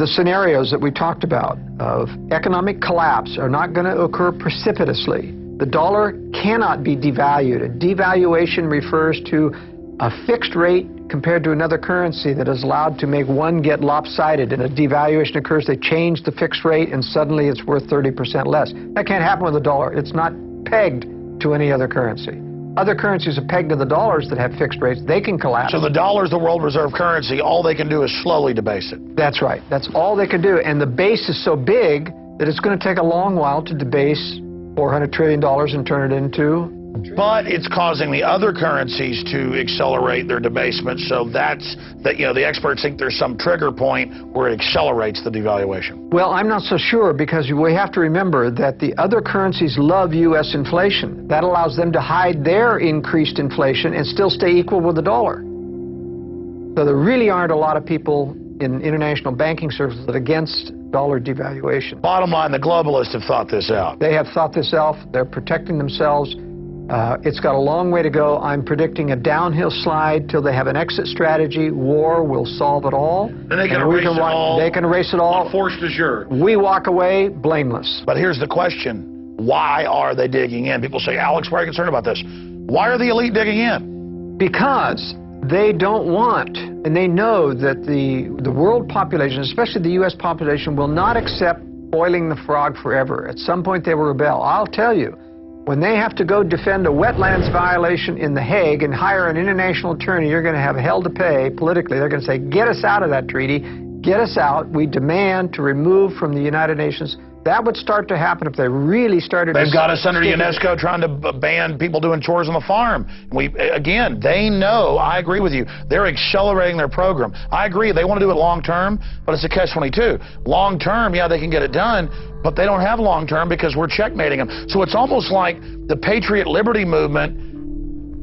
scenarios that we talked about of economic collapse are not going to occur precipitously. The dollar cannot be devalued. A devaluation refers to a fixed rate compared to another currency that is allowed to make one get lopsided. And a devaluation occurs, they change the fixed rate, and suddenly it's worth 30% less. That can't happen with the dollar. It's not pegged to any other currency. Other currencies are pegged to the dollars that have fixed rates. They can collapse. So the dollar is the world reserve currency. All they can do is slowly debase it. That's right. That's all they can do. And the base is so big that it's going to take a long while to debase $400 trillion and turn it into... But it's causing the other currencies to accelerate their debasement, so the experts think there's some trigger point where it accelerates the devaluation. Well, I'm not so sure, because we have to remember that the other currencies love U.S. inflation. That allows them to hide their increased inflation and still stay equal with the dollar. So there really aren't a lot of people in international banking services that are against dollar devaluation. Bottom line, the globalists have thought this out. They have thought this out. They're protecting themselves. It's got a long way to go. I'm predicting a downhill slide till they have an exit strategy. War will solve it all. And they can erase it all. They can erase it all. Force majeure. We walk away blameless. But here's the question. Why are they digging in? People say, Alex, why are you concerned about this? Why are the elite digging in? Because they don't want, and they know that the world population, especially the U.S. population, will not accept boiling the frog forever. At some point they will rebel. I'll tell you, when they have to go defend a wetlands violation in The Hague and hire an international attorney, you're going to have hell to pay politically. They're going to say, get us out of that treaty, get us out. We demand to remove from the United Nations. That would start to happen if they really started. They've got us under UNESCO trying to ban people doing chores on the farm. Again, they know, I agree with you, they're accelerating their program. I agree, they want to do it long term, but it's a catch-22. Long term, yeah, they can get it done, but they don't have long term because we're checkmating them. So it's almost like the Patriot Liberty movement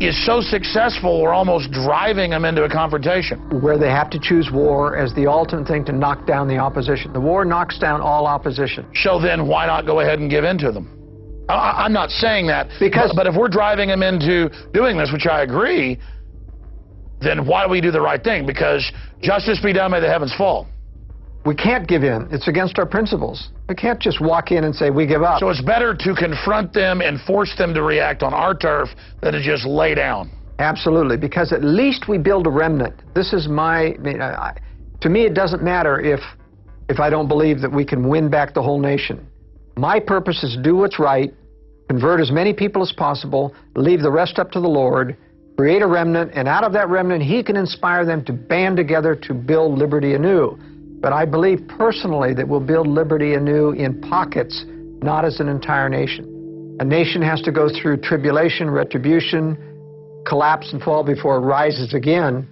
is so successful, we're almost driving them into a confrontation. Where they have to choose war as the ultimate thing to knock down the opposition. The war knocks down all opposition. So then why not go ahead and give in to them? I'm not saying that, but if we're driving them into doing this, which I agree, then why do we do the right thing? Because justice be done, may the heavens fall. We can't give in. It's against our principles. We can't just walk in and say we give up. So it's better to confront them and force them to react on our turf than to just lay down. Absolutely, because at least we build a remnant. This is my, to me it doesn't matter if I don't believe that we can win back the whole nation. My purpose is to do what's right, convert as many people as possible, leave the rest up to the Lord, create a remnant, and out of that remnant He can inspire them to band together to build liberty anew. But I believe personally that we'll build liberty anew in pockets, not as an entire nation. A nation has to go through tribulation, retribution, collapse and fall before it rises again.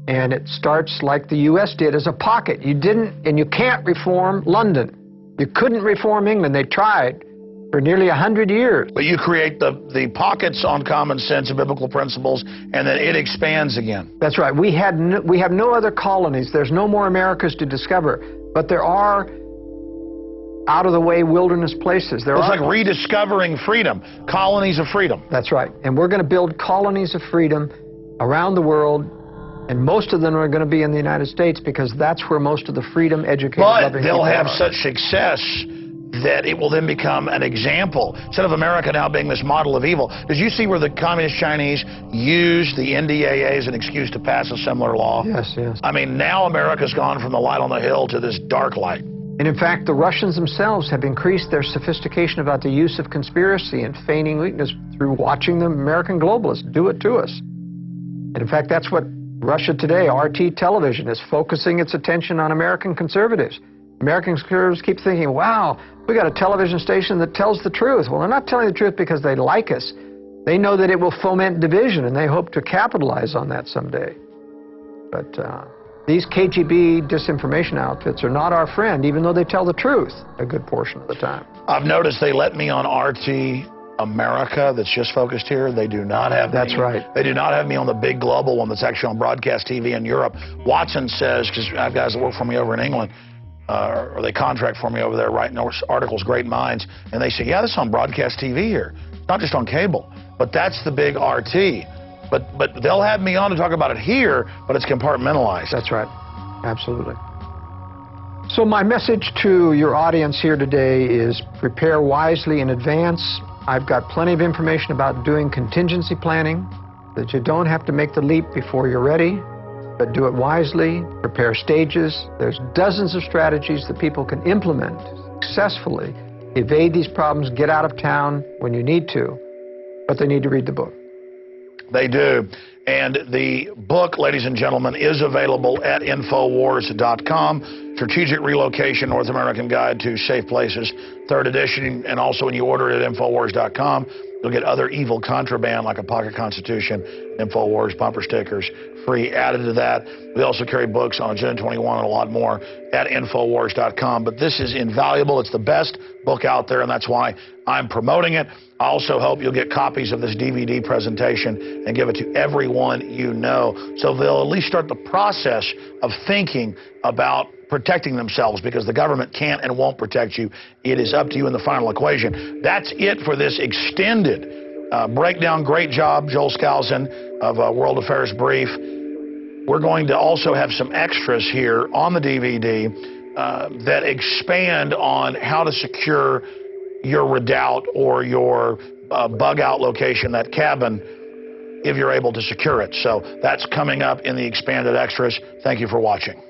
And it starts like the U.S. did, as a pocket. You can't reform London. You couldn't reform England. They tried. for nearly 100 years. But you create the pockets on common sense and biblical principles, and then it expands again. That's right. We have no other colonies. There's no more Americas to discover, but there are out-of-the-way wilderness places. It's like rediscovering freedom, colonies of freedom. That's right. And we're going to build colonies of freedom around the world, and most of them are going to be in the United States because that's where most of the freedom, educated, loving But they'll people have are. such success that it will then become an example. Instead of America now being this model of evil, did you see where the communist Chinese used the NDAA as an excuse to pass a similar law? Yes, yes. I mean, now America's gone from the light on the hill to this dark light. And in fact, the Russians themselves have increased their sophistication about the use of conspiracy and feigning weakness through watching the American globalists do it to us. And in fact, that's what Russia Today, RT television, is focusing its attention on American conservatives. American conservatives keep thinking, wow, we got a television station that tells the truth. Well, they're not telling the truth because they like us. They know that it will foment division, and they hope to capitalize on that someday. But these KGB disinformation outfits are not our friend, even though they tell the truth a good portion of the time. I've noticed they let me on RT America that's just focused here. They do not have That's me. right. They do not have me on the big global one that's actually on broadcast TV in Europe. Watson says, because I have guys that work for me over in England, or they contract for me over there writing articles, great minds, and they say, yeah, this is on broadcast TV here. It's not just on cable, but that's the big RT. But they'll have me on to talk about it here, but it's compartmentalized. That's right. Absolutely. So my message to your audience here today is prepare wisely in advance. I've got plenty of information about doing contingency planning, that you don't have to make the leap before you're ready, but do it wisely, prepare stages. There's dozens of strategies that people can implement successfully, evade these problems, get out of town when you need to, but they need to read the book. They do. And the book, ladies and gentlemen, is available at Infowars.com. Strategic Relocation, North American Guide to Safe Places, 3rd edition. And also when you order it at Infowars.com, you'll get other evil contraband like a pocket constitution, Infowars bumper stickers, free added to that. We also carry books on Agenda 21 and a lot more at Infowars.com. But this is invaluable. It's the best book out there, and that's why I'm promoting it. I also hope you'll get copies of this DVD presentation and give it to everyone you know, so they'll at least start the process of thinking about protecting themselves, because the government can't and won't protect you. It is up to you in the final equation. That's it for this extended breakdown. Great job, Joel Skousen of World Affairs Brief. We're going to also have some extras here on the DVD that expand on how to secure your redoubt or your bug-out location, that cabin, if you're able to secure it. So that's coming up in the expanded extras. Thank you for watching.